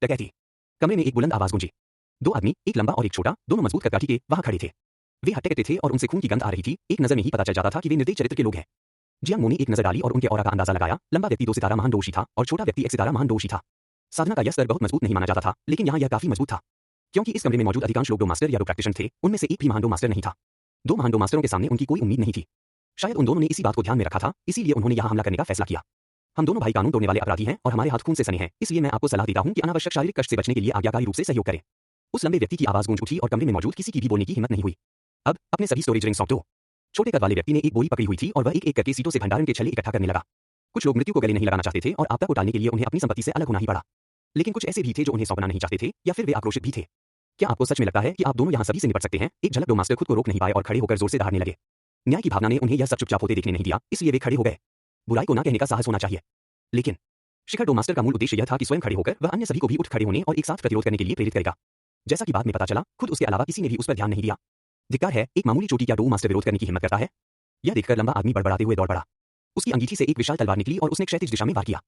डकैती। कमरे में एक बुलंद आवाज गूंजी। दो आदमी, एक लंबा और एक छोटा, दोनों मजबूत कदकाठी के, वहां खड़े थे। वे हट्टे-कट्टे थे और उनसे खून की गंध आ रही थी। एक नजर में ही पता चल जाता था कि वे निर्दयी चरित्र के लोग हैं। जियांग मो ने एक नजर डाली और उनके ऑरा का अंदाजा लगाया। लंबा व्यक्ति 2 सितारा महान दोषी था और छोटा व्यक्ति 1 सितारा महान दोषी था। साधना का यह स्तर बहुत मजबूत नहीं माना जाता था, लेकिन यहाँ यह काफी मजबूत था। क्योंकि इस कमरे में मौजूद अधिकांश लोग दो मास्टर या दो प्रैक्टिशनर थे, उनमें से एक भी महान दो मास्टर नहीं था। दो महान दो मास्टरों के सामने उनकी कोई उम्मीद नहीं थी। शायद उन दोनों ने इसी बात को ध्यान में रखा था, इसीलिए उन्होंने यहाँ हमला करने का फैसला किया। हम दोनों भाई कानून तोड़ने वाले अपराधी हैं और हमारे हाथ खून से सने हैं, इसलिए मैं आपको सलाह देता हूँ कि अनावश्यक शारीरिक कष्ट से बचने के लिए आज्ञाकारी रूप से सहयोग करें। उस लंबे व्यक्ति की आवाज गूंज उठी और कमरे में मौजूद किसी की भी बोलने की हिम्मत नहीं हुई। अब अपने सभी स्टोरेज रिंग सौंप दो। छोटे कद वाले व्यक्ति ने एक बोरी पकड़ी हुई थी और वह एक-एक करके सीटों से भंडारण के छल्ले इकट्ठा करने लगा। कुछ लोग मृत्यु को गले नहीं लगाना चाहते थे और आपदा को टालने के लिए उन्हें अपनी संपत्ति से अलग होना ही पड़ा। लेकिन कुछ ऐसे भी थे जो उन्हें सौंपना नहीं चाहते थे या फिर वे आक्रोशित भी थे। क्या आपको सच में लगता है कि आप दोनों यहाँ सभी से निपट सकते हैं? एक झलक दो मास्टर खुद को रोक नहीं पाए और खड़े होकर जोर से दहाड़ने लगे। न्याय की भावना ने उन्हें यह सब चुपचाप होते देखने नहीं दिया, इसलिए वे खड़े हो गए। बुराई को ना कहने का साहस होना चाहिए। लेकिन शिखर दो मास्टर का मूल उद्देश्य यह था कि स्वयं खड़े होकर वह अन्य सभी को भी उठ खड़े होने और एक साथ प्रतिरोध करने के लिए प्रेरित करेगा। जैसा कि बाद में पता चला, खुद उसके अलावा किसी ने भी उस पर ध्यान नहीं दिया। धिक्कार है, एक मामूली चोटी क्या दो मास्टर विरोध करने की हिम्मत करता है? यह देखकर लंबा आदमी बड़बड़ाते हुए दौड़ पड़ा। उसकी अंगीठी से एक विशाल तलवार निकली और उसने क्षैतिज दिशा में वार किया।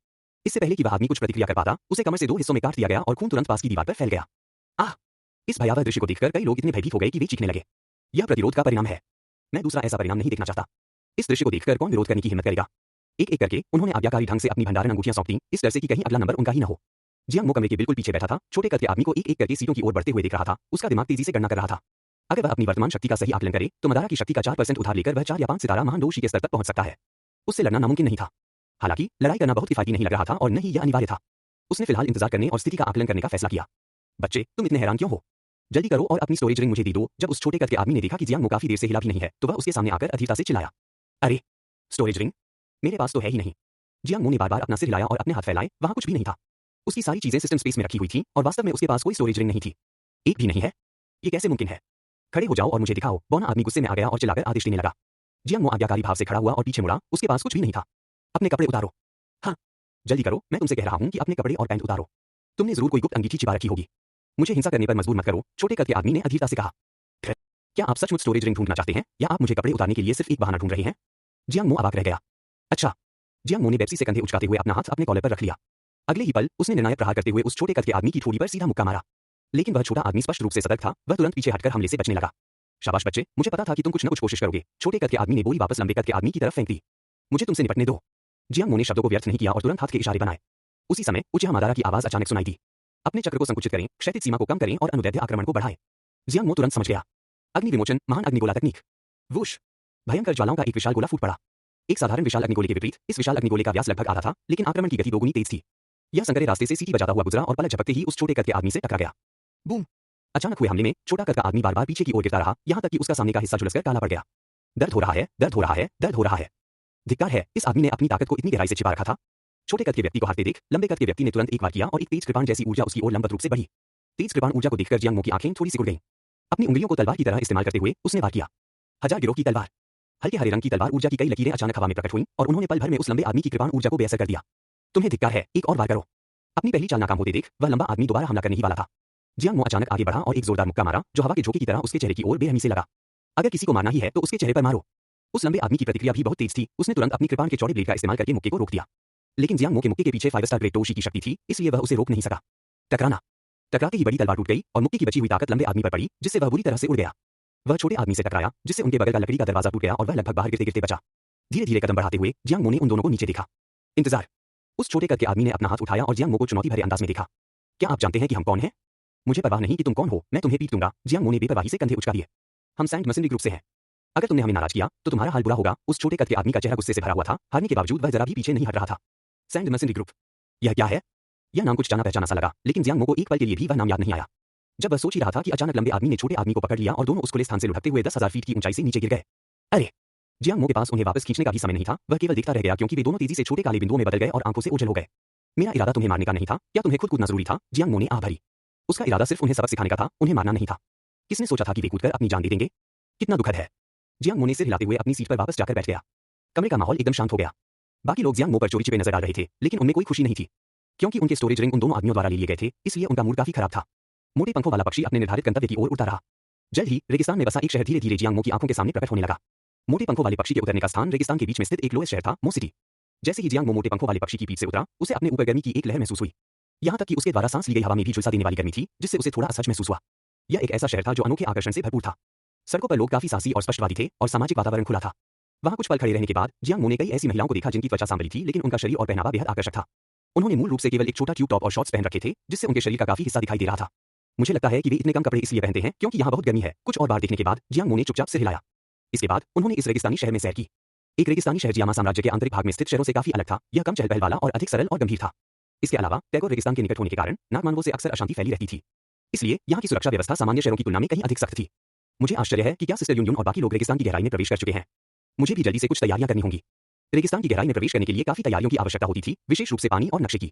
इससे पहले कि वह आदमी कुछ प्रतिक्रिया कर पाता, उसे कमर से 2 हिस्सों में काट दिया गया और खून तुरंत पास की दीवार पर फैल गया। आह! इस भयावह दृश्य को देखकर कई लोग इतने भयभीत हो गए कि वे चीखने लगे। यह प्रतिरोध का परिणाम है। मैं दूसरा ऐसा परिणाम नहीं देखना चाहता। इस दृश्य को देखकर कौन विरोध करने की हिम्मत करेगा? एक-एक करके उन्होंने आज्ञाकारी ढंग से अपनी भंडारण अंगूठियां सौंप दीं, इस डर से कि कहीं अगला नंबर उनका ही न हो। जियांग मो कमरे के बिल्कुल पीछे बैठा था, छोटे कद के आदमी को एक-एक करके सीटों की ओर बढ़ते हुए देख रहा था। उसका दिमाग तेजी से गणना कर रहा था। अगर वह अपनी वर्तमान शक्ति का सही आकलन करे, तो मदारा की शक्ति का 4% उधार लेकर वह 4 या 5 सितारा महान दोषी के स्तर तक पहुंच सकता है। उससे लड़ना नामुमकिन नहीं था। हालांकि लड़ाई करना बहुत किफायती नहीं लग रहा था और न ही यह अनिवार्य था। उसने फिलहाल इंतजार करने और स्थिति का आकलन करने का फैसला किया। बच्चे, तुम इतने हैरान क्यों हो? जल्दी करो और अपनी स्टोरेज रिंग मुझे दे दो। जब उस छोटे कद के आदमी ने देखा कि जियांग मो काफी देर से हिला भी नहीं है, तो वह उसके सामने आकर अधीरता से चिल्लाया। अरे! Storage ring? मेरे पास तो है ही नहीं। जियांग मो ने बार-बार अपना सिर हिलाया और अपने हाथ फैलाए, वहां कुछ भी नहीं था। उसकी सारी चीजें सिस्टम स्पेस में रखी हुई थीं और वास्तव में उसके पास कोई स्टोरेज रिंग नहीं थी। एक भी नहीं है? ये कैसे मुमकिन है? खड़े हो जाओ और मुझे दिखाओ। बौना आदमी गुस्से में आ गया और चिल्लाकर आदेश देने लगा। जियांग मो आज्ञाकारी भाव से खड़ा हुआ और पीछे मुड़ा, उसके पास कुछ भी नहीं था। अपने कपड़े उतारो। हाँ, जल्दी करो, मैं तुमसे कह रहा हूं कि अपने कपड़े और पैंट उतारो। तुमने जरूर कोई गुप्त अंगीठी छिपा रखी होगी। मुझे हिंसा करने पर मजबूर मत करो, छोटे कद के आदमी ने अधीरता से कहा। क्या आप सचमुच स्टोरेज रिंग ढूंढना चाहते हैं या आप मुझे कपड़े उतारने के लिए सिर्फ एक बहाना ढूंढ रहे हैं? जियांग मो अवाक रह गया। अच्छा। जियांग मो ने पेप्सी से कंधे उचकाते हुए अपना हाथ अपने कॉलर पर रख लिया। अगले ही पल उसने निर्णायक प्रहार करते हुए उस छोटे कद के आदमी की ठोड़ी पर सीधा मुक्का मारा। लेकिन वह छोटा आदमी स्पष्ट रूप से सतर्क था, वह तुरंत पीछे हटकर हमले से बचने लगा। शाबाश बच्चे, मुझे पता था कि तुम कुछ न कुछ कोशिश करोगे। छोटे कद के आदमी ने बोरी वापस लंबे कद के आदमी की तरफ फेंक दी। मुझे तुमसे निपटने दो। जियांग मो ने शब्दों को व्यर्थ नहीं किया और तुरंत हाथ के इशारे बनाए। उसी समय उचिहा मादारा की आवाज अचानक सुनाई दी। अपने चक्र को संकुचित करें, क्षैतिज सीमा को कम करें और अनुदैर्ध्य आक्रमण को बढ़ाएं। जियांग मो तुरंत समझ गया। अग्नि विमोचन, महान अग्निगोला तकनीक। वुश! भयंकर ज्वालाओं का एक विशाल गोला फूट पड़ा। एक साधारण विशाल अग्निगोले के विपरीत इस विशाल अग्निगोले का व्यास लगभग आधा था, लेकिन आक्रमण की गति दोगुनी तेज थी। यह संकरे रास्ते से सीटी बजाता हुआ गुजरा और पलक झपकते ही उस छोटे कद के आदमी से टकरा गया। बूम! अचानक हुए हमले में छोटा कद का आदमी बार-बार पीछे की ओर गिरता रहा, यहां तक कि उसका सामने का हिस्सा झुलसकर काला पड़ गया। दर्द हो रहा है, दर्द हो रहा है, दर्द हो रहा है। धिक्कार है, इस आदमी ने अपनी ताकत को इतनी गहराई से छिपा रखा था। छोटे कद के व्यक्ति को हारते देख लंबे कद के व्यक्ति ने तुरंत एक वार किया और एक तेज कृपाण जैसी ऊर्जा उसकी ओर लंबवत रूप से बढ़ी। तेज कृपाण ऊर्जा को देखकर जियांग मो की आंखें थोड़ी सिकुड़ गईं। अपनी उंगलियों को तलवार की तरह इस्तेमाल करते हुए उसने वार किया। हजार गिरोह की तलवार। हल्के हरे रंग की तलवार ऊर्जा की कई लकीरें अचानक हवा में प्रकट हुईं और उन्होंने पल भर में उस लंबे आदमी की कृपाण ऊर्जा को बेअसर कर दिया। तुम्हें धिक्कार है, एक और वार करो। अपनी पहली चाल नाकाम होते देख वह लंबा आदमी दोबारा हमला करने ही वाला था। जियांग मो अचानक आगे बढ़ा और एक जोरदार मुक्का मारा, जो हवा के झोंके की तरह उसके चेहरे की ओर बेरहमी से लगा। अगर किसी को मारना ही है तो उसके चेहरे पर मारो। उस लंबे आदमी की प्रतिक्रिया भी बहुत तेज थी, उसने तुरंत अपनी कृपाण के चौड़े ब्लेड का इस्तेमाल करके मुक्के को रोक दिया। लेकिन जियांग मो के मुक्के के पीछे 5 स्टार ग्रेट टोशी की शक्ति थी, इसलिए वह उसे रोक नहीं सका। टकराना। टकराते ही बड़ी तलवार टूट गई और मुक्के की बची हुई ताकत लंबे आदमी पर पड़ी, जिससे वह बुरी तरह से उड़ गया। वह छोटे आदमी से टकराया, जिससे उनके बगल का लकड़ी का दरवाजा टूट गया और वह लगभग बाहर गिरते-गिरते बचा। धीरे-धीरे कदम बढ़ाते हुए जियांग मो ने उन दोनों को नीचे देखा। इंतजार। उस छोटे कद के आदमी ने अपना हाथ उठाया और जियांग मो को चुनौती भरे अंदाज में देखा। क्या आप जानते हैं कि हम कौन हैं? मुझे परवाह नहीं कि तुम कौन हो, मैं तुम्हें पीट दूंगा। जियांग मो ने बेपरवाही से कंधे उचका दिए। हम सैंड मसनरी ग्रुप से हैं। अगर तुमने हमें नाराज किया तो तुम्हारा हाल बुरा होगा। उस छोटे कद के आदमी का चेहरा गुस्से से भरा हुआ था, हारने के बावजूद वह जरा भी पीछे नहीं हट रहा था। Sand masonry group? यह क्या है? यह नाम कुछ जाना पहचाना सा लगा, लेकिन जियांग मो को एक पल के लिए भी वह नाम याद नहीं आया। जब वह सोच ही रहा था कि अचानक लंबे आदमी ने छोटे आदमी को पकड़ लिया और दोनों उस खुले स्थान से लुढ़कते हुए 10,000 फीट की ऊंचाई से नीचे गिर गए। अरे! जियांग मो के पास उन्हें वापस खींचने का भी समय नहीं था, वह केवल देखता रह गया क्योंकि वे दोनों तेजी से छोटे काले बिंदुओं में बदल गए और आंखों से ओझल हो गए। मेरा इरादा तुम्हें मारने का नहीं था, क्या तुम्हें खुद कूदना जरूरी था? जियांग मो ने आह भरी। उसका इरादा सिर्फ उन्हें सबक सिखाने का था, उन्हें मारना नहीं था। किसने सोचा था कि वे कूदकर अपनी जान दे देंगे? कितना दुखद है। जियांग मो ने सिर हिलाते हुए अपनी सीट पर वापस जाकर बैठ गया। कमरे का माहौल एकदम शांत हो गया। बाकी लोग जियांग मो पर चोरी छिपे नजर डाल रहे थे, लेकिन उनमें कोई खुशी नहीं थी। क्योंकि उनके स्टोरेज रिंग उन दोनों आदमियों द्वारा ले लिए गए थे, इसलिए उनका मूड काफी खराब था। मोटे पंखों वाला पक्षी अपने निर्धारित गंतव्य की ओर उड़ता रहा। जल्द ही रेगिस्तान में बसा एक शहर धीरे-धीरे जियांग मो की आंखों के सामने प्रकट होने लगा। मोटे पंखों वाले पक्षी के उतरने का स्थान रेगिस्तान के बीच में स्थित एक लोएस्ट शहर था, मो सिटी। जैसे ही जियांग मो मोटे पंखों वाले पक्षी की पीठ से उतरा, उसे अपने ऊपर गर्मी की एक लहर महसूस हुई। यहाँ तक कि उसके द्वारा सांस ली गई हवा में भी झुलसा देने वाली गर्मी थी, जिससे उसे थोड़ा असहज महसूस हुआ। यह एक ऐसा शहर था जो अनोखे आकर्षण से भरपूर था। सड़कों पर लोग काफी साहसी और स्पष्टवादी थे और सामाजिक वातावरण खुला था। वहां कुछ पल खड़े रहने के बाद जियांग मो ने कई ऐसी महिलाओं को देखा जिनकी त्वचा सांवली थी, लेकिन उनका शरीर और पहनावा बेहद आकर्षक था। उन्होंने मूल रूप से केवल एक छोटा ट्यूब टॉप और शॉर्ट्स पहन रखे थे, जिससे उनके शरीर का काफी हिस्सा दिखाई दे रहा था। मुझे लगता है कि वे इतने कम कपड़े इसलिए पहनते हैं क्योंकि यहाँ बहुत गर्मी है। कुछ और बार देखने के बाद जियांग मो ने चुपचाप सिर हिलाया। इसके बाद उन्होंने इस रेगिस्तानी शहर में सैर की। एक रेगिस्तानी शहर जियामा साम्राज्य के आंतरिक भाग में स्थित शहरों से काफी अलग था। यह कम चहल पहल वाला और अधिक सरल और गंभीर था। इसके अलावा टैगोर रेगिस्तान के निकट होने के कारण नागमानवों से अक्सर अशांति फैली रहती थी। इसलिए यहाँ की सुरक्षा व्यवस्था सामान्य शहरों की तुलना में कहीं अधिक सख्त थी। मुझे आश्चर्य है कि क्या सिस्टर यून यून और बाकी लोग रेगिस्तान की गहराई में प्रवेश कर चुके हैं। मुझे भी जल्दी से कुछ तैयारियां करनी होंगी। रेगिस्तान की गहराई में प्रवेश करने के लिए काफी तैयारियों की आवश्यकता होती थी, विशेष रूप से पानी और नक्शे की।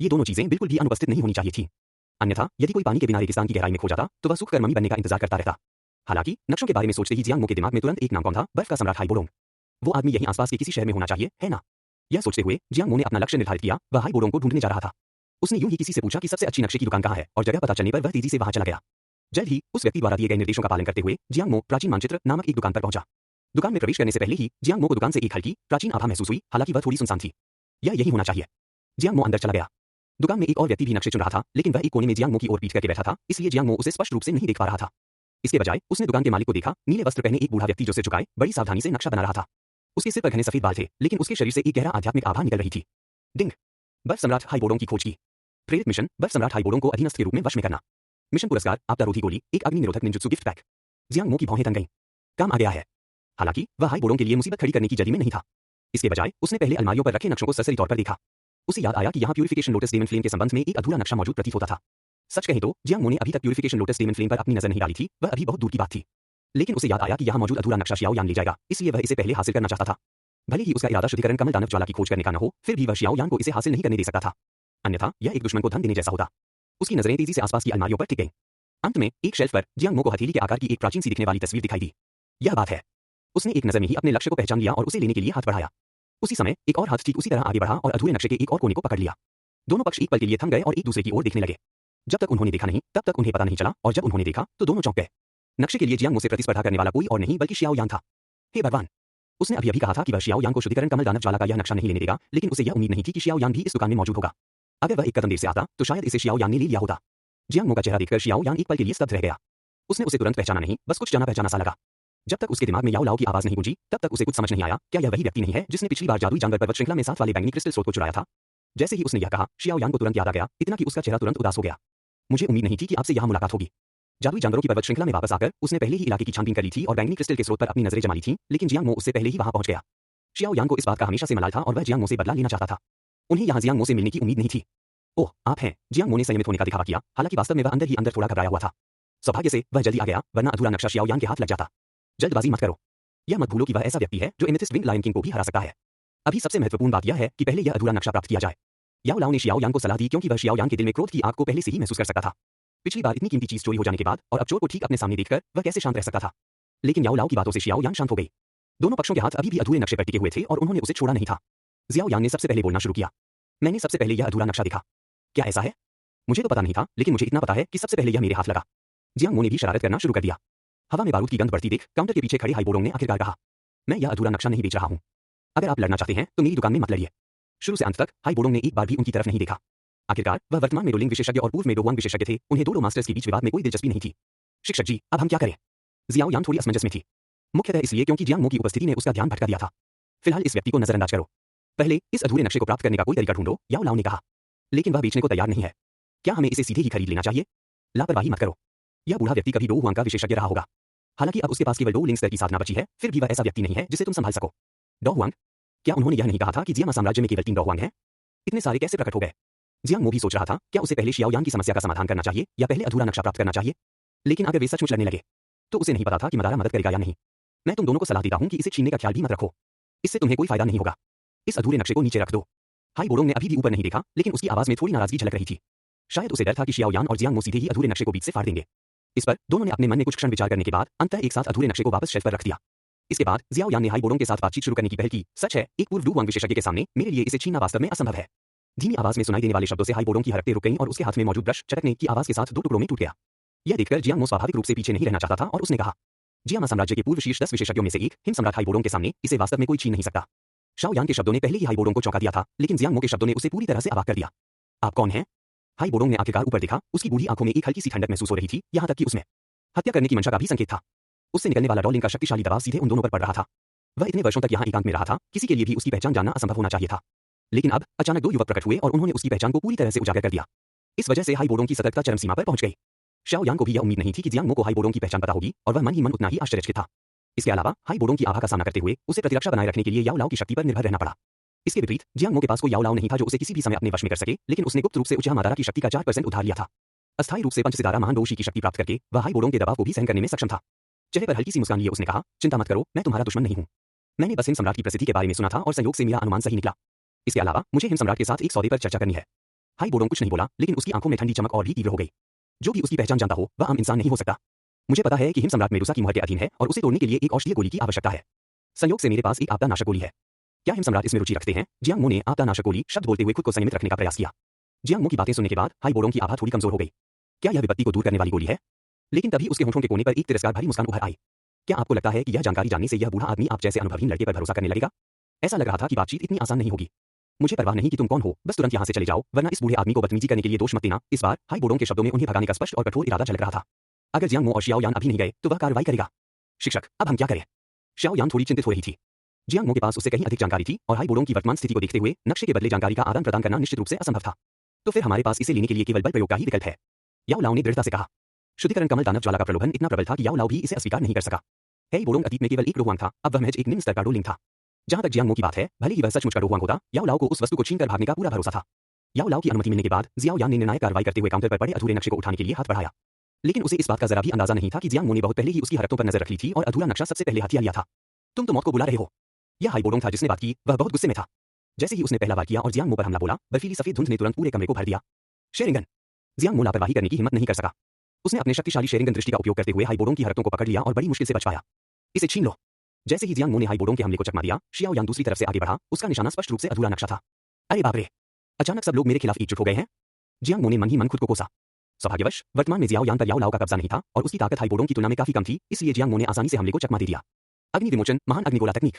ये दोनों चीजें बिल्कुल भी अनुपस्थित नहीं होनी चाहिए थी। अन्यथा यदि कोई पानी के बिना रेगिस्तान की गहराई में खो जाता तो वह सूखकर मम्मी बनने का इंतजार करता रहता। हालांकि नक्शों के बारे में सोचते ही जियांग मो के दिमाग में तुरंत एक नाम कौन था, बर्फ का सम्राट हाइबोडोंग। वो आदमी यहीं आसपास के किसी शहर में होना चाहिए, है ना? यह सोचते हुए जियांग मो ने अपना लक्ष्य निर्धारित किया। वह हाइबोडोंग को ढूंढने जा रहा था। उसने यूं ही किसी से पूछा कि सबसे अच्छी नक्शे की दुकान कहाँ है, और जगह पता चलने पर वह तेजी से वहां चला गया। जल्द ही उस व्यक्ति द्वारा दिए गए निर्देशों का पालन करते हुए जियांग मो प्राचीन मानचित्र नामक एक दुकान पर पहुंचा। दुकान में प्रवेश करने से पहले ही जियांग मो को दुकान से एक हल्की प्राचीन आभा महसूस हुई, हालांकि वह थोड़ी सुनसान थी। यह यही होना चाहिए। जियांग मो अंदर चला गया। दुकान में एक और व्यक्ति भी नक्शे चुन रहा था, लेकिन वह एक कोने में जियांग मो की ओर पीठ करके बैठा था, इसलिए जियांग मो उसे स्पष्ट रूप से नहीं देख पा रहा था। इसके बजाय उसने दुकान के मालिक को देखा। नीले वस्त्र पहने एक बूढ़ा व्यक्ति जो सिर झुकाए बड़ी सावधानी से नक्शा बना रहा था। उसके सिर पर घने सफेद बाल थे, लेकिन उसके शरीर से एक गहरा आध्यात्मिक आभा निकल रही थी। डिंग। बर्फ सम्राट हाइबोडोंग की खोज की। प्रेरित मिशन, बर्फ सम्राट हाइबोडोंग को अधीनस्थ के रूप में वश में करना। मिशन पुरस्कार, आपदारोधी गोली, एक अग्नि निरोधक निंजुत्सु गिफ्ट पैक। जियांग मो की भौहें तन गईं। काम आ गया है। हालांकि वह हाइबोडोंग के लिए मुसीबत खड़ी करने की जल्दी में नहीं था। इसके बजाय उसने पहले अलमारियों पर रखे नक्शों को सरसरी तौर पर देखा। उसे याद आया कि यहाँ प्यूरिफिकेशन लोटस डेमन फ्लेम के संबंध में एक अधूरा नक्शा मौजूद प्रतीत होता था। सच कहें तो जियांग मो ने अभी तक प्यूरिफिकेशन लोटस डेमन फ्लेम पर अपनी नजर नहीं डाली थी, वह अभी बहुत दूर की बात थी। लेकिन उसे याद आया कि यहाँ मौजूद अधूरा नक्शा शियाओ यान ले जाएगा, इसलिए वह इसे पहले हासिल करना चाहता था। भले ही उसका इरादा शुद्धिकरण कमल दानव ज्वाला की खोज करने का न हो, फिर भी वह शियाओ यान को इसे हासिल नहीं करने दे सकता था। अन्यथा यह एक दुश्मन को धन देने जैसा होता। उसकी नजरें तेजी से आसपास की अलमारियों पर टिक गईं। अंत में एक शेल्फ पर जियांग मो को हथेली के आकार की एक प्राचीन सी दिखने वाली तस्वीर दिखाई दी। यह बात है। उसने एक नजर में ही अपने लक्ष्य को पहचान लिया और उसे लेने के लिए हाथ बढ़ाया। उसी समय एक और हाथ ठीक उसी तरह आगे बढ़ा और अधूरे नक्शे के एक और कोने को पकड़ लिया। दोनों पक्ष एक पल के लिए थम गए और एक दूसरे की ओर देखने लगे। जब तक उन्होंने देखा नहीं, तब तक उन्हें पता नहीं चला, और जब उन्होंने देखा तो दोनों चौंक गए। नक्शे के लिए जियांग मो से प्रतिस्पर्धा करने वाला कोई और नहीं बल्कि शियाओ यान था। हे भगवान! उसने अभी कहा था कि वह शियाओ यान को शुद्धिकरण कमल दानव ज्वाला का यह नक्शा नहीं लेने देगा, लेकिन उसे यह उम्मीद नहीं थी कि शियाओ यान भी इस दुकान में मौजूद होगा। अगर वह एक कदम देर से आता तो शायद इसे शियाओ यान ने ले लिया होता। जियांग मो का चेहरा देखकर शियाओ यान एक पल के लिए स्तब्ध रह गया। उसने उसे तुरंत पहचाना नहीं, बस कुछ जाना पहचाना सा लगा। जब तक उसके दिमाग में याओ लाओ की आवाज नहीं गूंजी, तब तक उसे कुछ समझ नहीं आया। क्या यह वही व्यक्ति नहीं है जिसने पिछली बार जादुई जानवर पर्वत श्रृंखला में 7 वाले बैंगनी क्रिस्टल स्रोत को चुराया था? जैसे ही उसने यह कहा, शियाओ यान को तुरंत याद आ गया, इतना कि उसका चेहरा तुरंत उदास हो गया। मुझे उम्मीद नहीं थी कि आपसे यहाँ मुलाकात होगी। जादुई जानवरों की पर्वत श्रृंखला में वापस आकर उसने पहले ही इलाके की छानबीन कर ली थी और बैंगनी क्रिस्टल के स्रोत पर अपनी नजरें जमा ली थीं, लेकिन जियांग मो उससे पहले ही वहां पहुंच गया। शियाओ यान को इस बात का हमेशा से मलाल था और वह जियांग मो से बदला लेना चाहता था। उन्हें यहाँ जियांग मो से मिलने की उम्मीद नहीं थी। ओह, आप हैं? जियांग मो ने संयमित होने का दिखावा किया, हालांकि वास्तव में वह अंदर ही अंदर थोड़ा घबराया हुआ था। सौभाग्य से वह जल्दी आ गया, वरना अधूरा नक्शा शियाओ यान के हाथ लग जाता। जल्दबाजी मत करो। यह मत भूलो कि वह ऐसा व्यक्ति है जो एमेथिस्ट विंग लायन किंग को भी हरा सकता है। अभी सबसे महत्वपूर्ण बात यह है कि पहले यह अधूरा नक्शा प्राप्त किया जाए। याओ लाओ ने शियाओ यान को सलाह दी क्योंकि वह शियाओ यान के दिल में क्रोध की आग को पहले से ही महसूस कर सकता था। पिछली बार इतनी कीमती चीज चोरी हो जाने के बाद और अब चोर को ठीक अपने सामने देखकर वह कैसे शांत रह सकता था। लेकिन याओ लाओ की बातों से शियाओ यान शांत हो गई। दोनों पक्षों के हाथ अभी भी अधूरे नक्शे पर टिके हुए थे और उन्होंने उसे छोड़ा नहीं था। जियाओ यान ने सबसे पहले बोलना शुरू किया। मैंने सबसे पहले यह अधूरा नक्शा देखा। क्या ऐसा है? मुझे तो पता नहीं था, लेकिन मुझे इतना पता है कि सबसे पहले यह मेरे हाथ लगा। जियांग मो ने भी शरारत करना शुरू कर दिया। हवा में बारूद की गंध बढ़ती देख काउंटर के पीछे खड़े हाइबोडोंग ने आखिरकार कहा, मैं यह अधूरा नक्शा नहीं बेच रहा हूं। अगर आप लड़ना चाहते हैं तो मेरी दुकान में मत लड़िए। शुरू से अंत तक हाइबोडोंग ने एक बार भी उनकी तरफ नहीं देखा। आखिरकार वह वर्तमान में रोलिंग विशेषज्ञ और पूर्व में डोहुआंग विशेषज्ञ थे। उन्हें दोनों मास्टर्स के बीच विवाद में कोई दिलचस्पी नहीं थी। शिक्षक जी, अब हम क्या करें? जियाओ यान थोड़ी असमंजस में थी, मुख्यतः इसलिए क्योंकि जियांग मो की उपस्थिति ने उसका ध्यान भटका दिया था। फिलहाल इस व्यक्ति को नजरअंदाज करो। पहले इस अधूरे नक्शे को प्राप्त करने का कोई तरीका ढूंढो, याओ लाओ ने कहा। लेकिन वह बेचने को तैयार नहीं है। क्या हमें इसे सीधे ही खरीद लेना चाहिए? लापरवाही मत करो। यह बूढ़ा व्यक्ति कभी डोहुआंग का विशेषज्ञ रहा होगा। हालांकि अब उसके पास केवल डोलिंग स्तर की साधना बची है, फिर भी वह ऐसा व्यक्ति नहीं है जिसे तुम संभाल सको। डोहुआंग? क्या उन्होंने यह नहीं कहा था कि जियामा साम्राज्य में केवल 3 डोहुआंग हैं? इतने सारे कैसे प्रकट हो गए? जियांग मो भी सोच रहा था, क्या उसे पहले शियाओ यान की समस्या का समाधान करना चाहिए या पहले अधूरा नक्शा प्राप्त करना चाहिए? लेकिन अगर वे सचमुच लड़ने लगे तो उसे नहीं पता था कि मदारा मदद करेगा या नहीं। मैं तुम दोनों को सलाह देता हूं कि इसे छीनने का ख्याल भी मत रखो। इससे तुम्हें कोई फायदा नहीं होगा। इस अधूरे नक्शे को नीचे रख दो। हाइबोडोंग ने अभी भी ऊपर नहीं देखा, लेकिन उसकी आवाज में थोड़ी नाराजगी झलक रही थी। शायद उसे डर था कि शियाओ यान और जियांग मो सीधे ही अधूरे नक्शे को बीच से फाड़ देंगे। इस पर दोनों ने अपने मन में कुछ क्षण विचार करने के बाद अंततः एक साथ अधूरे नक्शे को वापस शेल्फ पर रख दिया। इसके बाद जियाओ यान ने हाइबोडोंग के साथ बातचीत शुरू करने की पहल की। सच है, एक पूर्व डोहुआंग विशेषज्ञ के सामने मेरे लिए इसे छीनना वास्तव में असंभव है। धीमी आवाज में सुनाई देने वाले शब्दों से हाइबोडोंग की हरकतें रुक गईं और उसके हाथ में मौजूद ब्रश चटकने की आवाज के साथ 2 टुकड़ों में टूट गया। यह देखकर जियांग मो स्वाभाविक रूप से पीछे नहीं रहना चाहता था और उसने कहा, जियामा साम्राज्य के पूर्व शीर्ष 10 विशेषज्ञों में से एक हिम सम्राट हाइबोडोंग के सामने इसे वास्तव में कोई छीन नहीं सकता। शाओ यान के शब्दों ने पहले ही हाइबोडोंग को चौंका दिया था, लेकिन जियांग मो के शब्दों ने उसे पूरी तरह से अवाक कर दिया। आप कौन हैं? हाई बोडोंग ने आखिरकार ऊपर देखा, उसकी बूढ़ी आंखों में एक हल्की सी ठंडक महसूस हो रही थी, यहाँ तक कि उसमें हत्या करने की मंशा का भी संकेत था। उससे निकलने वाला डॉलिंग का शक्तिशाली दबाव सीधे उन दोनों पर पड़ रहा था। वह इतने वर्षों तक यहाँ एकांत में रहा था, किसी के लिए भी उसकी पहचान जानना असंभव होना चाहिए था। लेकिन अब अचानक दो युवक प्रकट हुए और उन्होंने उसकी पहचान को पूरी तरह से उजागर कर दिया। इस वजह से हाई बोडोंग की सतर्कता चरम सीमा पर पहुंच गई। शाओ यान को भी यह उम्मीद नहीं थी कि जियांग मो को हाई बोडोंग की पहचान पता होगी, और वह मन ही मन उतना ही आश्चर्यचकित था। इसके अलावा हाई बोडोंग की आभा का सामना करते हुए उसे प्रतिरक्षा बनाए रखने के लिए याओ लाओ की शक्ति पर निर्भर रहना पड़ा। इसके विपरीत जियांग मो के पास कोई याओ लाओ नहीं था जो उसे किसी भी समय अपने वश में कर सके, लेकिन उसने गुप्त रूप से उच्च मादारा की शक्ति का 4% उधार लिया था। अस्थायी रूप से पंच सितारा महान रोशी की शक्ति प्राप्त करके वह हाई बोडोंग के दबाव को भी सहन करने में सक्षम था। चेहरे पर हल्की सी मुस्कान लिए उसने कहा, चिंता मत करो, मैं तुम्हारा दुश्मन नहीं हूं। मैंने बस हिम सम्राट की प्रसिद्धि के बारे में सुना था और संयोग से मेरा अनुमान सही निकला। इसके अलावा मुझे हिम सम्राट के साथ एक सौदे पर चर्चा करनी है। हाई बोडोंग कुछ नहीं बोला, लेकिन उसकी आंखों में ठंडी चमक और भी तीव्र हो गई। जो भी उसकी पहचान जानता हो वह आम इंसान नहीं हो सकता। मुझे पता है कि हिम सम्राट मेडुसा की मोहर के अधीन है और उसे तोड़ने के लिए एक औषधीय गोली की आवश्यकता है। संयोग से मेरे पास एक आपदा नाशक गोली है। क्या हिम सम्राट इसमें रुचि रखते हैं? जियांग मो ने आपदा नाशक गोली शब्द बोलते हुए खुद को संयमित रखने का प्रयास किया। जियांग मो की बातें सुनने के बाद हाई बोडोंग की आभा थोड़ी कमजोर हो गई। क्या यह विपत्ति को दूर करने वाली गोली है? लेकिन तभी उसके होठों के कोने पर एक तिरस्कार भरी मुस्कान उभर आई। क्या आपको लगता है कि यह जानकारी जानने से यह बूढ़ा आदमी आप जैसे अनुभवहीन लड़के पर भरोसा करने लगेगा? ऐसा लग रहा था कि बातचीत इतनी आसान नहीं होगी। मुझे परवाह नहीं कि तुम कौन हो, बस तुरंत यहाँ से चले जाओ, वरना इस बूढ़े आदमी को बदतमीजी करने के लिए दोष मत देना। इस बार हाई बोडोंग के शब्दों में उन्हें भगाने का स्पष्ट और कठोर इरादा झलक रहा था। अगर जियांग मो और शियाओ यान अभी नहीं गए तो वह कार्रवाई करेगा। शिक्षक, अब हम क्या करें? शियाओ यान थोड़ी चिंतित हो रही थी। जियांग मो के पास उससे कहीं अधिक जानकारी थी और हाई बोडोंग की वर्तमान स्थिति को देखते हुए नक्शे के बदले जानकारी का आदान प्रदान करना निश्चित रूप से असंभव था। तो फिर हमारे पास इसे लेने के लिए केवल बल प्रयोग का ही विकल्प है। याओ लाओ ने दृढ़ता से कहा। शुद्धिकरण कमल दानव ज्वाला का प्रलोभन इतना प्रबल था कि याओ लाओ भी इसे अस्वीकार नहीं कर सका। हाई बोडोंग अतीत में केवल एक रोहुआंग था, अब वह महज एक निम्न स्तर का डोलिंग था। जहां तक जियांग मो की बात है, भले ही वह सचमुच का रोहुआंग होता, याओ लाओ को उस वस्तु को छीनकर भागने का पूरा भरोसा था। याओ लाओ की अनुमति मिलने के बाद जियाओ यान ने निर्णायक कार्रवाई करते हुए काउंटर पर पड़े अधूरे नक्शे को उठाने के लिए हाथ बढ़ाया। लेकिन उसे इस बात का जरा भी अंदाजा नहीं था कि जियांग मो ने बहुत पहले ही उसकी हरकतों पर नजर रख ली थी और अधूरा नक्शा सबसे पहले हथिया लिया था। तुम तो मौत को बुला रहे हो। यह हाई बोडोंग था जिसने बात की, वह बहुत गुस्से में था। जैसे ही उसने पहला बार किया और जियांग मो पर हमला बोला, बर्फीली सफेद धुंध ने तुरंत पूरे कमरे को भर दिया। शेरिंगन। जियांग मो लापरवाही करने की हिम्मत नहीं कर सका। उसने अपने शक्तिशाली शेरिंगन दृष्टि का उपयोग करते हुए हाई बोडोंग की हरकतों को पकड़ लिया और बड़ी मुश्किल से बच पाया। इसे छीन लो। जैसे ही जियांग मो ने हाई बोडोंग के हमले को चकमा दिया, शियाओ यान दूसरी तरफ से आगे बढ़ा, उसका निशाना स्पष्ट रूप से अधूरा नक्शा था। अरे बाप रे! अचानक सब लोग मेरे खिलाफ एकजुट हो गए हैं। जियांग मो ने मन ही मन खुद को कोसा। सौभाग्यवश वर्तमान में जियाओ यान पर याओ लाओ का कब्जा नहीं था और उसकी ताकत हाई बोडोंग की तुलना में काफी कम थी, इसलिए जियांग मो ने आसानी से हमले को चकमा दे दिया। अग्नि विमोचन, महान अग्निगोला तकनीक।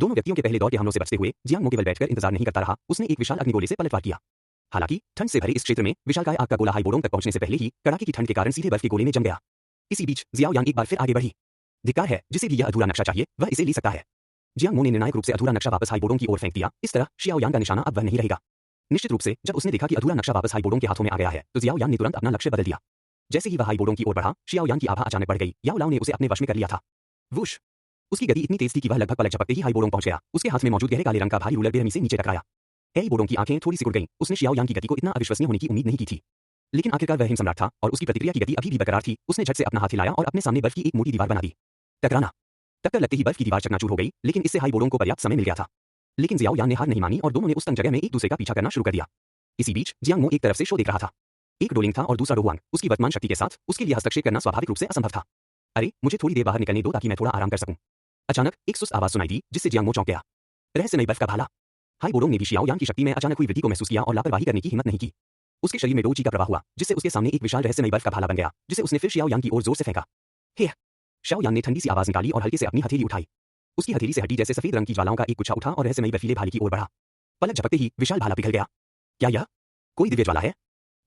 दोनों व्यक्तियों के पहले दौर के हमलों से बचते हुए जियांग मो केवल बैठकर इंतजार नहीं करता रहा, उसने एक विशाल अग्निगोले से पलटवार किया। हालांकि ठंड से भरे इस क्षेत्र में विशालकाय आग का गोला हाई बोडोंग तक पहुंचने से पहले ही कड़ाके की ठंड के कारण सीधे बर्फ के गोले में जम गया। इसी बीच जियाओ यान एक बार फिर आगे बढ़ी। धिक्कार है, जिसे भी यह अधूरा नक्शा चाहिए वह इसे ले सकता है। जियांग मो ने निर्णायक रूप से अधूरा नक्शा वापस हाई बोडोंग की ओर फेंक दिया। इस तरह शियाओ यान का निशाना अब वह नहीं रहेगा। निश्चित रूप से जब उसने देखा कि अधूरा नक्शा वापस हाई बोडोंग के हाथों में आ गया है, तो जियाओ यान ने तुरंत अपना लक्ष्य बदल दिया। जैसे ही वह हाई बोडोंग की ओर बढ़ा, शियाओ यान की आभा अचानक बढ़ गई। याओ लाओ ने उसे अपने वश में कर लिया था। वुश! उसकी गति इतनी तेज थी कि वह लगभग पलक झपकते ही हाई बोडोंग पहुंच गया। उसके हाथ में मौजूद गहरे काले रंग का भारी रूलर बेरहमी से नीचे टकराया। हाई बोडोंग की आंखें थोड़ी सिकुड़ गईं। उसने शियाओ यान की गति को इतना अविश्वसनीय होने की उम्मीद नहीं की थी। लेकिन आखिरकार वह हिम सम्राट था और उसकी प्रतिक्रिया की गति अभी भी बरकरार थी। उसने झट से अपना हाथ हिलाया और अपने सामने बर्फ की एक मोटी दीवार बना दी। टकराना! टक्कर लगते ही बर्फ की दीवार चकनाचूर हो गई, लेकिन इससे हाई बोडोंग को पर्याप्त समय मिल गया था। लेकिन जियाओ यान ने हार नहीं मानी और दोनों ने उस तंग जगह में एक दूसरे का पीछा करना शुरू कर दिया। इसी बीच जियांग मो एक तरफ से शो देख रहा था। एक डोलिंग था और दूसरा रोहुआंग। उसकी वर्तमान शक्ति के साथ उसके लिए हस्तक्षेप करना स्वाभाविक रूप से असंभव था। अरे, मुझे थोड़ी देर बाहर निकलने दो ताकि मैं थोड़ा आराम कर सकूं। अचानक एक सुस्त आवाज सुनाई दी, जिससे जियांग मो चौंक गया। रहस्यमयी बर्फ का भाला। हाई बोडोंग ने भी शियाओ यान की शक्ति में अचानक हुई वृद्धि को महसूस किया और लापरवाही करने की हिम्मत नहीं की। उसके शरीर में डोजी का प्रवाह हुआ, जिससे उसके सामने एक विशाल रहस्यमयी बर्फ का भाला बन गया, जिसे उसने फिर शियाओ यान की ओर जोर से फेंका। हे! शियाओ यान ने ठंडी सी आवाज निकाली और हल्के से अपनी हथेली उठाई। उसकी हथेली से हड्डी जैसे सफेद रंग की ज्वालाओं का एक गुच्छा उठा और रहस्यमयी बर्फीले भाले की ओर बढ़ा। पलक झपकते ही विशाल भाला पिघल गया। क्या यह कोई दिव्य ज्वाला है?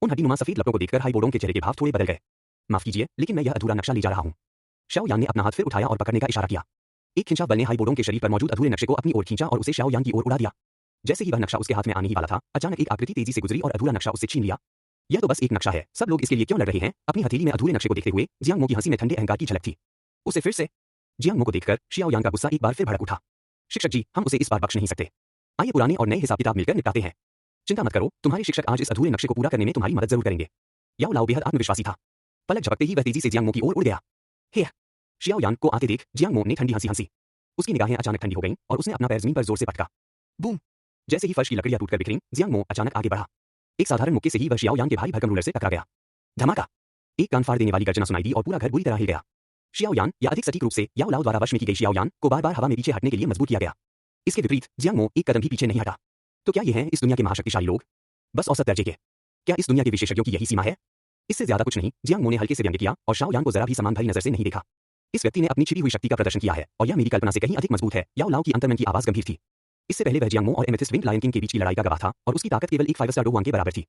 उन हड्डीनुमा सफेद लपटों को देखकर हाई बोडोंग के चेहरे के भाव थोड़े बदल गए। माफ कीजिए, लेकिन मैं यह अधूरा नक्शा ले जा रहा हूं। शियाओ यान ने अपना हाथ फिर उठाया और पकड़ने का इशारा किया। एक खिंचाव बल ने हाई बोडोंग के शरीर पर मौजूद अधूरे नक्शे को अपनी ओर खींचा और उसे शियाओ यान की ओर उड़ा दिया। जैसे ही वह नक्शा उसके हाथ में आने ही वाला था, अचानक एक आकृति तेजी से गुजरी और अधूरा नक्शा उससे छीन लिया। यह तो बस एक नक्शा है, सब लोग इसके लिए क्यों लड़ रहे हैं? अपनी हथेली में अधूरे नक्शे को देखते हुए जियांग मो की हंसी में ठंडे अहंकार की झलक थी। उसे फिर से जियांग मो को देखकर शियाओ यान का गुस्सा एक बार फिर भड़क उठा। शिक्षक जी, हम उसे इस बार बख्श नहीं सकते। आइए पुराने और नए हिसाब किताब मिलकर निपटाते हैं। चिंता मत करो, तुम्हारे शिक्षक आज इस अधूरे नक्शे को पूरा करने में तुम्हारी मदद जरूर करेंगे। याओ लाओ बेहद आत्मविश्वासी था। पलक झपकते ही वह तेजी से जियांग मो की ओर उड़ गया। हे! शियाओ यान को आते देख जियांग मो ने ठंडी हंसी हंसी। उसकी निगाहें अचानक ठंडी हो गईं और उसने अपना पैर जमीन पर जोर से पटका। बूम! जैसे ही फर्श की लकड़ियां टूटकर बिखरीं, जियांग मो अचानक आगे बढ़ा। एक साधारण मुक्के से ही वह शियाओ यान के भारी भरकम रूलर से टकरा गया। धमाका! एक कान फाड़ देने वाली गर्जना सुनाई दी और पूरा घर बुरी तरह हिल गया। शियाओ यान, या अधिक सटीक रूप से याओ लाओ द्वारा वश में की गई शियाओ यान को बार-बार हवा में पीछे हटने के लिए मजबूर किया गया। इसके विपरीत जियांग मो एक कदम भी पीछे नहीं हटा। तो क्या ये हैं इस दुनिया के महाशक्तिशाली लोग? बस औसत दर्जे के। क्या इस दुनिया के विशेषज्ञों की यही सीमा है? इससे ज्यादा कुछ नहीं। जियांग मो ने हल्के से व्यंग्य किया और शियाओ यान को जरा भी समान भरी नजर से नहीं देखा। इस व्यक्ति ने अपनी छिपी हुई शक्ति का प्रदर्शन किया है और यह मेरी कल्पना से कहीं अधिक मजबूत है। याओ लाओ की अंतर्मन की आवाज गंभीर थी। इससे पहले वह जियांग मो और एमेथिस्ट विंग लायन किंग के बीच की लड़ाई का गवाह था और उसकी ताकत केवल एक 5 स्टार रोहुआंग के बराबर थी।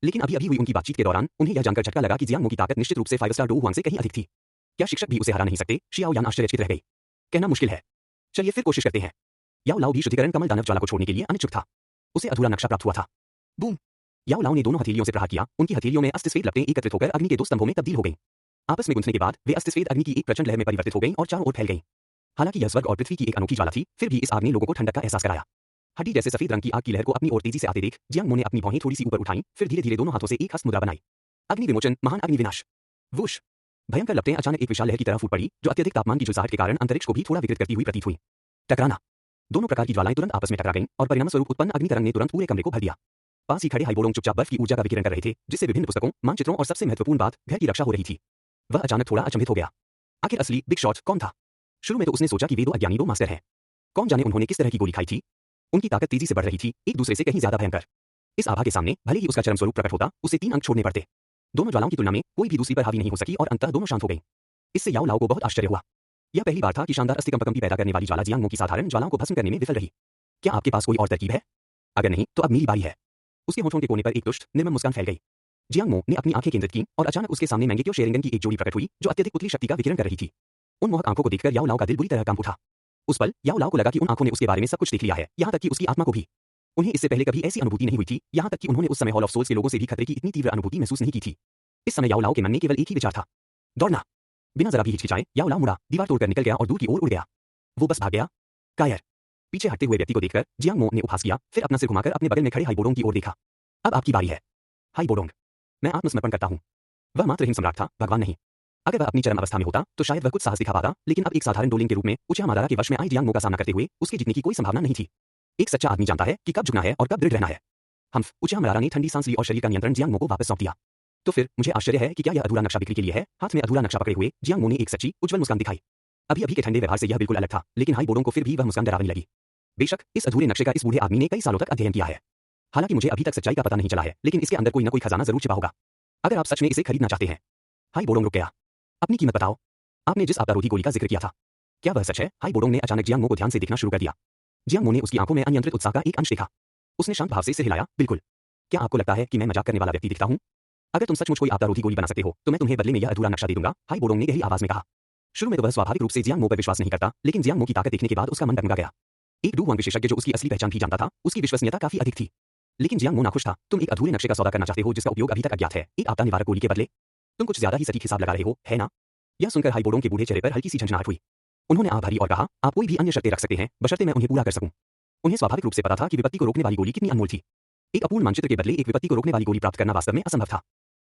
लेकिन अभी अभी हुई उनकी बातचीत के दौरान उन्हें यह जानकर झटका लगा कि जियांग मो की ताकत निश्चित रूप से 5 स्टार डो हुआंग से कहीं अधिक थी। क्या शिक्षक भी उसे हरा नहीं सकते? शियाओ यान आश्चर्यचकित रह गई। कहना मुश्किल है। चलिए फिर कोशिश करते हैं। याओ लाओ भी शुद्धिकरण कमल दानव ज्वाला को छोड़ने के लिए अनिच्छुक था। उसे अधूरा नक्शा प्राप्त हुआ था। बूम! याओ लाओ ने दोनों हथेलियों से प्रहार किया। उनकी हथेलियों में अस्त्र सफेद लपटें एकत्रित होकर अग्नि के 2 स्तंभों में तब्दील हो गईं। आपस में गुंथने के बाद वे अस्त्र सफेद अग्नि की एक प्रचंड लहर में परिवर्तित हो गईं और चारों ओर फैल गईं। हालांकि यह स्वर्ग और पृथ्वी की एक अनोखी ज्वाला थी, फिर भी इस आग ने लोगों को ठंडक का एहसास कराया। हड्डी जैसे सफेद रंग की आग की लहर को अपनी ओर तेजी से आते देख जियांग मो ने अपनी भौहें थोड़ी सी ऊपर उठाईं, फिर धीरे-धीरे दोनों हाथों से एक हस्त मुद्रा बनाई। अग्नि विमोचन, महान अग्नि विनाश। वुश! भयंकर लपटें अचानक एक विशाल लहर की तरह फूट पड़ी, जो अत्यधिक तापमान की झुलसाहट के कारण अंतरिक्ष को भी थोड़ा विकृत करती हुई प्रतीत हुई। टकराना। दोनों प्रकार की ज्वालाएं तुरंत आपस में टकरा गईं और परिणामस्वरूप उत्पन्न अग्नि तरंग ने तुरंत पूरे कमरे को भर दिया। पास ही खड़े हाइबोडोंग चुपचाप बर्फ की ऊर्जा का विकिरण कर रहे थे, जिससे विभिन्न पुस्तकों, मानचित्रों और सबसे महत्वपूर्ण बात, घर की रक्षा हो रही थी। वह अचानक थोड़ा अचंभित हो गया। आखिर असली बिग शॉट कौन था? शुरू में तो उसने सोचा कि वे दो अज्ञानी, दो मास्टर हैं। कौन जाने उन्होंने किस तरह की गोली खाई थी? उनकी ताकत तेजी से बढ़ रही थी, एक दूसरे से कहीं ज्यादा भयंकर। इस आभा के सामने भले ही उसका चरम स्वरूप प्रकट होता, उसे 3 अंक छोड़ने पड़ते। दोनों ज्वालाओं की तुलना में कोई भी दूसरी पर हावी नहीं हो सकी और अंततः दोनों शांत हो गईं। इससे याओ लाओ को बहुत आश्चर्य हुआ। यह पहली बार था कि शानदार अस्थिकंपी पैदा करने वाली ज्वाला जियांग मो की साधारण ज्वालाओं को भस्म करने में विफल रही। क्या आपके पास कोई और तरकीब है? अगर नहीं तो अब मेरी बारी है। उसके होठों के कोने पर एक तुष्ट निर्मम मुस्कान फैल गई। जियांग मो ने अपनी आंखें केंद्रित की और अचानक उसके सामने मैंगेक्यो शेरिंगन की एक जोड़ी प्रकट हुई, जो अत्यधिक उथली शक्ति का विकिरण कर रही थी। उन मोहक आंखों को देखकर याओ लाओ का दिल बुरी तरह कांप उठा। उस पल याओ लाओ को लगा कि उन आंखों ने उसके बारे में सब कुछ देख लिया है, यहाँ तक कि उसकी आत्मा को भी। उन्हें इससे पहले कभी ऐसी अनुभूति नहीं हुई थी, यहाँ तक कि उन्होंने उस समय हॉल ऑफ सोल्स के लोगों से भी खतरे की इतनी तीव्र अनुभूति महसूस नहीं की थी। इस समय याओ लाओ के मन में केवल एक ही विचार था, दौड़ना। बिना जरा भी हिचकिचाए याओ लाओ मुड़ा, दीवार तोड़कर निकल गया और दूर की ओर उड़ गया। वो बस भाग गया। कायर! पीछे हटते हुए व्यक्ति को देखकर जियांग मो ने उपहास किया, फिर अपना सिर घुमाकर अपने बगल में खड़े हाइबोडोंग की ओर देखा। अब आपकी बारी है। हाइबोडोंग, मैं आत्मसमर्पण करता हूँ। वह मात्र हिम सम्राट था, भगवान नहीं। अगर वह अपनी चरम अवस्था में होता तो शायद वह कुछ साहस दिखा पाता, लेकिन अब एक साधारण डोलिंग के रूप में उचिया मादारा के वश में आई जियांग मो का सामना करते हुए उसके जीतने की कोई संभावना नहीं थी। एक सच्चा आदमी जानता है कि कब झुकना है और कब दृढ़ रहना है। हम्फ! उचिया मादारा ने ठंडी सांस ली और शरीर का नियंत्रण जियांग मो को वापस सौंप दिया। तो फिर मुझे आश्चर्य है कि क्या यह अधूरा नक्शा बिक्री के लिए है? हाथ में अधूरा नक्शा पकड़े हुए जियांग मो ने एक सच्ची, उज्जवल मुस्कान दिखाई। अभी अभी के ठंडे व्यवहार से यह बिल्कुल अलग था, लेकिन हाइबोडोंग को फिर भी वह मुस्कान डरावनी लगी। बेशक इस अधूरे नक्शे का इस बूढ़े आदमी ने कई सालों तक अध्ययन किया है। हालांकि मुझे अभी तक सच्चाई का पता नहीं चला है, लेकिन इसके अंदर कोई न कोई खजाना जरूर छिपा होगा। अगर आप सच में इसे खरीदना चाहते हैं। हाइबोडोंग रुक गया। अपनी कीमत बताओ। आपने जिस आपदारोधी गोली का जिक्र किया था, क्या वह सच है? हाइबोडोंग ने अचानक जियांग मो को ध्यान से देखना शुरू कर दिया। जियांग मो ने उसकी आंखों में अनियंत्रित उत्साह का एक अंश देखा। उसने शांत भाव से सिर हिलाया, बिल्कुल। क्या आपको लगता है कि मैं मजाक करने वाला व्यक्ति दिखता हूँ? अगर तुम सचमुच कोई आपदारोधी गोली बना सकते हो, तो मैं तुम्हें बदले में यह अधूरा नक्शा दे दूंगा, हाइबोडोंग ने गहरी आवाज में कहा। शुरू में तो वह स्वाभाविक रूप से जियांग मो पर विश्वास नहीं करता, लेकिन जियांग मो की ताकत देखने के बाद उसका मन डगमगा गया। एक डू हुआंग विशेषज्ञ जो उसकी असली पहचान भी जानता था, उसकी विश्वसनीयता काफी अधिक थी। लेकिन जियांग मो नाखुश था। तुम एक अधूरे नक्शे का सौदा करना चाहते हो जिसका उपयोग अभी तक अज्ञात है, एक आपदा निवारक गोली के बदले? तुम कुछ ज्यादा ही सटीक हिसाब लगा रहे हो, है ना? यह सुनकर हाइबोडोंग के बूढ़े चेहरे पर हल्की सी झंझनाहट हुई। उन्होंने आंख भरी और कहा, आप कोई भी अन्य शर्तें रख सकते हैं, बशर्ते मैं उन्हें पूरा कर सकूं। उन्हें स्वाभाविक रूप से पता था कि विपत्ति को रोकने वाली गोली कितनी अनमोल थी। एक अपूर्ण मानचित्र के बदले एक विपत्ति को रोकने वाली गोली प्राप्त करना वास्तव में असंभव था।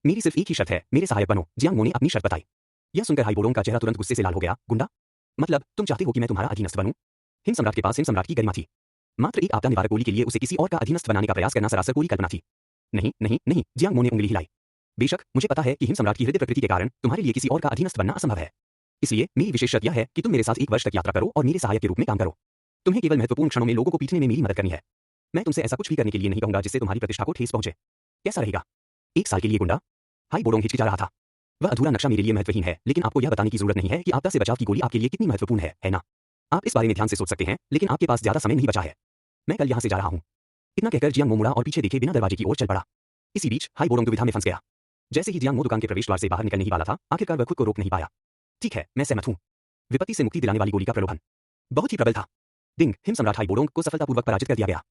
मेरी सिर्फ एक ही शर्त है, मेरे सहायक बनो, जियांग मो ने अपनी शर्त बताई। यह सुनकर हाइबोडोंग का चेहरा तुरंत गुस्से से लाल हो गया। गुंडा? मतलब तुम चाहते हो कि मैं तुम्हारा अधीनस्थ बनूं? हिम सम्राट के पास हिम सम्राट की गरिमा थी। मात्र एक आपदा निवारक गोली के लिए उसे किसी और का अधीनस्थ बनाने का प्रयास करना सरासर पूरी कल्पना थी। नहीं नहीं नहीं, जियांग मो ने उंगली हिलाई। बेशक मुझे पता है कि हिम सम्राट की हृदय प्रकृति के कारण तुम्हारे लिए किसी और का अधीनस्थ बनना असंभव है। इसलिए मेरी विशेष शर्त यह है कि तुम मेरे साथ 1 वर्ष तक यात्रा करो और मेरे सहायक के रूप में काम करो। तुम्हें केवल महत्वपूर्ण क्षणों में लोगों को पीटने में मेरी मदद करनी है। मैं तुमसे ऐसा कुछ भी करने के लिए नहीं कहूंगा जिससे तुम्हारी प्रतिष्ठा को ठेस पहुंचे। कैसा रहेगा? 1 साल के लिए गुंडा? हाइबोडोंग हिचकिचा रहा था। वह अधूरा नक्शा मेरे लिए महत्वहीन है, लेकिन आपको यह बताने की जरूरत नहीं है कि आपदा से बचाव की गोली आपके लिए कितनी महत्वपूर्ण है ना? आप इस बारे में ध्यान से सोच सकते हैं, लेकिन आपके पास ज्यादा समय नहीं बचा है। मैं कल यहाँ से जा रहा हूँ। इतना कहकर जियांग मो मुड़ा और पीछे देखे बिना दरवाजे की ओर चल पड़ा। इसी बीच हाइबोडोंग दुविधा में फंस गया। जैसे ही जियांग मो दुकान के प्रवेश द्वार से बाहर निकलने ही वाला था, आखिरकार वह खुद को रोक नहीं पाया। ठीक है, मैं सहमत हूँ। विपत्ति से मुक्ति दिलाने वाली गोली का प्रलोभन बहुत ही प्रबल था। डिंग! हिम सम्राट हाइबोडोंग को सफलतापूर्वक पराजित कर दिया गया।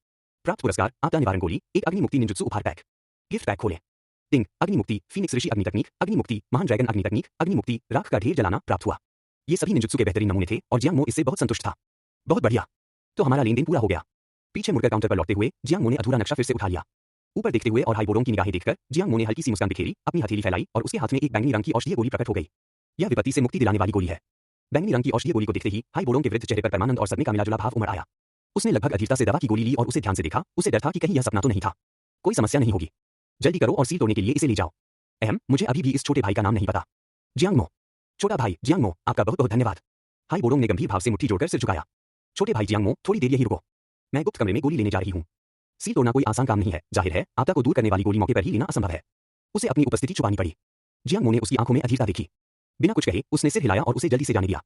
प्राप्त पुरस्कार, आपदा निवारण गोली, एक अग्नि मुक्ति निंजुत्सु उपहार पैक। गिफ्ट पैक खोलें। डिंग! अग्नि मुक्ति, फीनिक्स ऋषि अग्नि तकनीक, अग्नि मुक्ति, महान ड्रैगन अग्नि तकनीक, अग्नि मुक्ति, राख का ढेर जलाना प्राप्त हुआ। ये सभी निंजुत्सु के बेहतरीन नमूने थे और जियांग मो इससे बहुत संतुष्ट था। बहुत बढ़िया, तो हमारा लेन देन पूरा हो गया। पीछे मुड़कर काउंटर पर लौटते हुए जियांग मो ने अधूरा नक्शा फिर से उठा लिया। ऊपर देखते हुए और हाइबोडोंग की निगाहें देखकर जियांग मो ने हल्की सी मुस्कान बिखेरी, अपनी हथेली फैलाई और उसके हाथ में एक बैंगनी रंग की औषधीय गोली प्रकट हो गई। यह विपत्ति से मुक्ति दिलाने वाली गोली है। बैंगनी रंग की औषधीय गोली को देखते ही हाइबोडोंग के वृद्ध चेहरे पर परमानंद और सदमे का मिलाजुला भाव उमड़ आया। उसने लगभग अधीरता से दवा की गोली ली और उसे ध्यान से देखा। उसे डर था कि कहीं यह सपना तो नहीं था। कोई समस्या नहीं होगी, जल्दी करो और सील तोड़ने के लिए इसे ले जाओ। मुझे अभी भी इस छोटे भाई का नाम नहीं पता। जियांग मो। छोटा भाई जियांग मो, आपका बहुत बहुत धन्यवाद। हाइबोडोंग ने गंभीर भाव से मुट्ठी जोड़कर सिर झुकाया। छोटे भाई जियांग मो, थोड़ी देर यहीं रुको। मैं गुप्त कमरे में गोली लेने जा रही हूँ। सील तोड़ना कोई आसान काम नहीं है। जाहिर है आपदा को दूर करने वाली गोली मौके पर ही लेना असंभव है। उसे अपनी उपस्थिति छुपानी पड़ी। जियांग मो ने उसकी आंखों में अधीरता देखी। बिना कुछ कहे उसने सिर हिलाया और उसे जल्दी से जाने दिया।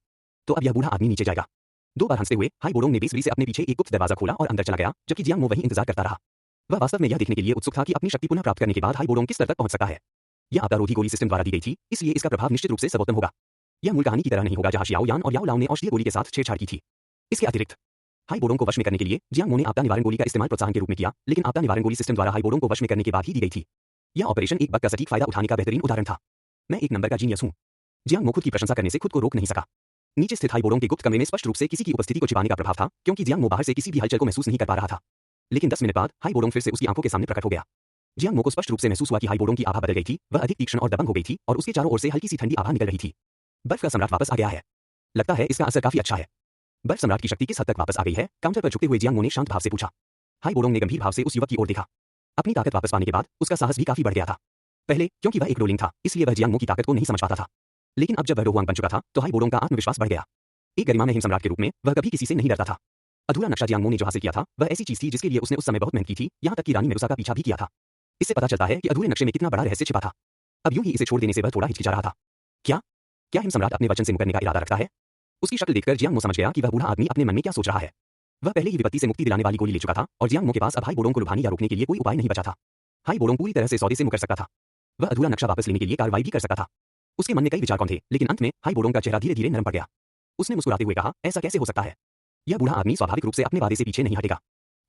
तो अब यह बूढ़ा आदमी नीचे जाएगा। 2 बार हंसते हुए हाइबोडोंग ने बेसब्री से अपने पीछे एक गुप्त दरवाजा खोला और अंदर चला गया, जबकि जियांग मो वहीं इंतजार करता रहा। वह वास्तव में यह देखने के लिए उत्सुक था कि अपनी शक्ति पुनः प्राप्त करने के बाद हाई बोडोंग किस स्तर तक पहुंच सकता है। यह आपदारोधी गोली सिस्टम द्वारा दी गई थी, इसलिए इसका प्रभाव निश्चित रूप से सर्वोत्तम होगा। यह मूल कहानी की तरह नहीं होगा जहां शियाओ यान और याओ लाओ ने औषधीय गोली के साथ छेड़छाड़ की थी। इसके अतिरिक्त हाई बोडोंग को वश में करने के लिए जियांग मो ने आपदा निवारण गोली का इस्तेमाल प्रोत्साहन के रूप में किया, लेकिन आपदा निवारण गोली सिस्टम द्वारा हाई बोडोंग को वश में करने के बाद ही दी गई थी। यह ऑपरेशन एक बग का सटीक फायदा उठाने का बेहतरीन उदाहरण था। मैं एक नंबर का जीनियस हूं। जियांग मो खुद की प्रशंसा करने से खुद को रोक नहीं सका। नीचे स्थित हाई बोडोंग के गुप्त कमरे में स्पष्ट रूप से किसी की उपस्थिति को छिपाने का प्रभाव था, क्योंकि जियांग मो बाहर से किसी भी हलचल को महसूस नहीं कर पा रहा था। लेकिन 10 मिनट बाद हाई बोडोंग फिर से उसकी आंखों के सामने प्रकट हो गया। जियांग मो को स्पष्ट रूप से महसूस हुआ कि हाई बोडोंग की आभा बदल गई थी, वह अधिक तीक्ष्ण और दबंग हो गई थी और उसके चारों ओर से हल्की सी ठंडी आभा निकल रही थी। बर्फ का सम्राट वापस आ गया है। लगता है इसका असर काफी अच्छा है। बर्फ सम्राट की शक्ति किस हद तक वापस आ गई है? काउंटर पर झुकते हुए जियांग मो ने शांत भाव से पूछा। हाई बोडोंग ने गंभीर भाव से उस युवक की ओर देखा। अपनी ताकत वापस पाने के बाद उसका साहस भी काफी बढ़ गया था। पहले क्योंकि वह एक रोलिंग था, इसलिए वह जियांग मो की ताकत को नहीं समझ पाता था। लेकिन अब जब वह रोहुआंग बन चुका था, तो हाई बोडोंग का आत्मविश्वास बढ़ गया। एक गरिमा में हिम सम्राट के रूप में वह कभी किसी से नहीं डरता था। अधूरा नक्शा जियांग मो ने जो हासिल किया था, वह ऐसी चीज थी जिसके लिए उसने उस समय बहुत मेहनत की थी, यहाँ तक कि रानी मेडुसा का पीछा भी किया था। इससे पता चलता है कि अधूरे नक्शे में कितना बड़ा रहस्य छिपा था। अब यूं ही इसे छोड़ देने से वह थोड़ा हिचकिचा रहा था। क्या क्या हिम सम्राट अपने वचन से मुकरने का इरादा रखता है? उसकी शक्ल देखकर जियांग मो समझ गया कि वह बूढ़ा आदमी अपने मन में क्या सोच रहा है। वह पहले ही विपत्ति से मुक्ति दिलाने वाली गोली ले चुका था और जियांग मो के पास अब हाई बोडोंग को लुभाने या रोकने के लिए कोई उपाय नहीं बचा था। हाई बोडोंग पूरी तरह से सौदे से मुकर सकता था। वह अधूरा नक्शा वापस लेने के लिए कार्रवाई भी कर सकता था। उसके मन में कई विचार कौन थे, लेकिन अंत में हाई बोडोंग का चेहरा धीरे धीरे नरम पड़ गया। उसने मुस्कुराते हुए कहा, ऐसा कैसे हो सकता है? यह बूढ़ा आदमी स्वाभाविक रूप से अपने वादे से पीछे नहीं हटेगा।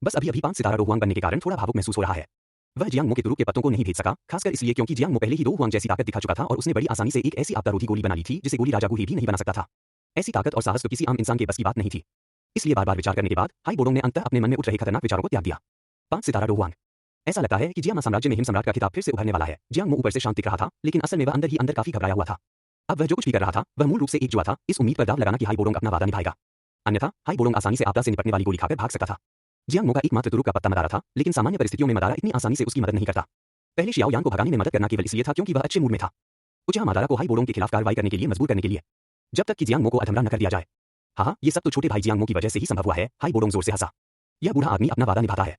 बस अभी अभी 5 सितारा रोहुआंग बनने के कारण थोड़ा भावुक महसूस हो रहा है। वह जियांग मो के तुरुप के पत्तों को नहीं भेज सका, खासकर इसलिए क्योंकि जियांग मो पहले ही रोहुआंग जैसी ताकत दिखा चुका था और उसने बड़ी आसानी से एक ऐसी आपदारोधी गोली बना ली थी जिसे गोली राजा गुही भी नहीं बना सकता था। ऐसी ताकत और साहस तो किसी आम इंसान के बस की बात नहीं थी। इसलिए बार बार विचार करने के बाद हाई बोडोंग ने अंततः अपने मन में उठ रहे खतरनाक विचारों को त्याग दिया। 5 सितारा रोहुआंग। ऐसा लगता है कि जियामा साम्राज्य में हिम सम्राट का खिताब फिर से उभरने वाला है। जियांग मो ऊपर से शांत दिख रहा था, लेकिन असल में वह अंदर ही अंदर काफी घबराया हुआ था। अब वह जो कुछ भी कर रहा था, वह मूल रूप से एक जुआ था, इस उम्मीद पर दांव लगाना कि हाई बोडोंग अपना वादा निभाएगा। अन्यथा हाई बोडोंग आसानी से आपदा से निपटने वाली गोली खाकर भाग सकता था। जियांग मो का एकमात्र तुरुप का पत्ता मदारा था, लेकिन सामान्य परिस्थितियों में मदारा इतनी आसानी से उसकी मदद नहीं करता। पहले शियाओ यान को भगाने में मदद करना केवल इसलिए था क्योंकि वह अच्छे मूड में था। उचाहा मदारा को हाई बोडोंग के खिलाफ कार्रवाई करने के लिए मजबूर करने के लिए, जब तक कि जियांग मो को अधमरा न कर दिया जाए। हाँ, ये सब तो छोटे भाई जियांग मो की वजह से ही संभव हुआ है। हाई बोडोंग जोर से हंसा। यह बूढ़ा आदमी अपना वादा निभाता है।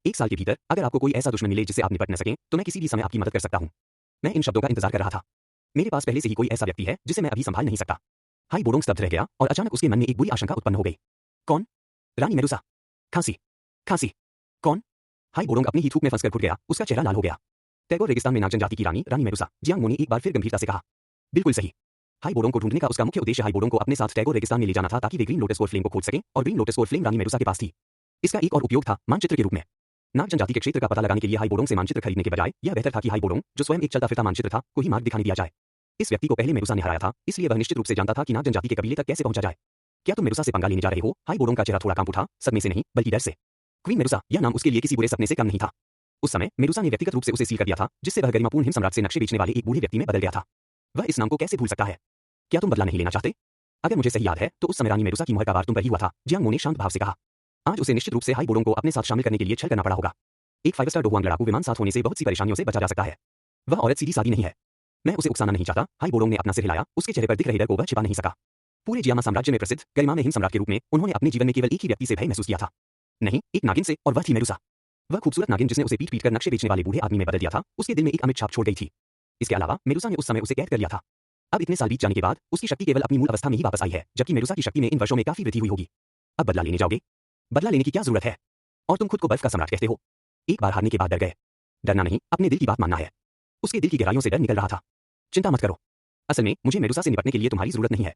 1 साल के भीतर अगर आपको कोई ऐसा दुश्मन मिले जिससे आप निपट न सकें, तो मैं किसी भी समय आपकी मदद कर सकता हूं। मैं इन शब्दों का इंतजार कर रहा था। मेरे पास पहले से ही कोई ऐसा व्यक्ति है जिसे मैं अभी संभाल नहीं सकता। हाई बोडोंग स्तब्ध रह गया और अचानक उसके मन में एक बुरी आशंका उत्पन्न हो गई। कौन? रानी मेडुसा। खांसी खांसी। कौन? हाई बोडोंग अपनी ही थूक में फंसकर घुट गया, उसका चेहरा लाल हो गया। टैगोर रेगिस्तान में नाग जनजाति की रानी मेडुसा, जियांग मो ने एक बार फिर गंभीरता से कहा। बिल्कुल सही। हाई बोडोंग को ढूंढने का उसका मुख्य उद्देश्य हाई बोडोंग को अपने साथ टैगोर रेगिस्तान में ले जाना था ताकि way green lotus core flame को खोज सकें, और ग्रीन लोटस कोर फ्लेम रानी मेडुसा के पास थी। इसका एक और उपयोग था मानचित्र के रूप में। नाग जनजाति के क्षेत्र का पता लगाने के लिए हाई बोडोंग से मानचित्र खरीदने के बजाय यह बेहतर था कि हाई बोडोंग, जो स्वयं एक चलता फिरता मानचित्र था, को ही मार्ग दिखाने दिया जाए। इस व्यक्ति को पहले मेडुसा ने हराया था, इसलिए वह निश्चित रूप से जानता था कि नाग जनजाति के कबीले तक कैसे पहुंचा जाए। क्या तुम मेडुसा से पंगा लेने जा रहे हो? हाई बोडोंग का चेहरा थोड़ा कांप उठा, सदमे से नहीं बल्कि डर से। क्वीन मेडुसा, यह नाम उसके लिए किसी बुरे सपने से कम नहीं था। उस समय मेडुसा ने व्यक्तिगत रूप से उसे सील कर दिया था, जिससे वह गरिमापूर्ण हिम सम्राट से नक्शे बेचने वाले एक बूढ़े व्यक्ति में बदल गया था। वह इस नाम को कैसे भूल सकता है? क्या तुम बदला नहीं लेना चाहते? अगर मुझे सही याद है तो उस समय रानी मेडुसा की मुहर का वार तुम पर ही हुआ था, जियांग मो ने शांत भाव से कहा। आज उसे निश्चित रूप से हाई बोडोंग को अपने साथ शामिल करने के लिए छल करना पड़ा होगा। एक 5 स्टार रोहुआंग लड़ाकू विमान साथ होने से बहुत सी परेशानियों से बचा जा सकता है। वह औरत सीधी सादी नहीं है। मैं उसे उकसाना नहीं चाहता। हाई बोडोंग ने अपना सिर हिलाया, उसके चेहरे पर दिख रहे डर को वह छिपा नहीं सका। पूरे जियामा साम्राज्य में प्रसिद्ध गरिमा में हिम सम्राट के रूप में उन्होंने अपने जीवन में केवल एक ही व्यक्ति से भय महसूस किया था। नहीं, एक नागिन से, और वह थी मेडुसा। वह खूबसूरत नागिन जिसने उसे पीट-पीट कर नक्शे बेचने वाले बूढ़े आदमी में बदल दिया था, उसके दिल में एक अमिट छाप छोड़ गई थी। इसके अलावा मेडुसा ने उस समय उसे कैद कर लिया था। अब इतने साल बीत जाने के बाद उसकी शक्ति केवल अपनी मूल अवस्था में ही वापस आई है, जबकि मेडुसा की शक्ति में इन वर्षों में काफी वृद्धि हुई होगी। अब बदला लेने जाओगे? बदला लेने की क्या जरूरत है? और तुम खुद को बर्फ का सम्राट कहते हो। एक बार हारने के बाद डर गए। डरना नहीं, अपने दिल की बात मानना है। उसके दिल की गहराइयों से डर निकल रहा था। चिंता मत करो। असल में मुझे मेडुसा से निपटने के लिए तुम्हारी जरूरत नहीं है।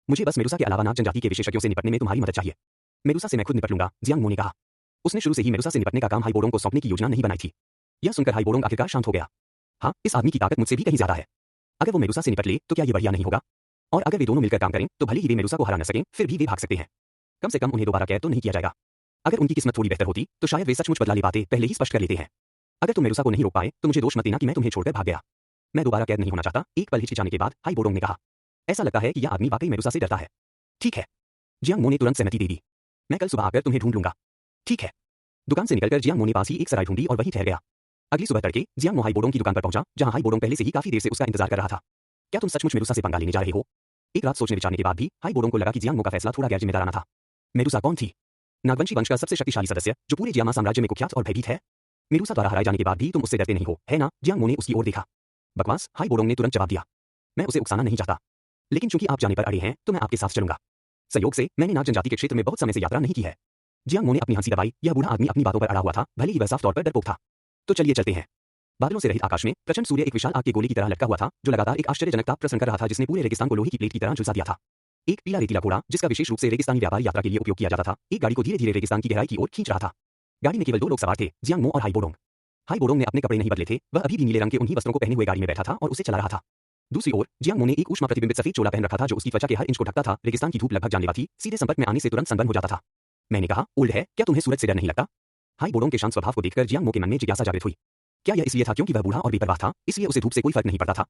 मुझे बस मेडुसा के अलावा नाग जनजाति के विशेषज्ञों से निपटने में तुम्हारी मदद चाहिए। मेडुसा से मैं खुद निपट लूंगा, जियांग मो ने कहा। उसने शुरू से ही मेडुसा से निपटने का काम हाई बोडोंग को सौंपने की योजना नहीं बनाई थी। यह सुनकर हाई बोडोंग आखिरकार शांत हो गया। हाँ, इस आदमी की ताकत मुझसे भी कहीं ज्यादा है। अगर वो मेडुसा से निपट ले तो क्या ये बढ़िया नहीं होगा? और अगर वे दोनों मिलकर काम करें तो भले ही वे मेडुसा को हरा न सकें, फिर भी वे भाग सकते हैं। कम से कम उन्हें दोबारा कैद तो नहीं किया जाएगा। अगर उनकी किस्मत थोड़ी बेहतर होती तो शायद वे सचमुच बदला ले पाते, पहले ही स्पष्ट कर लेते हैं। अगर तुम मेडुसा को नहीं रोक पाए तो मुझे दोष मत देना कि मैं तुम्हें छोड़कर भाग गया। मैं दोबारा कैद नहीं होना चाहता, एक पल हिचकिचाने के बाद हाई बोडोंग ने कहा। ऐसा लगता है कि यह आदमी वाकई मेडुसा से डरता है। ठीक है। जियांग मो ने तुरंत सहमति दे दी। मैं कल सुबह आकर तुम्हें ढूंढ लूंगा। ठीक है। दुकान से निकलकर जियांग मो ने पास ही एक सराय ढूंढी और वहीं ठहर गया। अगली सुबह तड़के जियांग मो हाई बोडोंग की दुकान पर पहुंचा, जहां हाई बोडोंग पहले से ही काफी देर से उसका इंतजार कर रहा था। क्या तुम सचमुच मेडुसा से पंगा लेने जा रहे हो? एक रात सोचने विचारने के बाद भी हाई बोडोंग को लगा कि जियांग मो का फैसला थोड़ा गैर जिम्मेदाराना था। मेडुसा कौन थी? नागवंशी वंश का सबसे शक्तिशाली सदस्य, जो पूरे जियामा साम्राज्य में कुख्यात और भयभीत है। मेडुसा द्वारा हराए जाने के बाद भी तुम उससे डरते नहीं हो, है ना? जियांग मो ने उसकी ओर देखा। बकवास, हाई बोडोंग ने तुरंत जवाब दिया। मैं उसे उकसाना नहीं चाहता, लेकिन चूंकि आप जाने पर अड़े हैं तो मैं आपके साथ चलूंगा। संयोग से मैंने नाग जनजाति के क्षेत्र में बहुत समय से यात्रा नहीं की है। जियांग मो ने अपनी हंसी दबाई। यह बूढ़ा आदमी अपनी बातों पर अड़ा हुआ था, भले ही वह साफ तौर पर डरपोक था। तो चलिए चलते हैं। बादलों से रहित आकाश में प्रचंड सूर्य एक विशाल आग के गोले की तरह लटका हुआ था, जो लगातार एक आश्चर्यजनक ताप प्रसरण कर रहा था, जिसने पूरे रेगिस्तान को लोहे की प्लेट की तरह झुलसा दिया था। एक पीला रेतीला घोड़ा, जिसका विशेष रूप से रेगिस्तानी व्यापार यात्रा के लिए उपयोग किया जाता था, एक गाड़ी को धीरे धीरे रेगिस्तान की गहराई की ओर खींच रहा था। गाड़ी में केवल 2 लोग सवार थे, जियांग मो और हाई बोडोंग। हाई बोडोंग ने अपने कपड़े नहीं बदले थे, वह अभी भी नीले रंग के उन्हीं वस्त्रों को पहने हुए गाड़ी में बैठा था और उसे चला रहा था। दूसरी ओर जियांग मो ने एक ऊष्मा प्रतिबिंबित सफेद चोला पहन रखा था, जो उसकी त्वचा के हर इंच को ढकता था। रेगिस्तान की धूप लगभग जानलेवा थी, सीधे संपर्क में आने से तुरंत सनबर्न हो जाता था। मैंने कहा, ओल्ड है, क्या तुम्हें सूरज से डर नहीं लगता? हाई बोडोंग के शांत स्वभाव को देखकर जियांग मो के मन में जिज्ञासा जागृत हुई। क्या यह इसलिए था क्योंकि वह बूढ़ा और बेपरवाह था, इसलिए उसे धूप से कोई फर्क नहीं पड़ता था?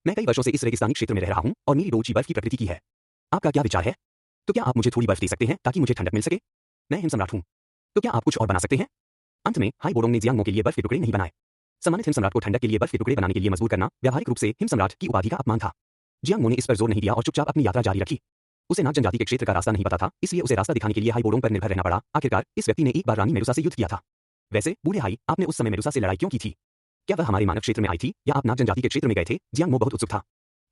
मैं कई वर्षों से इस रेगिस्तानी क्षेत्र में रह रहा हूं और मेरी रोजी बर्फ की प्रकृति की है। आपका क्या विचार है? तो क्या आप मुझे थोड़ी बर्फ दे सकते हैं ताकि मुझे ठंडक मिल सके? मैं हिम सम्राट हूं। तो क्या आप कुछ और बना सकते हैं? अंत में हाई बोडोंग ने जियांग मो के लिए बर्फ के टुकड़े नहीं बनाए। सम्मानित हिम सम्राट को ठंडक के लिए बर्फ के टुकड़े बनाने के लिए मजबूर करना व्यावहारिक रूप से हिम सम्राट की उपाधि का अपमान था। जियांग मो ने इस पर जोर नहीं दिया और चुपचाप अपनी यात्रा जारी रखी। उसे नाग जनजाति के क्षेत्र का रास्ता नहीं पता था, इसलिए उसे रास्ता दिखाने के लिए हाई बोडोंग पर निर्भर रहना पड़ा। आखिरकार इस व्यक्ति ने एक बार रानी मेडुसा से युद्ध किया था। वैसे बूढ़े हाई, आपने उस समय मेडुसा से लड़ाई क्यों की थी? क्या वह हमारे मानव क्षेत्र में आई थी या आप नाग जनजाति के क्षेत्र में गए थे? जियांग मो बहुत उत्सुक था।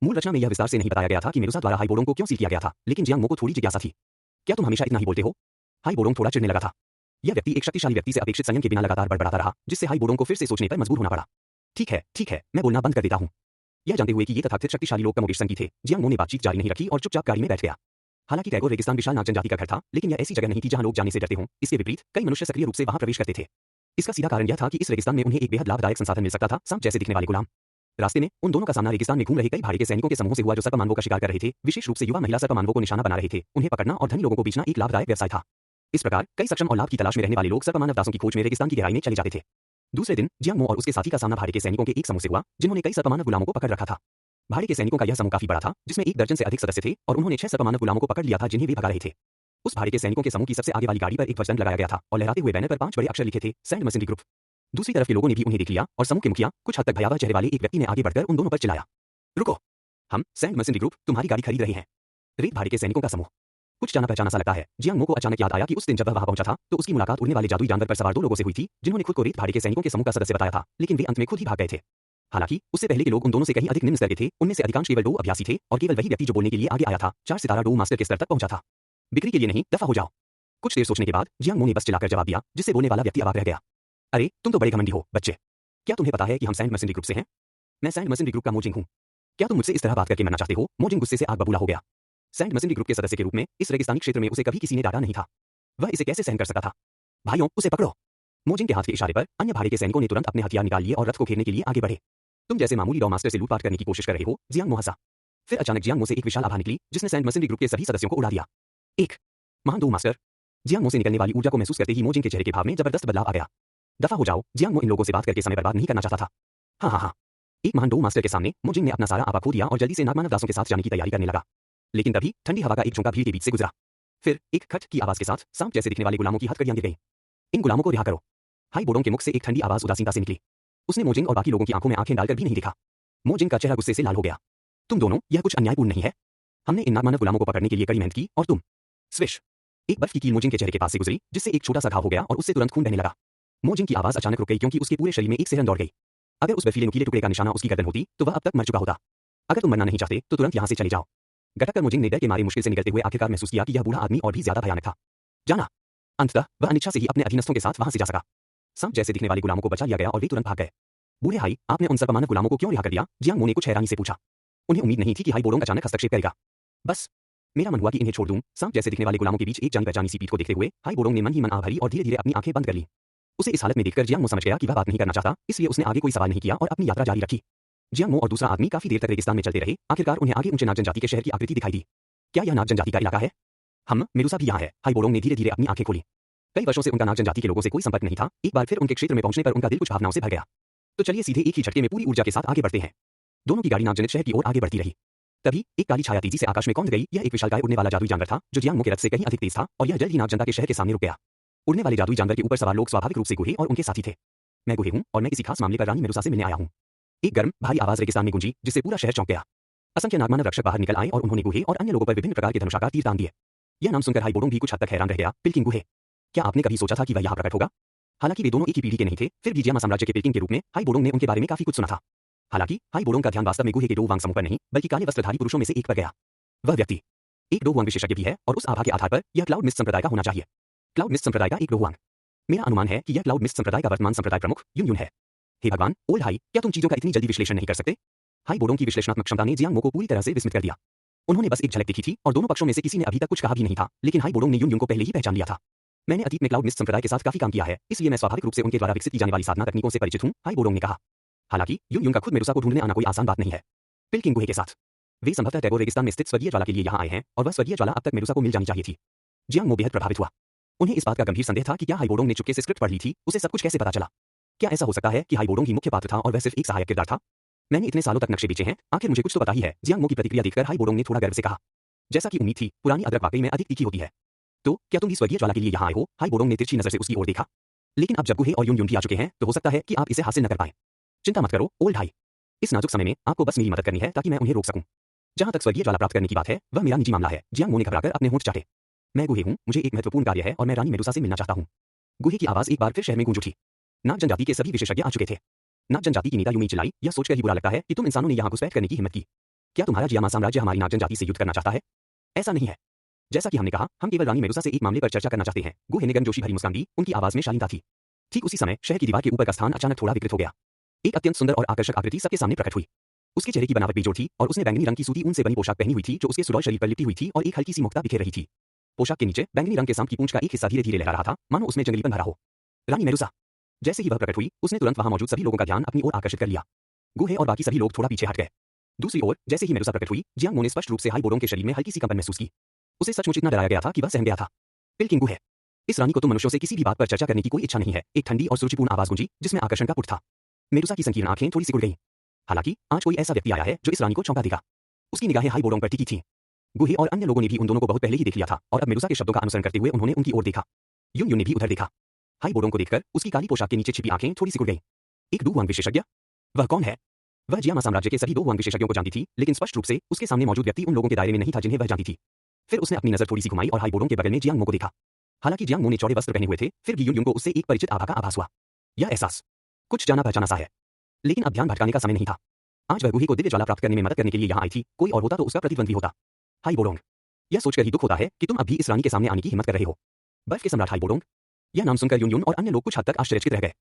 मूल रचना में यह विस्तार से नहीं बताया गया था कि मेडुसा द्वारा हाई बोडोंग को क्यों सील किया गया था, लेकिन जियांग मो को थोड़ी जिज्ञासा थी। क्या तुम हमेशा इतना ही बोलते हो? हाई बोडोंग थोड़ा चिढ़ने लगा था। यह व्यक्ति एक शक्तिशाली व्यक्ति से अपेक्षित संयम के बिना लगातार बड़बड़ाता रहा, जिससे हाई बोडोंग को फिर से सोचने पर मजबूर होना पड़ा। ठीक है, मैं बोलना बंद कर देता हूं। यह जानते हुए कि ये तथाकथित शक्तिशाली लोग कमोबेश संगी थे, जियांग मो ने बातचीत जारी नहीं रखी और चुपचाप गाड़ी में बैठ गया। हालांकि टैगोर रेगिस्तान विशाल नाग जनजाति का घर था, लेकिन यह ऐसी जगह नहीं थी जहां लोग जाने से डरते हों। इसके विपरीत कई मनुष्य सक्रिय रूप से वहां प्रवेश करते थे। इसका सीधा कारण यह था कि इस रेगिस्तान में उन्हें एक बेहद लाभदायक संसाधन मिल सकता था, सांप जैसे दिखने वाले गुलाम। रास्ते में उन दोनों का सामना रेगिस्तान में घूम रहे कई भाड़े के सैनिकों के समूह से हुआ, जो सर्पमानवों का शिकार कर रहे थे। विशेष रूप से युवा महिला सर्पमानवों को निशाना बना रहे थे। उन्हें पकड़ना और धनी लोगों को बेचना एक लाभदायक व्यवसाय था। इस प्रकार कई सक्षम और लाभ की तलाश में रहने वाले लोग सर्पमानव दासों की खोज में रेगिस्तान की गहराई में चले जाते थे। दूसरे दिन जियांग मो और उसके साथी का सामना भाड़े के सैनिकों के एक समूह से हुआ, जिन्होंने कई सर्पमानव गुलामों को पकड़ रखा था। भाड़े के सैनिकों का यह समूह काफी बड़ा था, जिसमें 1 दर्जन से अधिक सदस्य थे और उन्होंने 6 सर्पमानव गुलामों को पकड़ लिया था, जिन्हें वे भगा रहे थे। उस भाड़े के सैनिकों के समूह की सबसे आगे वाली गाड़ी पर एक ध्वजदंड लगाया गया था और लहराते हुए बैनर पर 5 बड़े अक्षर लिखे थे, सैंड मर्सेंट्री ग्रुप। दूसरी तरफ के लोगों ने भी उन्हें देख लिया और समूह के मुखिया, कुछ हद तक भयावह चेहरे वाले एक व्यक्ति ने आगे बढ़कर उन दोनों पर चिल्लाया, रुको, हम सैंड मर्सेंट्री ग्रुप तुम्हारी गाड़ी खरीद रहे हैं। रेत भाड़े के सैनिकों का समूह। कुछ जाना पहचाना सा लगता है। जियांग मो को अचानक याद आया कि उस दिन जब वह वहां पहुंचा था, तो उसकी मुलाकात उड़ने वाले जादुई जानवर पर सवार 2 लोगों से हुई थी, जिन्होंने खुद को रेत भाड़े के सैनिकों के समूह का सदस्य बताया था, लेकिन वे अंत में खुद ही भाग गए थे। हालांकि उससे पहले के लोग उन दोनों से कहीं अधिक निम्न स्तर के थे। उनमें से अधिकांश केवल 2 अभ्यासी थे और केवल वही व्यक्ति जो बोलने के लिए आगे आया था 4 सितारा डो मास्टर के स्तर तक पहुंचा था। बिक्री के लिए नहीं, दफा हो जाओ। कुछ देर सोचने के बाद जियांग मो ने बस चिल्लाकर जवाब दिया, जिससे बोलने वाला व्यक्ति अवाक रह गया। अरे तुम तो बड़े घमंडी हो बच्चे। क्या तुम्हें पता है कि हम सैंड मर्सेंट्री ग्रुप से हैं? मैं सैंड मर्सेंट्री ग्रुप का मोजिंग हूं। क्या तुम मुझसे इस तरह बात करके मरना चाहते हो? मोजिंग गुस्से से आग बबूला हो गया। सैंड मर्सेंट्री ग्रुप के सदस्य के रूप में इस रेगिस्तानी क्षेत्र में उसे कभी किसी ने डांटा नहीं था। वह इसे कैसे सहन कर सकता था? भाइयों, उसे पकड़ो। मोजिंग के हाथ के इशारे पर अन्य भाड़े के सैनिकों ने तुरंत अपने हथियार निकाल लिए और रथ को घेरने के लिए आगे बढ़े। तुम जैसे मामूली डॉ मास्टर से लूटपाट करने की कोशिश कर रहे हो, जियांग मो हंसा। फिर अचानक जियांग मो से एक विशाल आभा निकली, जिसने सैंड मर्सेंट्री ग्रुप के सभी सदस्यों को उड़ा दिया। एक महान डो मास्टर। जियांग मो से निकलने वाली ऊर्जा को महसूस करते ही मोजिंग के चेहरे के भाव में जबरदस्त बदलाव आ गया। दफा हो जाओ, जियांग मो इन लोगों से बात करके समय बर्बाद नहीं करना चाहता था। हाँ। एक महान डो मास्टर के सामने मोजिंग ने अपना सारा आपा खो दिया और जल्दी से नागमानव दासों के साथ जाने की तैयारी करने लगा। लेकिन तभी ठंडी हवा का एक झोंका भीड़ के बीच से गुजरा। फिर एक खट की आवाज के साथ सांप जैसे दिखने वाले गुलामों की हथकड़ियां गिर गईं। इन गुलामों को रिहा करो। हाई बोडोंग के मुख से एक ठंडी आवाज उदासीनता से निकली। उसने मोजिंग और बाकी लोगों की आंखों में आंखें डालकर भी नहीं देखा। मोजिंग का चेहरा गुस्से से लाल हो गया। तुम दोनों, यह कुछ अन्यायपूर्ण नहीं है? हमने इन नागमानव गुलामों को पकड़ने के लिए कड़ी मेहनत की और तुम। स्विश। एक बर्फ की कील मोजिंग के चेहरे के पास से गुजरी, जिससे एक छोटा सा घाव हो गया और उससे तुरंत खून बहने लगा। मोजिंग की आवाज अचानक रुक गई क्योंकि उसके पूरे शरीर में एक सिरन दौड़ गई। अगर उस बर्फीले नुकीले टुकड़े का निशाना उसकी गर्दन होती, तो वह अब तक मर चुका होता। अगर तुम मरना नहीं चाहते तो तुरंत यहां से चले जाओ। गटक कर मोजिंग ने डर के मारे मुश्किल से निकलते हुए आखिरकार महसूस किया कि यह बूढ़ा आदमी और भी ज्यादा भयानक था। जाना। अंततः वह अनिच्छा से ही अपने अधीनस्थों के साथ वहां से जा सका। सांप जैसे दिखने वाले गुलामों को बचा लिया गया और वे तुरंत भाग गए। बूढ़े हाई, आपने उन सर्पमानव गुलामों को क्यों रिहा कर दिया? जियांग मो ने कुछ हैरानी से पूछा। उन्हें उम्मीद नहीं थी कि हाई बोडोंग अचानक हस्तक्षेप करेगा। बस मेरा मन हुआ कि इन्हें छोड़ दूं। सांप जैसे दिखने वाले गुलामों के बीच एक जानी पहचानी सी पीठ को देखते हुए हाई बोडोंग ने मन ही मन आह भरी और धीरे धीरे अपनी आंखें बंद कर ली। उसे इस हालत में देखकर जियांग मो समझ गया कि वह बात नहीं करना चाहता, इसलिए उसने आगे कोई सवाल नहीं किया और अपनी यात्रा जारी रखी। जियांग मो और दूसरा आदमी काफी देर तक रेगिस्तान में चलते रहे। आखिरकार उन्हें आगे ऊंचे नाग जनजाति के शहर की आकृति दिखाई दी। क्या यह नाग जनजाति का इलाका है? हम मेडुसा भी यहाँ है। हाई बोडोंग ने धीरे धीरे अपनी आंखें खोली। कई वर्षों से उनका नाग जनजाति के लोगों से कोई संपर्क नहीं था। एक बार फिर उनके क्षेत्र में पहुंचने पर उनका दिल कुछ भावनाओं से भर गया। तो चलिए सीधे एक ही झटके में पूरी ऊर्जा के साथ आगे बढ़ते हैं। दोनों की गाड़ी नागजनित शहर की ओर आगे बढ़ती रही। तभी एक काली छाया तेजी से आकाश में कौंध गई। यह एक विशालकाय उड़ने वाला जादुई जानवर था, जो जियांग मो के रथ से कहीं अधिक तेज था और यह जल्द ही नाग जनता के शहर के सामने रुक गया। उड़ने वाले जादुई जानवर के ऊपर सवार लोग स्वाभाविक रूप से गुहे और उनके साथी थे। मैं गुहे हूं और मैं किसी खास मामले पर रानी मेडुसा से मिलने आया हूं। एक गर्म भारी आवाज रेगिस्तान में गूंजी, जिससे पूरा शहर चौंक गया। असंख्य नागमानव रक्षक बाहर निकल आए और उन्होंने गुहे और अन्य लोगों पर विभिन्न प्रकार के धनुषाकार तीर तान दिए। यह नाम सुनकर हाई बोडोंग भी कुछ हद तक हैरान रह गया। पिल्किंग गुहे। क्या आपने कभी सोचा था कि वह यहाँ प्रकट होगा? हालांकि वे दोनों एक ही पीढ़ी के नहीं थे, फिर भी जियामा साम्राज्य के पिल्किंग के रूप में हाई बोडोंग ने उनके बारे में काफी कुछ सुना था। हालांकि हाई बोडोंग का ध्यान वास्तव में गुहे के डो वांग समूह पर नहीं, बल्कि काले वस्त्रधारी पुरुषों में से एक पर गया। वह व्यक्ति एक डो वांग विशेषज्ञ भी है और उस आभा के आधार पर यह क्लाउड मिस्ट संप्रदाय का होना चाहिए। क्लाउड मिस्ट संप्रदाय का एक लोहुआंग। मेरा अनुमान है कि यह क्लाउड मिस्ट संप्रदाय का वर्तमान संप्रदाय प्रमुख युन युन है। हे भगवान, ओल्ड हाई, क्या तुम चीजों का इतनी जल्दी विश्लेषण नहीं कर सकते? हाई बोडोंग की विश्लेषणात्मक क्षमता ने जियांग मो को पूरी तरह से विस्मित कर दिया। उन्होंने बस एक झलक देखी थी और दोनों पक्षों में से किसी ने अभी तक कुछ कहा भी नहीं था, लेकिन हाई बोडोंग ने युन युन को पहले ही पहचान लिया था। मैंने अतीत में क्लाउड मिस्ट संप्रदाय के साथ काफी काम किया है, इसलिए मैं स्वाभाविक रूप से उनके द्वारा विकसित की जाने वाली साधना तकनीकों से परिचित हूं, हाई बोडोंग ने कहा। हालांकि युन युन का खुद मेडुसा को ढूंढने आना कोई आसान बात नहीं है। पिल्किंग गुहे के साथ वे संभवतः टैगोर रेगिस्तान में स्थित स्वर्गीय ज्वाला के लिए यहां आए हैं और वह स्वर्गीय ज्वाला अब तक मेडुसा को मिल जानी चाहिए थी। जियांग मो बेहद प्रभावित हुआ। उन्हें इस बात का गंभीर संदेह था कि क्या हाई बोडोंग ने चुपके से स्क्रिप्ट पढ़ ली थी, उसे सब कुछ कैसे पता चला? क्या ऐसा हो सकता है कि हाई बोडोंग ही मुख्य पात्र था और वह सिर्फ एक सहायक किरदार था? मैंने इतने सालों तक नक्शे बेचे हैं, आखिर मुझे कुछ तो पता ही है, जियांग मो की प्रतिक्रिया देखकर हाई बोडोंग ने थोड़ा गर्व से कहा। जैसा कि उम्मीद थी, पुरानी अदरक वाकई में अधिक तीखी होती है। तो क्या तुम भी स्वर्गीय ज्वाला के लिए यहां आए हो? हाई बोडोंग ने तिरछी नजर से उसकी ओर देखा। लेकिन अब जब गुहे और युन युन भी आ चुके हैं, तो हो सकता है कि आप इसे हासिल न कर पाएं। चिंता मत करो, ओल्ड हाई। इस नाजुक समय में आपको बस मेरी मदद करनी है ताकि मैं उन्हें रोक सकूं। जहां तक स्वर्गीय ज्वाला प्राप्त करने की बात है, वह मेरा निजी मामला है। जियांग मो ने घबराकर अपने होंठ चाटे। मैं गुहे हूं, मुझे एक महत्वपूर्ण कार्य है और मैं रानी मेडुसा से मिलना चाहता हूं। गुहे की आवाज एक बार फिर शहर में गूंज उठी। नाग जनजाति के सभी विशेषज्ञ आ चुके थे। नाग जनजाति की नेता यूमी चिल्लाई, यह सोचकर ही बुरा लगता है कि तुम इंसानों ने यहां घुसपैठ करने की हिम्मत की। क्या तुम्हारा जियामा साम्राज्य हमारी नाग जनजाति से युद्ध करना चाहता है? ऐसा नहीं है। जैसा कि हमने कहा, हम केवल रानी मेडुसा से एक मामले पर चर्चा करना चाहते हैं। गुहे ने गर्मजोशी भरी मुस्कान दी, उनकी आवाज में शालीनता थी। ठीक उसी समय शहर की दीवार के ऊपर का स्थान अचानक थोड़ा विकृत हो गया। एक अत्यंत सुंदर और आकर्षक आकृति सबके सामने प्रकट हुई। उसके चेहरे की बनावट बेजोड़ थी और उसने बैंगनी रंग की सूती ऊन से बनी पोशाक पहनी हुई थी जो उसके सुडौल शरीर पर लिपटी हुई थी और एक हल्की सी मुक्ता बिखेर रही थी। पोशाक के नीचे बैंगनी रंग के सांप की पूंछ का एक हिस्सा धीरे धीरे लहरा रहा था, मानो उसमें जंगलीपन भरा हो। रानी मेडुसा। जैसे ही वह प्रकट हुई, उसने तुरंत वहां मौजूद सभी लोगों का ध्यान अपनी ओर आकर्षित कर लिया। गुहे और बाकी सभी लोग थोड़ा पीछे हट गए। दूसरी ओर जैसे ही मेडुसा प्रकट हुई, जियांग मो ने स्पष्ट रूप से हाई बोडोंग के शरीर में हल्की सी कंपन महसूस की। उसे सचमुच इतना डराया गया था कि वह सहम गया था। पिल्किंग गुहे। इस रानी को तुम मनुष्यों से किसी भी बात पर चर्चा करने की कोई इच्छा नहीं है, एक ठंडी और सुरुचिपूर्ण आवाज गूंजी जिसमें आकर्षण का पुट था। मेडुसा की संकीर्ण आंखें थोड़ी सिकुड़ गईं। हालांकि आज कोई ऐसा व्यक्ति आया है जो इस रानी को चौंका देगा। उसकी निगाहें हाई बोडोंग पर टिकी थीं। गुहे और अन्य लोगों ने भी उन दोनों को बहुत पहले ही देख लिया था और अब मेडुसा के शब्दों का अनुसरण करते हुए उन्होंने उनकी ओर देखा। युन युन ने भी उधर देखा। हाई बोडोंग को देखकर उसकी काली पोशाक के नीचे छिपी आंखें थोड़ी सिकुड़ गईं। एक डू हुआंग विशेषज्ञ? वह कौन है? वह जियामा साम्राज्य के सभी डू हुआंग विशेषज्ञों को जानती थी, लेकिन स्पष्ट रूप से उसके सामने मौजूद व्यक्ति उन लोगों के दायरे में नहीं था जिन्हें वह जानती थी। फिर उसने अपनी नजर थोड़ी सी घुमाई और हाई बोडोंग के बगल में जियांग मो को देखा। हालांकि जियांग मो ने चौड़े वस्त्र पहने हुए थे, फिर भी युन युन को उससे एक परिचित आभा का आभास हुआ। यह एहसास कुछ जाना पहचाना सा है। लेकिन अब ध्यान भटकाने का समय नहीं था। आज वह गुहे को दिव्य ज्वाला प्राप्त करने में मदद करने के लिए यहां आई थी, कोई और होता तो उसका प्रतिद्वंदी होता। हाई बोडोंग। यह सोचकर ही दुख होता है कि तुम अब भी इस रानी के सामने आने की हिम्मत कर रहे हो। बर्फ के सम्राट हाई बोडोंग। यह नाम सुनकर युन युन और अन्य लोग कुछ हद तक आश्चर्यचकित रह गए।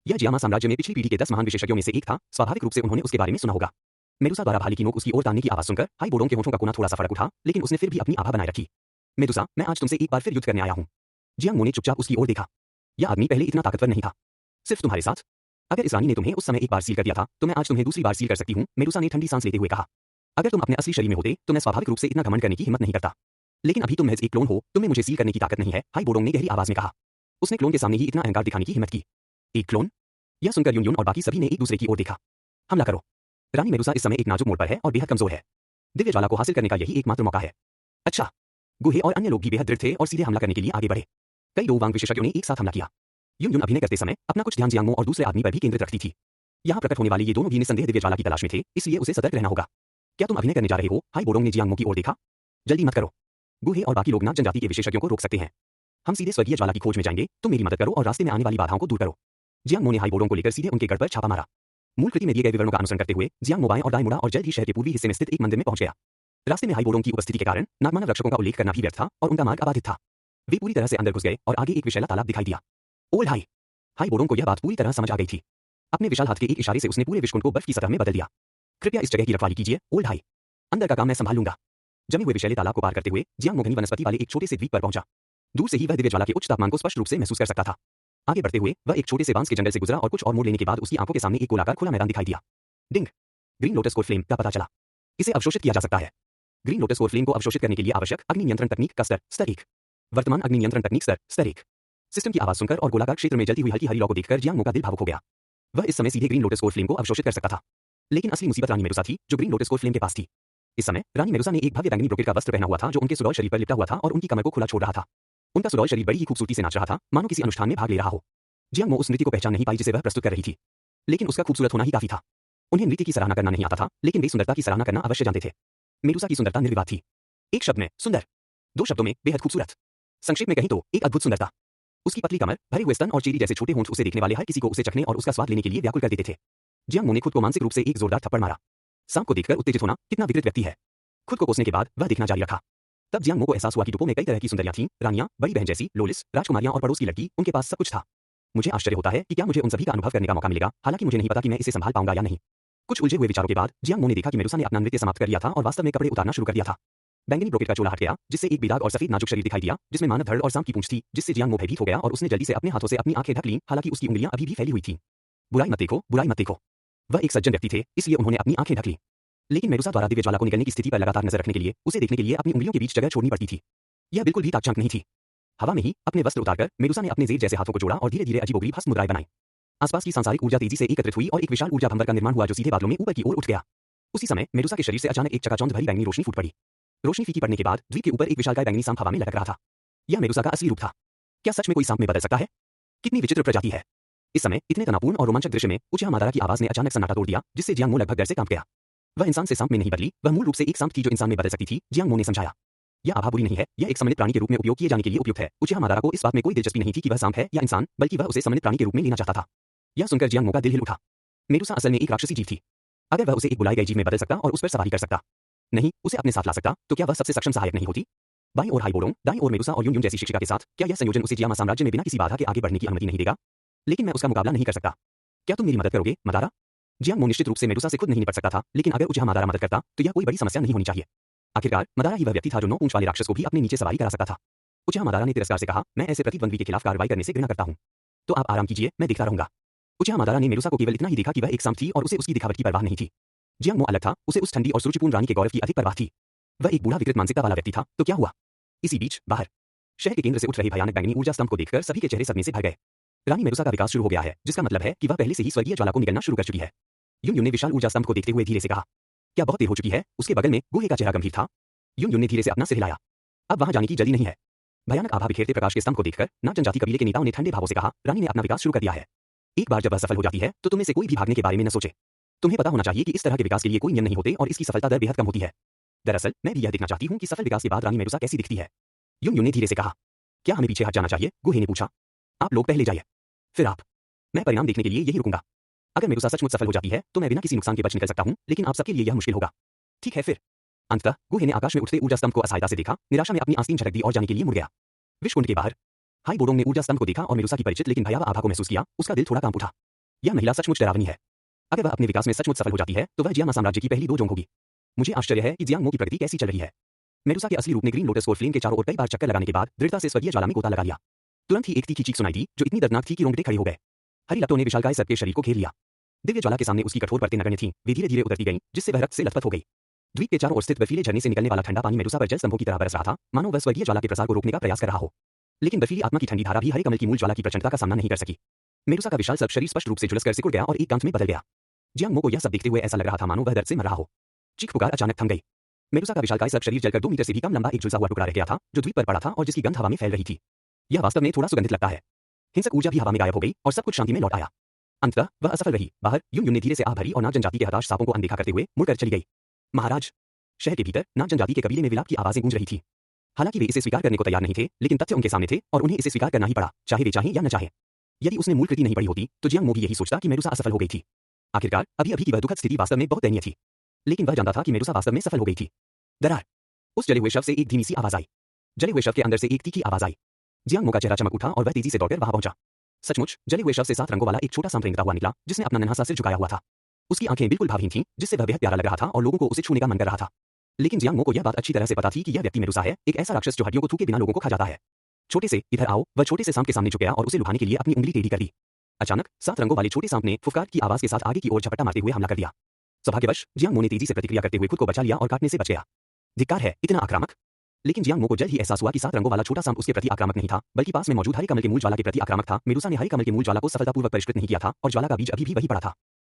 यह जियामा साम्राज्य में पिछली पीढ़ी के 10 महान विशेषज्ञों में से एक था, स्वाभाविक रूप से उन्होंने उसके बारे में सुना होगा। मेडुसा द्वारा भाली की नोक उसकी ओर तानने की आवाज सुनकर हाई बोडोंग के होठों का कोना थोड़ा सा फड़क उठा, लेकिन उसने फिर भी अपनी आभा बनाए रखी। मेडुसा, मैं आज तुमसे एक बार फिर युद्ध करने आया हूं। जियांग मो ने चुपचाप उसकी ओर देखा। यह आदमी पहले इतना ताकतवर नहीं था। सिर्फ तुम्हारे साथ। अगर इस रानी ने तुम्हें उस समय एक बार सील कर दिया था, तो मैं आज तुम्हें दूसरी बार सील कर सकती हूं, मेडुसा ने ठंडी सांस लेते हुए कहा। अगर तुम अपने असली शरीर में होते, तो मैं स्वाभाविक रूप से इतना घमंड करने की हिम्मत नहीं करता। लेकिन अभी तुम महज एक क्लोन हो, तुम्हें मुझे सील करने की ताकत नहीं है, हाई बोडोंग ने गहरी आवाज में कहा। उसने क्लोन के सामने ही इतना अहंकार दिखाने की हिम्मत की। एक क्लोन? यह सुनकर युन युन और बाकी सभी ने एक दूसरे की ओर देखा। हमला करो। रानी मेडुसा इस समय एक नाजुक मोड़ पर है और बेहद कमजोर है। दिव्य ज्वाला को हासिल करने का यही एकमात्र मौका है। अच्छा। गुहे और अन्य लोग भी बेहद दृढ़ थे और सीधे हमला करने के लिए आगे बढ़े। कई डू हुआंग विशेषज्ञों ने एक साथ हमला किया। युन युन अभिनय करते समय अपना कुछ ध्यान जियांग मो और दूसरे आदमी पर भी केंद्रित रखती थी। यहाँ प्रकट होने वाले ये दोनों भी निसंदेह दिव्य ज्वाला की तलाश में थे, इसलिए उसे सतर्क रहना होगा। क्या तुम अभिनय करने जा रहे हो? हाई बोडोंग ने जियांग मो की ओर देखा। जल्दी मत करो। गुहे और बाकी लोग नाग जनजाति के विशेषज्ञों को रोक सकते हैं। हम सीधे स्वर्गीय ज्वाला की खोज में जाएंगे, तुम मेरी मदद करो और रास्ते में आने वाली बाधाओं को दूर करो। जियांग मो ने हाई बोडोंग को लेकर सीधे उनके गढ़ पर छापा मारा। मूल कृति में दिए गए विवरणों का अनुसरण करते हुए जियांग मो बाएं और दाएं मुड़ा और जल्द ही शहर के पूर्वी हिस्से में स्थित एक मंदिर में पहुंच गया। रास्ते में हाई बोडोंग की उपस्थिति के कारण नागमानव रक्षकों का उल्लेख करना भी व्यर्थ था और उनका मार्ग अबाधित था। वे पूरी तरह से अंदर घुस गए और आगे एक विशाल तालाब दिखाई दिया। Old high. हाई बोडोंग को यह बात पूरी तरह समझ आ गई थी। अपने विशाल हाथ के एक इशारे से उसने पूरे विश्वकुंड को बर्फ की सतह में बदल दिया। कृपया इस जगह की रखवाली कीजिए, ओल्ड हाई। अंदर का काम मैं संभाल लूंगा। जमे हुए विशाल तालाब को पार करते हुए जियांग मो घनी वनस्पति वाले एक छोटे से द्वीप पर पहुंचा। दूर से ही वह दिव्य ज्वाला के उच्च तापमान को स्पष्ट रूप से महसूस कर सकता था। आगे बढ़ते हुए वह एक छोटे से बांस के जंगल से गुजरा और कुछ और मोड़ लेने के बाद उसकी आंखों के सामने एक गोलाकार खुला मैदान दिखाई दिया। डिंग। ग्रीन लोटस कोर फ्लेम का पता चला। इसे अवशोषित किया जा सकता है। ग्रीन लोटस कोर फ्लेम को अवशोषित करने के लिए आवश्यक अग्नि नियंत्रण तकनीक का स्तर 1। वर्तमान अग्नि नियंत्रण तकनीक स्तर 1। सिस्टम की आवाज सुनकर और गोलाकार क्षेत्र में जलती हुई हल्की हरी लौ को देखकर जियांग मो का दिल भावुक हो गया। वह इस समय सीधे ग्रीन लोटस कोर फ्लेम को अवशोषित कर सकता था। लेकिन असली मुसीबत रानी मेडुसा थी, जो ग्रीन लोटस कोर फ्लेम के पास थी। इस समय रानी मेडुसा ने एक भव्य बैंगनी ब्रोकेड का वस्त्र पहना हुआ था जो उनके सुडौल शरीर पर लिपटा हुआ था और उनकी कमर को खुला छोड़ रहा था। उनका सुडौल शरीर बड़ी ही खूबसूरती से नाच रहा था, मानो किसी अनुष्ठान में भाग ले रहा हो। जियांग मो उस नृत्य को पहचान नहीं पाई जिसे वह प्रस्तुत कर रही थी, लेकिन उसका खूबसूरत होना ही काफी था। उन्हें नृत्य की सराहना करना नहीं आता था, लेकिन वे सुंदरता की सराहना करना अवश्य जानते थे। मेडुसा की सुंदरता निर्विवाद थी। एक शब्द में सुंदर, दो शब्दों में बेहद खूबसूरत। संक्षेप में कहीं तो एक अद्भुत सुंदरता। उसकी पतली कमर, भरे हुए स्तन और चेरी जैसे छोटे होंठ उसे देखने वाले हर किसी को उसे चखने और उसका स्वाद लेने के लिए व्याकुल कर देते थे। जियांग मो ने खुद को मानसिक रूप से एक जोरदार थप्पड़ मारा। सांप को देखकर उत्तेजित होना कितना विकृत व्यक्ति है। खुद को कोसने के बाद वह देखना जारी रखा। तब जियांग मो को एहसास हुआ कि टुपो में कई तरह की सुंदरियां थीं, रानियां, बड़ी बहन जैसी, लोलिस, राजकुमारियां और पड़ोस की लड़की, उनके पास सब कुछ था। मुझे आश्चर्य होता है कि क्या मुझे उन सभी का अनुभव करने का मौका मिलेगा, हालांकि मुझे नहीं पता कि मैं इसे संभाल पाऊंगा या नहीं। कुछ उलझे हुए विचारों के बाद जियांग मो ने देखा कि मेडुसा ने अपना नृत्य समाप्त कर लिया था और वास्तव में कपड़े उतारना शुरू कर दिया था। बैंगनी ब्रोकेट का चोला हट गया, जिससे एक बेदाग और सफेद नाजुक शरीर दिखाई दिया, जिसमें मानव धड़ और सांप की पूंछ थी, जिससे जियांग मो भयभीत हो गया और उसने जल्दी से अपने हाथों से अपनी आंखें ढक लीं, हालांकि उसकी उंगलियां अभी भी फैली हुई थीं। बुराई मत देखो, बुराई मत देखो। वह एक सज्जन व्यक्ति थे, इसलिए उन्होंने अपनी आंखें ढक लीं। लेकिन मेडुसा द्वारा दिव्य ज्वाला को निकलने की स्थिति पर लगातार नजर रखने के लिए उसे देखने के लिए अपनी उंगलियों के बीच जगह छोड़नी पड़ती थी। यह बिल्कुल भी ताकझांक नहीं थी। हवा में ही अपने वस्त्र उतारकर मेडुसा ने अपने जेब जैसे हाथों को जोड़ा और धीरे-धीरे अजीबोगरीब हंस मुद्राएं बनाई। आसपास की सांसारिक ऊर्जा तेजी से एकत्रित हुई और एक विशाल ऊर्जा भंवर का निर्माण हुआ जो सीधे बादलों में ऊपर की ओर उठ गया। उसी समय मेडुसा के शरीर से अचानक एक चकाचौंध भरी बैंगनी रोशनी फूट पड़ी। रोशनी फीकी पड़ने के बाद द्वीप के ऊपर एक विशालकाय बैंगनी सांप हवा में लटक रहा था। यह मेडुसा का असली रूप था। क्या सच में कोई सांप में बदल सकता है? कितनी विचित्र प्रजाति है। इस समय इतने तनावपूर्ण और रोमांचक दृश्य में उचिहा मादारा की आवाज ने अचानक सन्नाटा तोड़ दिया, जिससे जियांग मो लगभग डर से कांप गया। वह इंसान से सांप में नहीं बदली, वह मूल रूप से एक सांप थी जो इंसान में बदल सकती थी, जियांग मो ने समझाया। यह आभा बुरी नहीं है, यह एक सम्मिलित प्राणी के रूप में उपयोग किए जाने के लिए उपयुक्त है। उचिहा मादारा को इस बात में कोई दिलचस्पी नहीं थी कि वह सांप है या इंसान, बल्कि वह उसे सम्मिलित प्राणी के रूप में लेना चाहता था। यह सुनकर जियांग मो का दिल हिल उठा। मेडुसा असल में एक राक्षसी जीव थी। अगर वह उसे एक बुलाई गई जीव में बदल सकता और उस पर सवारी कर सकता, नहीं उसे अपने साथ ला सकता, तो क्या वह सबसे सक्षम सहायक नहीं होती? बाईं ओर हाइबोडोंग, दाईं ओर मेडुसा और यून यून जैसी शिक्षिका के साथ क्या यह संयोजन उसे जियामा साम्राज्य में बिना किसी बाधा के आगे बढ़ने की अनुमति नहीं देगा? लेकिन मैं उसका मुकाबला नहीं कर सकता। क्या तुम मेरी मदद करोगे, मादारा? जियांग मो निश्चित रूप से मेडुसा से खुद नहीं निपट सकता था, लेकिन अगर उचिहा मादारा मदद करता तो यह कोई बड़ी समस्या नहीं होनी चाहिए। आखिरकार मादारा ही वह व्यक्ति था जो 9 पूंछ वाले राक्षस को भी अपने नीचे सवारी करा सकता था। उचिहा मादारा ने तिरस्कार से कहा, मैं ऐसे प्रतिद्वंद्वी के खिलाफ कार्रवाई करने से घृणा करता हूं। तो आप आराम कीजिए, मैं देखता रहूंगा। उचिहा मादारा ने मेडुसा को केवल इतना ही देखा कि वह एक सांप थी और उसे उसकी दिखावट की परवाह नहीं थी। जियांग मो अलग था, उसे उस ठंडी और सुरुचिपूर्ण रानी के गौरव की अधिक परवाह थी। वह एक बूढ़ा विकृत मानसिकता वाला व्यक्ति था, तो क्या हुआ? इसी बीच बाहर शहर के केंद्र से उठ रहे भयानक बैंगनी ऊर्जा स्तंभ को देखकर सभी के चेहरे सदमे से भर गए। रानी मेडुसा का विकास शुरू हो गया है, जिसका मतलब है कि वह पहले से ही स्वर्गीय ज्वाला को निगलना शुरू कर चुकी है। यून यून ने विशाल ऊर्जा स्तंभ को देखते हुए धीरे से कहा, क्या बहुत देर हो चुकी है? उसके बगल में गुहे का चेहरा गंभीर था। यून यून ने धीरे से अपना सिर हिलाया। अब वहां जाने की जल्दी नहीं है। भयानक आभा बिखेरते प्रकाश के स्तंभ को देखकर नाग जनजाति कबीले के नेताओं ने ठंडे भावों से कहा, रानी ने अपना विकास शुरू कर दिया है। एक बार जब वह सफल हो जाती है तो तुम में से कोई भी भागने के बारे में न सोचे। तुम्हें पता होना चाहिए कि इस तरह के विकास के लिए कोई नियम नहीं होते और इसकी सफलता दर बेहद कम होती है। दरअसल मैं भी यह देखना चाहती हूँ कि सफल विकास के बाद रानी मेडुसा कैसी दिखती है। यून यून ने धीरे से कहा, क्या हमें पीछे हट जाना चाहिए? गुहे ने पूछा। आप लोग पहले जाइए, फिर आप। मैं परिणाम देखने के लिए यही रुकूंगा। अगर मेडुसा सचमुच सफल हो जाती है तो मैं बिना किसी नुकसान के बच निकल सकता हूँ, लेकिन आप सबके लिए यह मुश्किल होगा। ठीक है फिर। अंततः गुहे ने आकाश में उठते ऊर्जा स्तंभ को असहायता से देखा, निराशा में अपनी आस्तीन झटक दी और जाने के लिए मुड़ गया। विश्वकुंड के बाहर हाइबोडोंग ने ऊर्जा स्तंभ को देखा और मेडुसा की परिचित लेकिन भयावह आभा को महसूस किया। उसका दिल थोड़ा कांप उठा। यह महिला सचमुच डरावनी है। अगर वह अपने विकास में सचमुच सफल हो जाती है तो वह जियामा साम्राज्य की पहली दो जोंग होगी। मुझे आश्चर्य है कि जियांग मो की प्रगति कैसी चल रही है। मेडुसा के असली रूप ने ग्रीन लोटस कोर फ्लेम के चारों ओर कई बार चक्कर लगाने के बाद दृढ़ता से स्वर्गीय ज्वाला में गोता लगा लिया। तुरंत ही एक तीखी चीख सुनाई दी जो इतनी दर्दनाक थी कि रोंगटे खड़े हो गए। हरी लपटों ने विशालकाय सर्प के शरीर को घेर लिया। दिव्य ज्वाला के सामने उसकी कठोर परतें नगण्य थीं, वे धीरे धीरे उतरती गईं, जिससे वह रक्त से लथपथ हो गई। द्वीप के चारों ओर स्थित बर्फीले झरने से निकलने वाला ठंडा पानी मेडुसा पर जल स्तंभों की तरह बरस रहा था, मानो वह स्वर्गीय ज्वाला के प्रसार को रोकने का प्रयास कर रहा हो। लेकिन बर्फीली आत्मा की ठंडी धारा भी हरे कमल की मूल ज्वाला की प्रचंडता का सामना नहीं कर सकी। मेडुसा का विशाल सर्प शरीर स्पष्ट रूप से झुलसकर सिकुड़ गया और एक कांच में बदल गया। जियांग मो को यह सब देखते हुए ऐसा लग रहा था मानो वह दर्द से मर रहा हो। चीख पुकार अचानक थम गई। मेडुसा का विशालकाय सर्प शरीर जलकर 2 मीटर से भी कम लंबा एक झुलसा हुआ टुकड़ा रह गया था, जो द्वीप पर पड़ा था और जिसकी गंध हवा में फैल रही थी। यह वास्तव में थोड़ा सुगंधित लगता है। हिंसक ऊर्जा भी हवा में गायब हो गई और सब कुछ शांति में लौट आया। अंततः वह असफल रही। बाहर यून यून ने धीरे से आह भरी और नाग जनजाति के हताश सांपों को अनदेखा करते हुए मुड़कर चली गई। महाराज। शहर के भीतर नाग जनजाति के कबीले में विलाप की आवाजें गूंज रही थी। हालांकि वे इसे स्वीकार करने को तैयार नहीं थे, लेकिन तथ्य उनके सामने थे और उन्हें इसे स्वीकार करना ही पड़ा, चाहे वे चाहें या न चाहें। यदि उसने मूल कृति नहीं पढ़ी होती तो जियांग मो भी यही सोचता कि मेडुसा असफल हो गई थी। आखिरकार अभी अभी की वह दुखद स्थिति वास्तव में बहुत दयनीय थी। लेकिन वह जानता था कि मेडुसा वास्तव में सफल हो गई थी। दरार। उस जले हुए शव से एक धीमी सी आवाज आई। जले हुए शव के अंदर से एक तीखी आवाज आई। जियांग मो का चेहरा चमक उठा और वह तेजी से दौड़कर वहां पहुंचा। सचमुच जले हुए शव से 7 रंगों वाला एक छोटा सांप रेंगता हुआ निकला, जिसने अपना नन्हा सा सिर झुकाया हुआ था। उसकी आंखें बिल्कुल भावहीन थीं, जिससे वह बेहद प्यारा लग रहा था और लोगों को उसे छूने का मन कर रहा था। लेकिन जियांग मो को यह बात अच्छी तरह से पता थी कि यह व्यक्ति मेडुसा है, एक ऐसा राक्षस जो हड्डियों को थूके बिना लोगों को खा जाता है। छोटे से इधर आओ, वह छोटे से सांप के सामने झुक गया और उसे लुभाने के लिए अपनी उंगली टेढ़ी कर दी। अचानक 7 रंगों वाले छोटे सांप ने फुफकार की आवाज के साथ आगे की ओर झपट्टा मारते हुए हमला कर दिया। सौभाग्यवश जियांग मो ने तेजी से प्रतिक्रिया करते हुए खुद को बचा लिया और काटने से बच गया। धिक्कार है, इतना आक्रामक। लेकिन जियांग मो को जल्द ही एहसास हुआ कि 7 रंगों वाला छोटा सांप उसके प्रति आक्रामक नहीं था, बल्कि पास में मौजूद हरे कमल के मूल ज्वाला के प्रति आक्रामक था। मेडुसा ने हरे कमल के मूल ज्वाला को सफलतापूर्वक परिष्कृत नहीं किया था और ज्वाला का बीज अभी भी वही पड़ा था।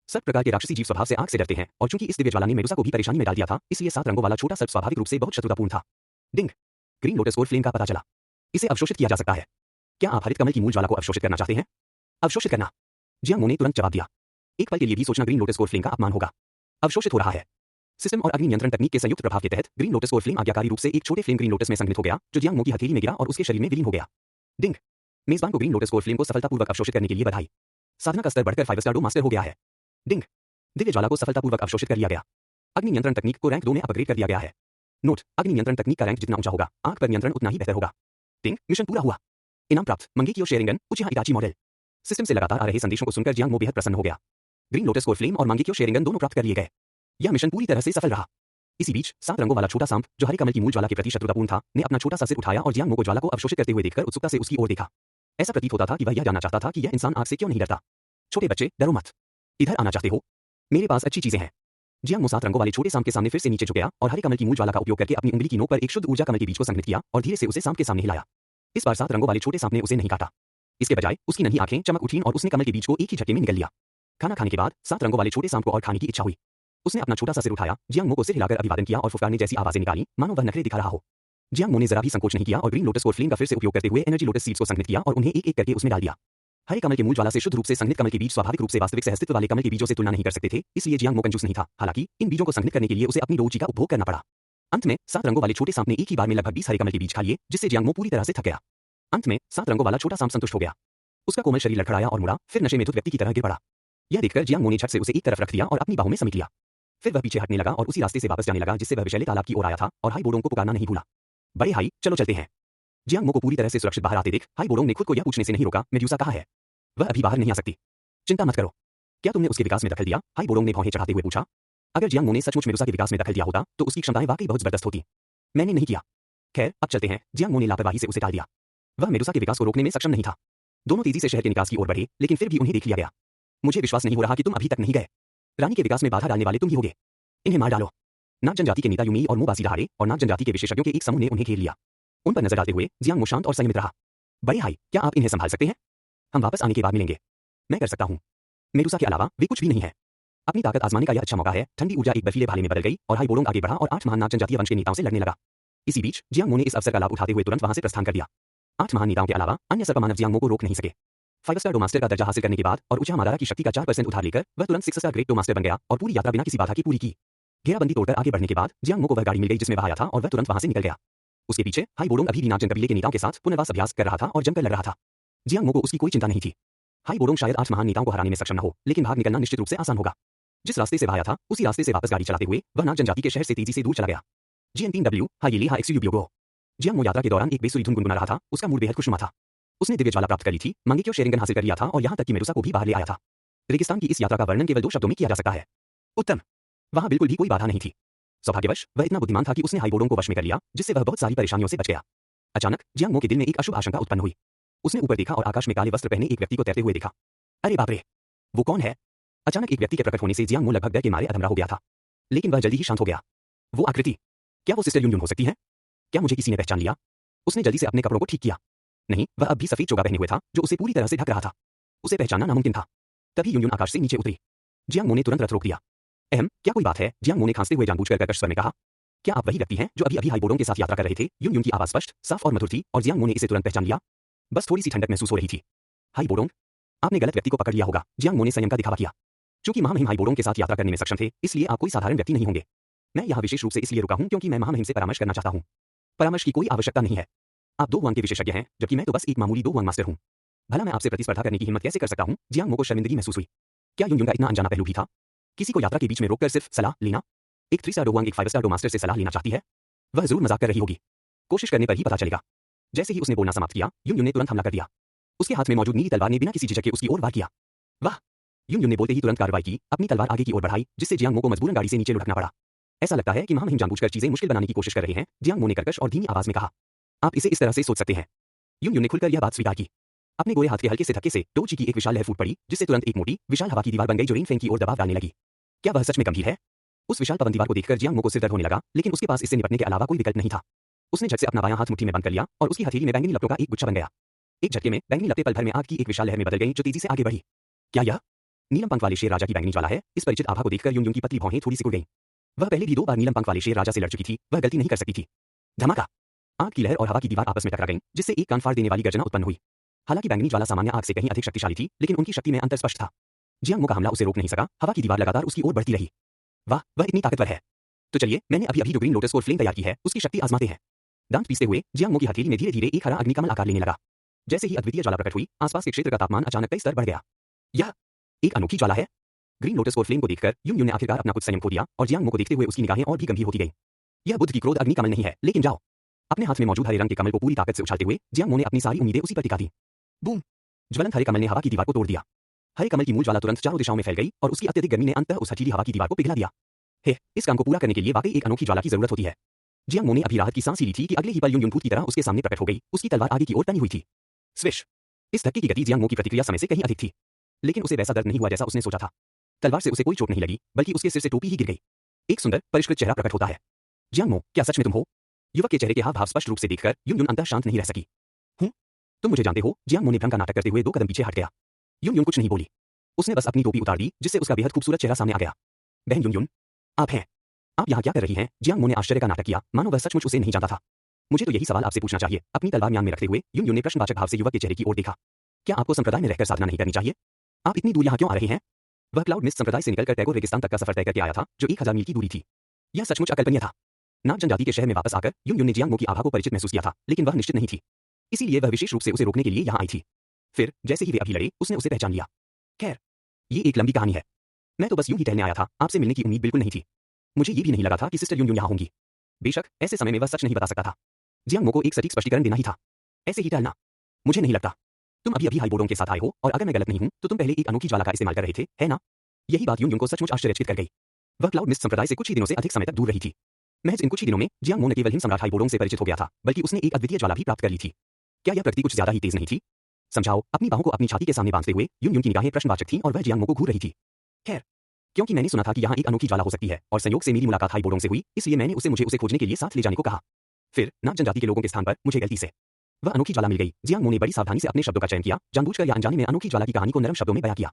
सब प्रकार के राक्षसी जीव स्वभाव से आग से डरते हैं और चूंकि इस दिव्य ज्वाला ने मेडुसा को भी परेशानी में डाल दिया था, इसलिए 7 रंगों वाला छोटा सर्प स्वाभाविक रूप से बहुत शत्रुतापूर्ण था। डिंग। ग्रीन लोटस कोर फ्लेम का पता चला। इसे अवशोषित किया जा सकता है। क्या आप हरित कमल की मूल ज्वाला को अवशोषित करना चाहते हैं? अवशोषित करना। जियांग मो ने तुरंत जवाब दिया। एक पल के लिए भी सोचना ग्रीन लोटस कोर फ्लेम का अपमान होगा। अवशोषित हो रहा है। सिस्टम और अग्नि नियंत्रण तकनीक के संयुक्त प्रभाव के तहत ग्रीन लोटस कोर फ्लेम आज्ञाकारी रूप से एक छोटे फ्लेम ग्रीन लोटस में संघनित हो गया, जो जियांग मो की हथेली में गिरा और उसके शरीर में विलीन हो गया। डिंग। मेजबान को ग्रीन लोटस कोर फ्लेम को सफलतापूर्वक अवशोषित करने के लिए बधाई। साधना का स्तर बढ़कर 5 स्टार डो मास्टर हो गया है। डिंग। दिव्य ज्वाला को सफलतापूर्वक अवशोषित कर लिया गया। अग्नि नियंत्रण तकनीक को रैंक 2 में अपग्रेड कर दिया गया है। नोट, अग्नि नियंत्रण तकनीक का रैंक जितना ऊंचा होगा, आग पर नियंत्रण उतना ही बेहतर होगा। टिंग, मिशन पूरा हुआ। इनाम प्राप्त, मंगेकियो शेरिंगन, उचिहा इटाची मॉडल। सिस्टम से लगातार आ रहे संदेशों को सुनकर जियांग मो बेहद प्रसन्न हो गया। ग्रीन लोटस कोर फ्लेम और मंगेकियो शेरिंगन दोनों प्राप्त कर लिए गए। यह मिशन पूरी तरह से सफल रहा। इसी बीच 7 रंगों वाला छोटा सांप, जो हरे कमल की मूल ज्वाला के प्रति शत्रुतापूर्ण था, ने अपना छोटा सा सिर उठाया और जियांग मो को ज्वाला को अवशोषित करते हुए देखकर उत्सुकता से उसकी ओर देखा। ऐसा प्रतीत होता था कि वह यह जानना चाहता था कि यह इंसान आग से क्यों नहीं डरता। छोटे बच्चे, डरो मत। इधर आना चाहते हो? मेरे पास अच्छी चीजें हैं। जियांग मो 7 रंगों वाले छोटे सांप के सामने फिर से नीचे झुक गया और हरे कमल की मूल ज्वाला का उपयोग करके अपनी उंगली की नोक पर एक शुद्ध ऊर्जा कमल के बीज को संघनित किया और धीरे से उसे सांप के सामने हिलाया। इस बार 7 रंगों वाले छोटे सांप ने उसे नहीं काटा। इसके बजाय उसकी नन्ही आंखें चमक उठीं और उसने कमल के बीज को एक ही झटके में निगल लिया। खाना खाने के बाद 7 रंगों वाले छोटे सांप को और खाने की इच्छा हुई। उसने अपना छोटा सा सिर उठाया, जियांग मो को सिर हिलाकर अभिवादन किया और फुफकारने जैसी आवाजें निकाली, मानो वह नखरे दिखा रहा हो। जियांग मो ने जरा भी संकोच नहीं किया और ग्रीन लोटस कोर फ्लेम का फिर से उपयोग करते हुए एनर्जी लोटस सीड्स को संघनित किया और उन्हें एक-एक करके उसमें डाल दिया। हरे कमल के मूल ज्वाला से शुद्ध रूप से संघनित कमल के बीज स्वाभाविक रूप से वास्तविक सहअस्तित्व वाले कमल के बीजों से तुलना नहीं कर सकते थे, इसलिए जियांग मो कंजूस नहीं था। हालांकि इन बीजों को संघनित करने के लिए उसे अपनी रोची का उपभोग करना पड़ा। अंत में 7 रंगों वाले छोटे सांप ने एक ही बार में लगभग 20 हरे कमल के बीज खा लिए, जिससे जियांग मो पूरी तरह से थक गया। अंत में 7 रंगों वाला छोटा सांप संतुष्ट हो गया। उसका कोमल शरीर लड़खड़ाया और मुड़ा, फिर नशे में धुत व्यक्ति की तरह गिर पड़ा। यह देखकर जियांग मो ने झट से उसे एक तरफ रख दिया और अपनी बाहों में समेट लिया। फिर वह पीछे हटने लगा और उसी रास्ते से वापस जाने लगा जिससे वह विषैले तालाब की ओर आया था और हाई बोडोंग को पुकारना नहीं भूला। बड़े हाई, चलो चलते हैं। जियांग मो को पूरी तरह से सुरक्षित बाहर आते देख हाई बोडोंग ने खुद को यह पूछने से नहीं रोका, मेड्यूसा कहाँ है? वह अभी बाहर नहीं आ सकती। चिंता मत करो। क्या तुमने उसके विकास में दखल दिया? हाई बोडोंग ने भौहें चढ़ाते हुए पूछा। अगर जियांग मो ने सचमुच मेडुसा के विकास में दखल दिया होता तो उसकी क्षमताएं वाकई बहुत जबरदस्त होती। मैंने नहीं किया। खैर, अब चलते हैं। जियांग मो ने लापरवाही से उसे टाल दिया। वह मेडुसा के विकास को रोकने में सक्षम नहीं था। दोनों तेजी से शहर के निकास की ओर बढ़े, लेकिन फिर भी उन्हें देख लिया गया। मुझे विश्वास नहीं हो रहा कि तुम अभी तक नहीं गए। रानी के विकास में बाधा डालने वाले तुम ही होगे। इन्हें मार डालो। नाग जनजाति के नेता यूमी और मोबासी दहाड़े और नाग जनजाति के विशेषज्ञों के एक समूह ने उन्हें घेर लिया। उन पर नजर डालते हुए जियांग मो शांत और संयमित रहा। बड़े हाई, क्या आप इन्हें संभाल सकते हैं? हम वापस आने के बाद मिलेंगे। मैं कर सकता हूँ। मेडुसा के अलावा वे कुछ भी नहीं है। अपनी ताकत आजमाने का यह अच्छा मौका है। ठंडी ऊर्जा एक बर्फीले भाले में बदल गई और हाई बोडोंग आगे बढ़ा और 8 महान नाग जनजातीय वंश के नेताओं से लड़ने लगा। इसी बीच जियांग मो ने इस अवसर का लाभ उठाते हुए तुरंत वहां से प्रस्थान कर दिया। 8 महान नेताओं के अलावा अन्य सर्वमानव जियांग मो को रोक नहीं सके। 5 स्टार डोमास्टर का दर्जा हासिल करने के बाद और उचिहा मादारा की शक्ति का 4% उधार लेकर वह तुरंत 6 स्टार ग्रेट डोमास्टर बन गया और पूरी यात्रा बिना किसी बाधा की पूरी की। घेराबंदी तोड़कर आगे बढ़ने के बाद जियांग मो को वह गाड़ी मिल गई जिसमें वह आया था और वह तुरंत वहां से निकल गया। उसके पीछे हाई बोडोंग अभी भी नाग जन कबीले के नेताओं के साथ पुनर्वास अभ्यास कर रहा था और जमकर लड़ रहा था। जियांग मो को उसकी कोई चिंता नहीं थी। हाई बोडोंग शायद 8 महान नेताओं को हराने में सक्षम न हो, लेकिन भाग निकलना निश्चित रूप से आसान होगा। जिस रास्ते से वह आया था उसी रास्ते से वापस गाड़ी चलाते हुए वह नाग जनजाति के शहर से तेजी से दूर चला गया। GN3W हाईली हा एक्सयूब्योगो। जियांग मो यात्रा के दौरान एक बेसुरी धुन गुनगुना रहा था। उसका मूड बेहद खुशनुमा था। उसने दिव्य ज्वाला प्राप्त कर ली थी, मंगेकियो शेरिंगन हासिल कर लिया था और यहाँ तक कि मेडुसा को भी बाहर ले आया था। रेगिस्तान की इस यात्रा का वर्णन केवल 2 शब्दों में किया जा सकता है। उत्तम। वहाँ बिल्कुल भी कोई बाधा नहीं थी। सौभाग्यवश वह इतना बुद्धिमान था कि उसने हाई बोडोंग को वश में कर लिया, जिससे वह बहुत सारी परेशानियों से बच गया। अचानक जियांग मो के दिल में एक अशुभ आशंका उत्पन्न हुई। उसने ऊपर देखा और आकाश में काले वस्त्र पहने एक व्यक्ति को तैरते हुए देखा। अरे बाप रे, वो कौन है? अचानक एक व्यक्ति के प्रकट होने से जियांग मो लगभग डर के मारे अधमरा हो गया था, लेकिन वह जल्दी ही शांत हो गया। वो आकृति, क्या वो सिस्टर यून हो सकती है? क्या मुझे किसी ने पहचान लिया? उसने जल्दी से अपने कपड़ों को ठीक किया। नहीं, वह अब भी सफेद चोगा पहने हुए था जो उसे पूरी तरह से ढक रहा था। उसे पहचानना नामुमकिन था। तभी यून आकाश से नीचे उतरी। जियांग मो ने तुरंत रथ रोक दिया। क्या कोई बात है? जियांग मो ने खांसते हुए जानबूझकर कर्कश स्वर में कहा। क्या आप वही व्यक्ति हैं जो अभी अभी हाई बोडोंग के साथ यात्रा कर रहे थे? यून की आवाज स्पष्ट, साफ और मधुर थी और जियांग मो ने इसे तुरंत पहचान लिया। बस थोड़ी सी ठंडक महसूस हो रही थी। हाई बोडोंग, आपने गलत व्यक्ति को पकड़ लिया होगा। जियांग मो ने संयम का दिखावा किया। चूंकि महामहिम हाई बोडोंग के साथ यात्रा करने में सक्षम थे, इसलिए आप कोई साधारण व्यक्ति नहीं होंगे। मैं यहाँ विशेष रूप से इसलिए रुका हूँ क्योंकि मैं महामहिम से परामर्श करना चाहता हूँ। परामर्श की कोई आवश्यकता नहीं है। आप 2 वांग के विशेषज्ञ हैं, जबकि मैं तो बस एक मामूली 2 वांग मास्टर हूँ। भला मैं आपसे प्रतिस्पर्धा करने की हिम्मत कैसे कर सकता हूँ? जियांग मो को शर्मिंदगी महसूस हुई। क्या यून का इतना अनजाना पहलू भी था? किसी को यात्रा के बीच में रोककर सिर्फ सलाह लेना? एक 3 स्टार डो वांग एक 5 स्टार डो मास्टर से सलाह लेना चाहती है? वह जरूर मजाक कर रही होगी। कोशिश करने पर ही पता चलेगा। जैसे ही उसने बोलना समाप्त किया, यून ने तुरंत हमला कर दिया। उसके हाथ में मौजूद नीली तलवार ने बिना किसी झिझक के उसकी ओर वार किया। वाह! यून ने बोलते ही तुरंत कार्रवाई की, अपनी तलवार आगे की ओर बढ़ाई, जिससे जियांग मो को मजबूरन गाड़ी से नीचे लुढ़कना पड़ा। ऐसा लगता है कि महामहिम जानबूझकर चीजें मुश्किल बनाने की कोशिश कर रहे हैं, जियांग मो ने कर्कश और धीमी आवाज में कहा। आप इसे इस तरह से सोच सकते हैं। यून ने खुलकर यह बात स्वीकार की। अपने गोरे हाथ के हल्के से धक्के से टोची की एक विशाल लहर फूट पड़ी, जिससे तुरंत एक मोटी विशाल हवा की दीवार बन गई जो रेन फेंग की ओर दबाव डालने लगी। क्या वह सच में गंभीर है? उस विशाल पवन दीवार को देखकर जियांग मो को सिर दर्द होने लगा, लेकिन उसके पास इससे निपटने के अलावा कोई विकल्प नहीं था। उसने झट से अपना बायां हाथ मुट्ठी में बंद कर लिया और उसकी हथेली में बैंगनी लपटों का एक गुच्छा बन गया। एक झटके में बैंगनी लपटें पल भर में आग की एक विशाल लहर में बदल गईं जो तेजी से आगे बढ़ी। क्या यह नीलम पंख वाले शेर राजा की बैंगनी ज्वाला है? इस परिचित आभा को देखकर यून की पतली भौहें थोड़ी सिकुड़ गईं। वह पहले भी 2 बार नीलम पंख वाले शेर राजा से लड़ चुकी थी, वह गलती नहीं कर सकती थी। धमाका! आग की लहर और हवा की दीवार आपस में टकरा गईं, जिससे एक कान फाड़ देने वाली गर्जना उत्पन्न हुई। हालांकि बैंगनी ज्वाला सामान्य आग से कहीं अधिक शक्तिशाली थी, लेकिन उनकी शक्ति में अंतर स्पष्ट था। जियांग मो का हमला उसे रोक नहीं सका। हवा की दीवार लगातार उसकी ओर बढ़ती रही। वाह, वह इतनी ताकतवर है। तो चलिए, मैंने अभी जो ग्रीन लोटस कोर फ्लेम तैयार की है, उसकी शक्ति आजमाते हैं। दांत पीसते हुए जियांग मो की हथेली में धीरे-धीरे एक हरा अग्निकमल आकार लेने लगा। जैसे ही अद्वितीय ज्वाला प्रकट हुई, आसपास के क्षेत्र का तापमान अचानक कई स्तर बढ़ गया। यह एक अनोखी ज्वाला है। ग्रीन लोटस कोर फ्लेम को देखकर यून ने आखिरकार अपना कुछ संयम खो दिया और जियांग मो को देखते हुए उसकी निगाहें और भी गंभीर होती गईं। यह बुद्ध की क्रोध अग्नि कमल नहीं है, लेकिन जाओ। अपने हाथ में मौजूद हरे रंग के कमल को पूरी ताकत से उछालते हुए जियांग मो ने अपनी सारी उम्मीदें उसी पर टिका दी। बूम! ज्वलंत हरे कमल ने हवा की दीवार को तोड़ दिया। हरे कमल की मूल ज्वाला तुरंत चारों दिशाओं में फैल गई और उसकी अत्यधिक गर्मी ने अंततः उस हठीली हवा की दीवार को पिघला दिया। इस काम को पूरा करने के लिए वाकई एक अनोखी ज्वाला की जरूरत होती है। जियांग मो ने अभी राहत की सांस ही ली थी कि अगले ही पल यून भूत की तरह उसके सामने प्रकट हो गई। उसकी तलवार आगे की ओर टनी हुई थी। स्विश! इस धक्के की गति जियांग मो की प्रतिक्रिया समय से कहीं अधिक थी, लेकिन उसे वैसा दर्द नहीं हुआ जैसा उसने सोचा था। तलवार से उसे कोई चोट नहीं लगी, बल्कि उसके सिर से टोपी ही गिर गई। एक सुंदर परिष्कृत चेहरा प्रकट होता है। जियांग मो, क्या सच में तुम हो? युवक के चेहरे के हाव भाव स्पष्ट रूप से देखकर यून अंततः शांत नहीं रह सकी। हूं, तुम मुझे जानते हो? जियांग मो ने भ्रम का नाटक करते हुए 2 कदम पीछे हट गया। यून कुछ नहीं बोली। उसने बस अपनी टोपी उतार दी, जिससे उसका बेहद खूबसूरत चेहरा सामने आ गया। बहन यून, आप हैं? आप यहाँ क्या कर रही हैं? जियांग मो ने आश्चर्य का नाटक किया, मानो वह सचमुच उसे नहीं जानता था। मुझे तो यही सवाल आपसे पूछना चाहिए। अपनी तलवार म्यान में रखते हुए यून ने प्रश्नवाचक भाव से युवक के चेहरे की ओर देखा। क्या आपको संप्रदाय में रहकर साधना नहीं करनी चाहिए? आप इतनी दूर यहाँ क्यों आ रहे हैं? वह क्लाउड मिस्ट संप्रदाय से निकलकर टैगोर रेगिस्तान तक का सफर तय करके आया था, जो 1000 मील की दूरी थी। यह सचमुच अकल्पनीय था। नाग जनजाति के शहर में वापस आकर यून ने जियांग मो की आभा को परिचित महसूस किया था, लेकिन वह निश्चित नहीं थी। इसीलिए वह विशेष रूप से उसे रोकने के लिए यहाँ आई थी। फिर जैसे ही वे अभी लड़े, उसने उसे पहचान लिया। खैर, ये एक लंबी कहानी है। मैं तो बस यूं ही टहलने आया था, आपसे मिलने की उम्मीद बिल्कुल नहीं थी। मुझे ये भी नहीं लगा था कि सिस्टर यून यहाँ होंगी। बेशक ऐसे समय में वह सच नहीं बता सकता था। जियांग मो को एक सटीक स्पष्टीकरण देना ही था। ऐसे ही टहलना। मुझे नहीं लगता। तुम अभी हाई बोर्डों के साथ आए हो, और अगर मैं गलत नहीं हूं तो तुम पहले एक अनोखी ज्वाला का इस्तेमाल कर रहे थे, है ना? यही बात यून को सचमुच आश्चर्यचकित कर गई। वह क्लाउड मिस्ट संप्रदाय से कुछ ही दिनों से अधिक समय तक दूर रही थी। महज इन कुछ ही दिनों में जियांग मो न केवल हिम सम्राट हाई बोर्डों से परिचित हो गया था, बल्कि उसने एक अद्वितीय ज्वाला भी प्राप्त कर ली थी। क्या यह प्रकृति कुछ ज्यादा ही तेज नहीं थी? समझाओ। अपनी बाहों को अपनी छाती के सामने बांधते हुए यून की निगाहें प्रश्नवाचक थीं और वह जियांग मो को घूर रही थी। खैर, क्योंकि मैंने सुना था कि यहाँ एक अनोखी ज्वाला हो सकती है और संयोग से मेरी मुलाकात हाई बोर्डों से हुई, इसलिए मैंने मुझे उसे खोजने के लिए साथ ले जाने को कहा। फिर नाग जनजाति के लोगों के स्थान पर मुझे गलती से वह अनोखी ज्वाला मिल गई। जियांग मो ने बड़ी सावधानी से अपने शब्दों का चयन किया, जानबूझकर या अनजाने में अनोखी ज्वाला की कहानी को नरम शब्दों में बयां किया।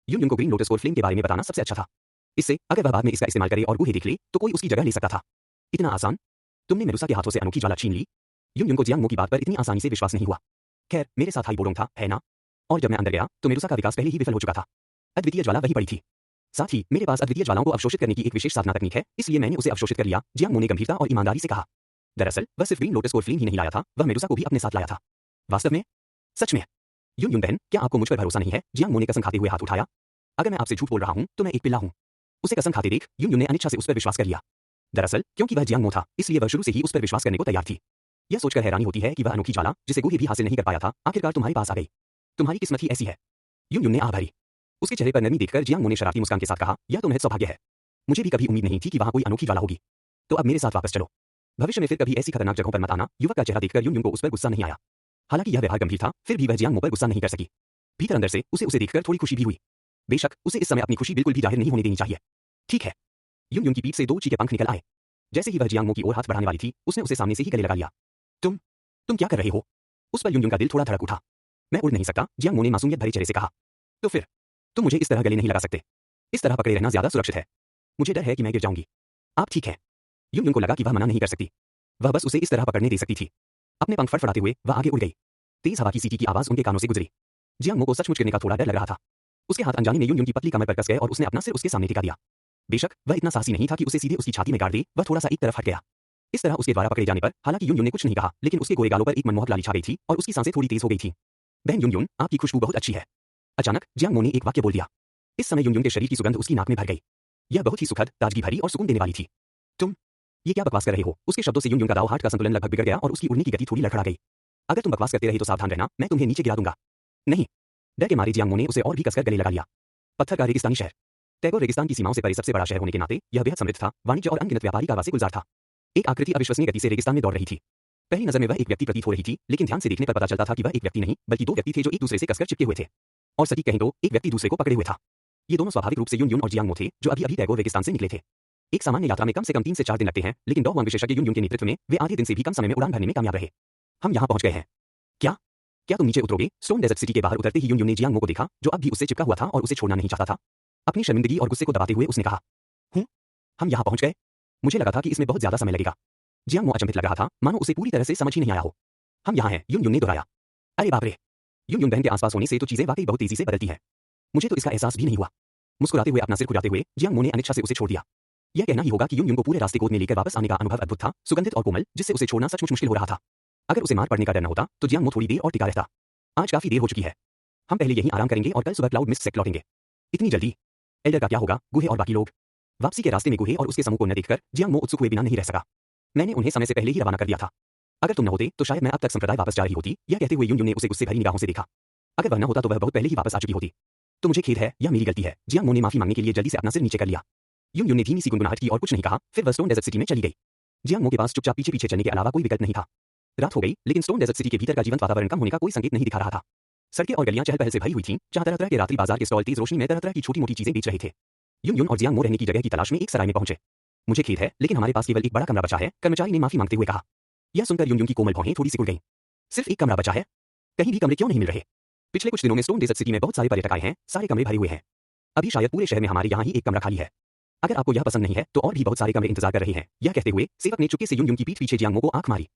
यून को ग्रीन लोटस कोर फ्लेम के बारे में बताना सबसे अच्छा था। इससे अगर वह बाद में इसका इस्तेमाल करे और गुहे देख ले, तो कोई उसकी जगह ले सकता था। इतना आसान? तुमने मेडुसा के हाथों से अनोखी ज्वाला छीन ली? यून को जियांग मो की बात पर इतनी आसानी से विश्वास नहीं हुआ। खैर, मेरे साथ हाई बोर्डों था, है ना? और जब मैं अंदर गया तो मेडुसा का विकास पहले ही विफल हो चुका था। अद्वितीय ज्वाला वही पड़ी थी। साथ ही मेरे पास अद्वितीय ज्वालाओं को अवशोषित करने की एक विशेष साधना तकनीक है, इसलिए मैंने उसे अवशोषित कर लिया। जियांग मो ने गंभीरता और ईमानदारी से कहा। दरअसल वह सिर्फ ग्रीन लोटस कोर फ्लेम ही नहीं लाया था, वह मेडुसा को भी अपने साथ लाया था। वास्तव में? सच में? यून बहन, क्या आपको मुझ पर भरोसा नहीं है? जियांग मो ने कसम खाते हुए हाथ उठाया। अगर मैं आपसे झूठ बोल रहा हूं तो मैं एक पिल्ला हूं। उसे कसम खाते देख यून ने अनिच्छा से उस पर विश्वास कर लिया। दरअसल क्योंकि वह जियांग मो था, इसलिए वह शुरू से ही उस पर विश्वास करने को तैयार थी। यह सोचकर हैरानी होती है कि वह अनोखी ज्वाला, जिसे गुहे भी हासिल नहीं कर पाया था, आखिरकार तुम्हारे पास आ गई। तुम्हारी किस्मत ही ऐसी है। यून ने आह भरी। उसके चेहरे पर नरमी देखकर जियांग मो ने शरारती मुस्कान के साथ कहा, यह तो महज सौभाग्य है। मुझे भी कभी उम्मीद नहीं थी कि वहां कोई अनोखी ज्वाला होगी। तो अब मेरे साथ वापस चलो। भविष्य में फिर कभी ऐसी खतरनाक जगहों पर मत आना। युवक का चेहरा देखकर यून को उस पर गुस्सा नहीं आया। हालांकि यह व्यवहार गंभीर था, फिर भी वह जियांग मो पर गुस्सा नहीं कर सकी। भीतर अंदर से उसे देखकर थोड़ी खुशी भी हुई। बेशक उसे इस समय अपनी खुशी बिल्कुल भी जाहिर नहीं होने देनी चाहिए। ठीक है। यून की पीठ से 2 चीखे पंख निकल आए। जैसे ही वह जियांग मो की ओर हाथ बढ़ाने वाली थी, उसने उसे सामने से ही गले लगा लिया। तुम क्या कर रहे हो? उस पर यून का दिल थोड़ा धड़क उठा। मैं उड़ नहीं सकता, जियांग मो ने मासूमियत भरे चेहरे से कहा। तो फिर तुम मुझे इस तरह गले नहीं लगा सकते। इस तरह पकड़े रहना ज्यादा सुरक्षित है। मुझे डर है कि मैं गिर जाऊंगी। आप ठीक हैं? यून को लगा कि वह मना नहीं कर सकती। वह बस उसे इस तरह पकड़ने दे सकती थी। अपने पंख फड़फड़ाते हुए वह आगे उड़ गई। तेज हवा की सीटी की आवाज उनके कानों से गुजरी। जियांग मो को सचमुच गिरने का थोड़ा डर लग रहा था। उसके हाथ अनजाने में यून की पतली कमर पर कस गए और उसने अपना सिर उसके सामने टिका दिया। बेशक वह इतना साहसी नहीं था कि उसे सीधे उसकी छाती में गाड़ दे, वह थोड़ा सा एक तरफ हट गया। इस तरह उसके द्वारा पकड़े जाने पर हालांकि यून ने कुछ नहीं कहा, लेकिन उसके गोरे गालों पर एक मनमोहक लाली छा गई थी और उसकी सांसें थोड़ी तेज हो गई थीं। बहन यून, आपकी खुशबू बहुत अच्छी है। अचानक जियांग मो ने एक वाक्य बोल दिया। इस समय यून के शरीर की सुगंध उसकी नाक में भर गई। यह बहुत ही सुखद, ताजगी भरी और सुकून देने वाली थी। तुम ये क्या बकवास कर रहे हो? उसके शब्दों से यून का दाव हार्ट का संतुलन लगभग बिगड़ गया और उसकी उड़ने की गति थोड़ी लड़खड़ा गई। अगर तुम बकवास करते रहे तो सावधान रहना, मैं तुम्हें नीचे गिरा दूंगा। नहीं। डर के मारे जियांग मो ने उसे और भी कसकर गले लगा लिया। पत्थर का रेगिस्तानी शहर। टैगोर रेगिस्तान की सीमाओं से परे सबसे बड़ा शहर होने के नाते यह बेहद समृद्ध था, वाणिज्य और अनगिनत व्यापारी का वासे गुलजार था। एक आकृति अविश्वसनीय गति से रेगिस्तान में दौड़ रही थी। पहली नजर में वह एक व्यक्ति प्रतीत हो रही थी, लेकिन ध्यान से देखने पर पता चलता था कि वह एक व्यक्ति नहीं, बल्कि 2 व्यक्ति थे जो एक दूसरे से कसकर चिपके हुए थे। और सटीक कहें तो एक व्यक्ति दूसरे को पकड़े हुए था। ये दोनों स्वाभाविक रूप से यून और जियांग मो थे, जो अभी टैगोर रेगिस्तान से निकले थे। एक सामान्य यात्रा में कम से कम 3 से 4 दिन लगते हैं, लेकिन डॉग विशेषज्ञ यून के नेतृत्व में वे आधे दिन से भी कम समय में उड़ान भरने में कामयाब रहे। हम यहाँ पहुंच गए हैं। क्या तुम नीचे उतरोगे? स्टोन डेजर्ट सिटी के बाहर उतरते ही यून ने जियांग मो को देखा, जो अब भी उससे चिपका हुआ था और उसे छोड़ना नहीं चाहता था। अपनी शर्मिंदगी और गुस्से को दबाते हुए उसने कहा, हम यहाँ पहुंच गए? मुझे लगा था कि इसमें बहुत ज्यादा समय लगेगा। जियांग मो अचंभित लग रहा था, मानो उसे पूरी तरह से समझ ही नहीं आया हो। हम यहाँ हैं, यून ने दोहराया। अरे बाप रे! यून बहन के आसपास होने से तो चीजें वाकई बहुत तेजी से बदलती हैं। मुझे तो इसका एहसास भी नहीं हुआ। मुस्कुराते हुए अपना सिर खुजाते हुए जियांग मो ने अनिच्छा से उसे छोड़ दिया। यह कहना ही होगा कि यून को पूरे रास्ते गोद में लेकर वापस आने का अनुभव अद्भुत था, सुगंधित और कोमल, जिससे उसे छोड़ना सचमुच मुश्किल हो रहा था। अगर उसे मार पड़ने का डर न होता तो जियांग मो थोड़ी देर और टिका रहता। आज काफी देर हो चुकी है। हम पहले यहीं आराम करेंगे और कल सुबह क्लाउड मिस्ट से लौटेंगे। इतनी जल्दी? एल्डर का क्या होगा? गुहे और बाकी लोग? वापसी के रास्ते में गुहे और उसके समूह को न देखकर जियांग मो उत्सुक हुए बिना नहीं रह सका। मैंने उन्हें समय से पहले ही रवाना कर दिया था। अगर तुम न होते तो शायद मैं अब तक संप्रदाय वापस जा रही होती। यह कहते हुए यून ने उसे गुस्से भरी निगाहों से देखा। अगर वह न होता तो वह बहुत पहले ही वापस आ चुकी होती। तो मुझे खेद है, यह मेरी गलती है। जियांग मो ने माफी मांगने के लिए जल्दी से अपना सिर नीचे कर लिया। यून ने धीमी सी गुनगुनाहट की और कुछ नहीं कहा, फिर वह स्टोन डेजर्ट सिटी में चली गई। जियांग मो के पास चुपचाप पीछे पीछे चलने के अलावा कोई विकल्प नहीं था। रात हो गई, लेकिन स्टोन डेजर्ट सिटी के भीतर का जीवंत वातावरण कम होने का कोई संकेत नहीं दिखा रहा था। सड़कें और गलियां चहल पहल से भरी हुई थीं, जहां तरह तरह के रात्रि बाजार के स्टॉल तेज रोशनी में तरह तरह की छोटी मोटी चीजें बेच रहे थे। यून और जियांग मो रहने की जगह की तलाश में एक सराय में पहुंचे। मुझे खेद है, लेकिन हमारे पास केवल एक बड़ा कमरा बचा है, कर्मचारी ने माफी मांगते हुए कहा। यह सुनकर यून की कोमल भौहें थोड़ी सिकुड़ गईं। सिर्फ एक कमरा बचा है? कहीं भी कमरे क्यों नहीं मिल रहे? पिछले कुछ दिनों में स्टोन डेजर्ट सिटी में बहुत सारे पर्यटक आए हैं, सारे कमरे भरे हुए हैं। अभी शायद पूरे शहर में हमारे यहाँ ही एक कमरा खाली है। अगर आपको यह पसंद नहीं है तो और भी बहुत सारे कमरे इंतजार कर रहे हैं। यह कहते हुए सेवक ने चुपके से यून की पीठ पीछे जियांग मो को आंख मारी।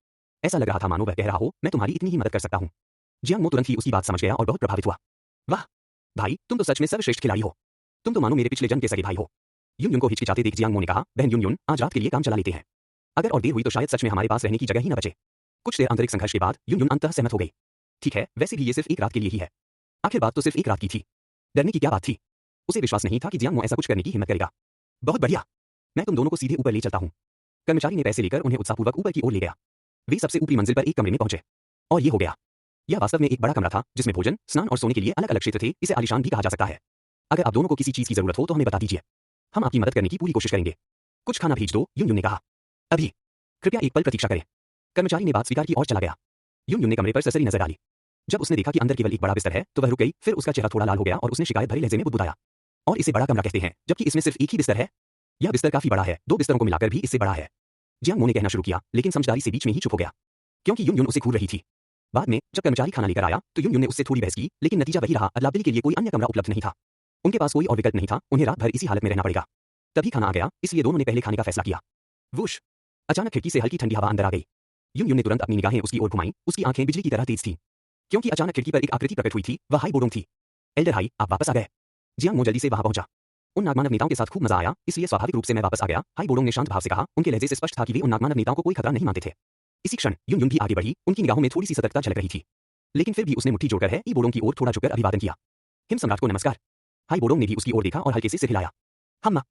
ऐसा लग रहा था मानो वह कह रहा हो, मैं तुम्हारी इतनी ही मदद कर सकता हूँ। जियांग मो तुरंत ही उसकी बात समझ गया और बहुत प्रभावित हुआ। वाह भाई, तुम तो सच में सर्वश्रेष्ठ खिलाड़ी हो। तुम तो मानो मेरे पिछले जन्म के सगे भाई हो। यून को हिचकिचाते देख जियांग मो ने कहा, बहन यून, आज रात के लिए काम चला लेते हैं। अगर और देर हुई तो शायद सच में हमारे पास रहने की जगह ही न बचे। कुछ देर आंतरिक संघर्ष के बाद यून अंततः सहमत हो गई। ठीक है, वैसे भी ये सिर्फ एक रात के लिए ही है। आखिर बात तो सिर्फ एक रात की थी। डरने की क्या बात थी? उसे विश्वास नहीं था कि जियांग मो ऐसा कुछ करने की हिम्मत करेगा। बहुत बढ़िया, मैं तुम दोनों को सीधे ऊपर ले चलता हूँ। कर्मचारी ने पैसे लेकर उन्हें उत्साहपूर्वक ऊपर की ओर ले गया। वे सबसे ऊपरी मंजिल पर एक कमरे में पहुंचे। और ये हो गया। यह वास्तव में एक बड़ा कमरा था, जिसमें भोजन, स्नान और सोने के लिए अलग अलग क्षेत्र थे। इसे आलीशान भी कहा जा सकता है। अगर आप दोनों को किसी चीज की जरूरत हो तो हमें बता दीजिए, हम आपकी मदद करने की पूरी कोशिश करेंगे। कुछ खाना भेज दो, यून ने कहा। अभी कृपया एक पल प्रतीक्षा करें। कर्मचारी ने बात स्वीकार की और चला गया। यून ने कमरे पर सरसरी नजर डाली। जब उसने देखा कि अंदर केवल एक बड़ा बिस्तर है तो वह रुक गई। फिर उसका चेहरा थोड़ा लाल हो गया और उसने शिकायत भरे लहजे में बुदबुदाया। और इसे बड़ा कमरा कहते हैं, जबकि इसमें सिर्फ एक ही बिस्तर है? यह बिस्तर काफी बड़ा है, 2 बिस्तरों को मिलाकर भी इससे बड़ा है। जियांग मो ने कहना शुरू किया, लेकिन समझदारी से बीच में ही चुप हो गया, क्योंकि यून उसे घूर रही थी। बाद में जब कर्मचारी खाना लेकर आया तो यून ने उससे थोड़ी बहस की, लेकिन नतीजा वही रहा। अदला-बदली के लिए कोई अन्य कमरा उपलब्ध नहीं था। उनके पास कोई और विकल्प नहीं था, उन्हें रात भर इसी हालत में रहना पड़ेगा। तभी खाना आ गया, इसलिए दोनों ने पहले खाने का फैसला किया। वुश! अचानक खिड़की से हल्की ठंडी हवा अंदर आ गई। यून ने तुरंत अपनी निगाहें उसकी ओर घुमाई। उसकी आंखें बिजली की तरह तेज थीं, क्योंकि अचानक खिड़की पर एक आकृति प्रकट हुई थी। वह हाई बोडोंग थी। एल्डर हाई, आप वापस आ गए। जियांग मो जल्दी से वहां पहुंचा। उन नागमानव नेताओं के साथ खूब मजा आया, इसलिए स्वाभाविक रूप से मैं वापस आ गया। हाई बोडोंग ने शांत भाव से कहा। उनके लहजे से स्पष्ट था कि वे उन नागमानव नेताओं को कोई खतरा नहीं मानते थे। इसी क्षण यून भी आगे बढ़ी। उनकी निगाहों में थोड़ी सी सतर्कता झलक रही थी, लेकिन फिर भी उसने मुट्ठी जोड़कर है ई बोडोंग की ओर थोड़ा झुककर अभिवादन किया। हिम सम्राट को नमस्कार। हाई बोडोंग ने भी उसकी ओर देखा और हल्के से सिर हिलाया। हम्मा,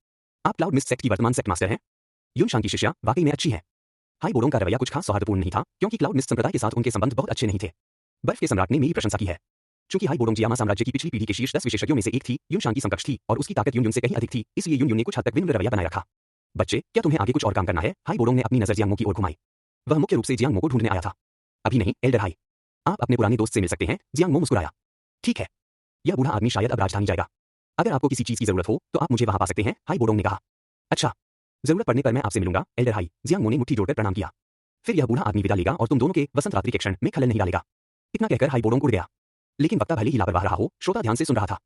आप क्लाउड मिस्ट सेक्ट की वर्तमान सेक्ट मास्टर हैं? यून शान की शिष्या वाकई में अच्छी है। हाई बोडोंग का रवैया कुछ खास सौहार्दपूर्ण नहीं था, क्योंकि क्लाउड मिस्ट संप्रदाय के साथ उनके संबंध बहुत अच्छे नहीं थे। बर्फ के सम्राट ने मेरी प्रशंसा की है। चूंकि हाई बोडोंग जियामा साम्राज्य की पिछली पीढ़ी के शीर्ष 10 विशेषज्ञों में से एक थी, यून शान की समकक्ष थी और उसकी ताकत यून से कहीं अधिक थी, इसलिए यून ने कुछ हद तक विनम्र रवैया बनाए रखा। बच्चे, क्या तुम्हें आगे कुछ और काम करना है? हाई बोडोंग ने अपनी नजर जियांग मो की ओर घुमाई। वह मुख्य रूप से जियांग मो को ढूंढने आया था। अभी नहीं, एल्डर हाई, आप अपने पुराने दोस्त से मिल सकते हैं। जियांग मो मुस्कुराया। ठीक है, यह बूढ़ा आदमी शायद अब राजधानी जाएगा। अगर आपको किसी चीज की जरूरत हो तो आप मुझे वहां पा सकते हैं, हाई बोडोंग ने कहा। अच्छा, जरूरत पड़ने पर मैं आपसे मिलूंगा, एल्डर हाई। जियांग मो ने मुट्ठी जोड़कर प्रणाम किया। फिर यह बूढ़ा आदमी विदा लेगा और तुम दोनों के वसंत रात्रि के क्षण में खलल नहीं डालेगा। इतना कहकर हाई बोडोंग उड़ गया। लेकिन वक्ता भले ही लापरवाह रहा हो, श्रोता ध्यान से सुन रहा था।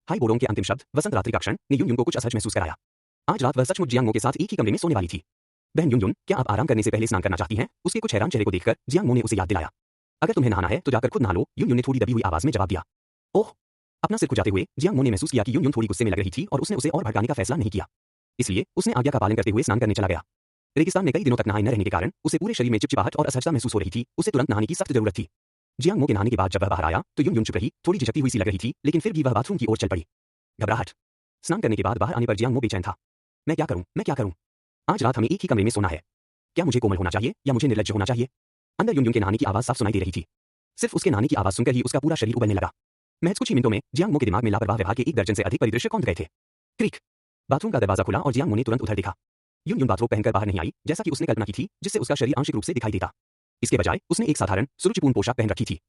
हाई बोडोंग के अंतिम शब्द वसंत रात्रि का क्षण ने यून को कुछ असहज महसूस कराया। आज रात वह सचमुच जियांग मो के साथ एक ही कमरे में सोने वाली थी। बहन यून, क्या आप आराम करने से पहले स्नान करना चाहती हैं? उसके कुछ हैरान चेहरे को देखकर जियांग मो ने उसे याद दिलाया। अगर तुम्हें नहाना है तो जाकर खुद नहा लो, यून ने थोड़ी दबी हुई आवाज में जवाब दिया। ओह! अपना सिर खुजाते हुए जियांग मो ने महसूस किया कि यून थोड़ी गुस्से में लग रही थी और उसने उसे और भड़काने का फैसला नहीं किया। इसलिए उसने आज्ञा का पालन करते हुए स्नान करने चला गया। रेगिस्तान में कई दिनों तक नहाए न रहने के कारण उसे पूरे शरीर में चिपचिपाहट और असहजता महसूस हो रही थी। उसे तुरंत नहाने की सख्त जरूरत थी। जियांग मो के नहाने के बाद जब वह बाहर आया तो यून चुप रही, थोड़ी झिझकती हुई सी लग रही थी, लेकिन फिर भी वह बाथरूम की ओर चल पड़ी। घबराहट। स्नान करने के बाद बाहर आने पर जियांग मो बेचैन था। मैं क्या करूं? आज रात हमें एक ही कमरे में सोना है। क्या मुझे कोमल होना चाहिए या मुझे निर्लज्ज होना चाहिए? अंदर यून के नहाने की आवाज साफ सुनाई दे रही थी। सिर्फ उसके नहाने की आवाज सुनकर ही उसका पूरा शरीर उबलने लगा। महज कुछ ही मिनटों में जियांग मो के दिमाग में लापरवाह व्यवहार के 1 दर्जन से अधिक परिदृश्य कौंध गए थे। क्रीक। बाथरूम का दरवाजा खुला और जियांग मो ने तुरंत उधर देखा। यून बाथरोब पहनकर बाहर नहीं आई, जैसा कि उसने कल्पना की थी, जिससे उसका शरीर आंशिक रूप से दिखाई देता। इसके बजाय उसने एक साधारण सुरुचिपूर्ण पोशाक पहन रखी थी।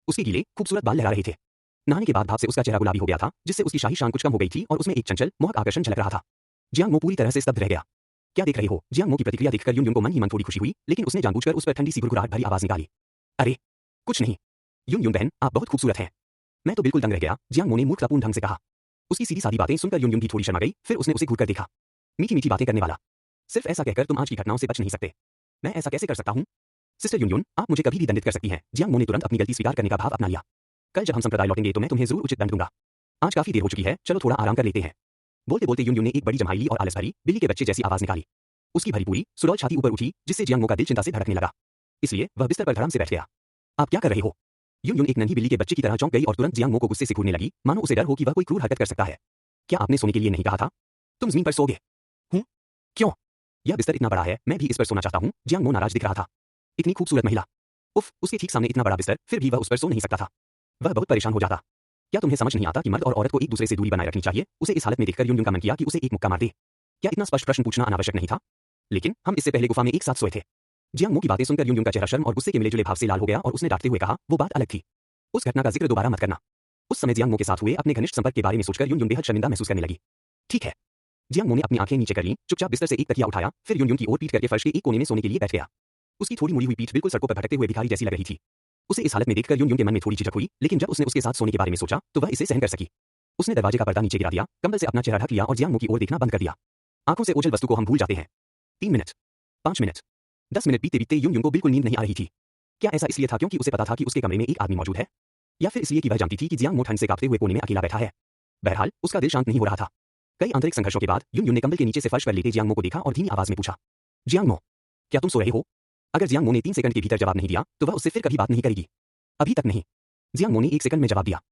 उसके गीले खूबसूरत बाल लहरा रहे थे। नहाने के बाद भाप से उसका चेहरा गुलाबी हो गया था, जिससे उसकी शाही शान कुछ कम हो गई थी और उसमें एक चंचल मोहक आकर्षण झलक रहा था। जियांग मो पूरी तरह से स्तब्ध रह गया। क्या देख रहे हो? जियांग मो की प्रतिक्रिया देखकर यून को मन ही मन थोड़ी खुशी हुई, लेकिन उसने जानबूझकर उस पर ठंडी सी गुरगुराहट भरी आवाज निकाली। अरे कुछ नहीं। यून बहन, आप बहुत खूबसूरत हैं। मैं तो बिल्कुल दंग रह गया, जियांग मो ने मूर्खतापूर्ण ढंग से कहा। उसकी सीधी सादी बातें सुनकर यून भी थोड़ी शर्मा गई। फिर उसने उसे घूरकर देखा। मीठी मीठी बातें करने वाला। सिर्फ ऐसा कहकर तुम आज की घटनाओं से बच नहीं सकते। मैं ऐसा कैसे कर सकता हूँ? सिस्टर यून, आप मुझे कभी भी दंडित कर सकती हैं। जियांग मो ने तुरंत अपनी गलती स्वीकार करने का भाव अपना लिया। कल जब हम संप्रदाय लौटेंगे तो मैं तुम्हें जरूर उचित दंड दूंगा। आज काफी देर हो चुकी है, चलो थोड़ा आराम कर लेते हैं। बोलते बोलते यून ने एक बड़ी जम्हाई ली और आलस भरी बिल्ली के बच्चे जैसी आवाज निकाली। उसकी भरी पूरी सुडौल छाती ऊपर उठी, जिससे जियांग मो का दिल चिंता से धड़कने लगा। इसलिए वह बिस्तर पर धड़ाम से बैठ गया। आप क्या कर रहे हो? यून एक नन्ही बिल्ली के बच्चे की तरह चौंक गई और तुरंत जियांग मो को गुस्से से घूरने लगी, मानो उसे डर हो कि वह कोई क्रूर हरकत कर सकता है। क्या आपने सोने के लिए नहीं कहा था? तुम जमीन पर सोगे। हूं? क्यों? यह बिस्तर इतना बड़ा है, मैं भी इस पर सोना चाहता हूँ। जियांग मो नाराज दिख रहा था। इतनी खूबसूरत महिला, उफ, उसके ठीक सामने इतना बड़ा बिस्तर, फिर भी वह उस पर सो नहीं सकता था। वह बहुत परेशान हो जाता। क्या तुम्हें समझ नहीं आता कि मर्द और औरत को एक दूसरे से दूरी बनाए रखनी चाहिए? उसे इस हालत में देखकर यून का मन किया कि उसे एक मुक्का मार दे। क्या इतना स्पष्ट प्रश्न पूछना अनावश्यक नहीं था? लेकिन हम इससे पहले गुफा में एक साथ सोए थे। जियांग मो की बातें सुनकर यून का चेहरा शर्म और गुस्से के मिले-जुले भाव से लाल हो गया और उसने डांटते हुए कहा, वो बात अलग थी। उस घटना का जिक्र दोबारा मत करना। उस समय जियांग मो के साथ हुए अपने घनिष्ठ संपर्क के बारे में सोचकर यून बेहद शर्मिंदा महसूस करने लगी। ठीक है। जियांग मो ने अपनी आंखें नीचे कर लीं, चुपचाप बिस्तर से एक तकिया उठाया, फिर यून की ओर पीठ करके फर्श के एक कोने में सोने के लिए बैठ गया। उसकी थोड़ी मुड़ी हुई पीठ बिल्कुल सड़कों पर भटकते हुए भिखारी जैसी लग रही थी। उसे इस हालत में देखकर यून के मन में थोड़ी झिझक हुई, लेकिन जब उसने उसके साथ सोने के बारे में सोचा, तो वह इसे सहन कर सकी। उसने दरवाजे का पर्दा नीचे गिरा दिया, कंबल से अपना चेहरा ढक लिया और जियांग मो की ओर देखना बंद कर दिया। आंखों से ओझल वस्तु को हम भूल जाते हैं। 3 मिनट, 5 मिनट, 10 मिनट बीते-बीते यून को बिल्कुल नींद नहीं आ रही थी। क्या ऐसा इसलिए था क्योंकि उसे पता था कि उसके कमरे में एक आदमी मौजूद है, या फिर इसलिए कि वह जानती थी कि जियांग मो ठंड से कांपते हुए कोने में अकेला बैठा है? बहरहाल, उसका दिल शांत नहीं हो रहा था। कई आंतरिक संघर्षों के बाद यून ने कंबल के नीचे से फर्श पर लेटे जियांग मो को देखा और धीमी आवाज में पूछा, जियांग मो, क्या तुम सो रहे हो? अगर जियांग मो ने 3 सेकंड के भीतर जवाब नहीं दिया, तो वह उससे फिर कभी बात नहीं करेगी। अभी तक नहीं। जियांग मो ने 1 सेकंड में जवाब दिया।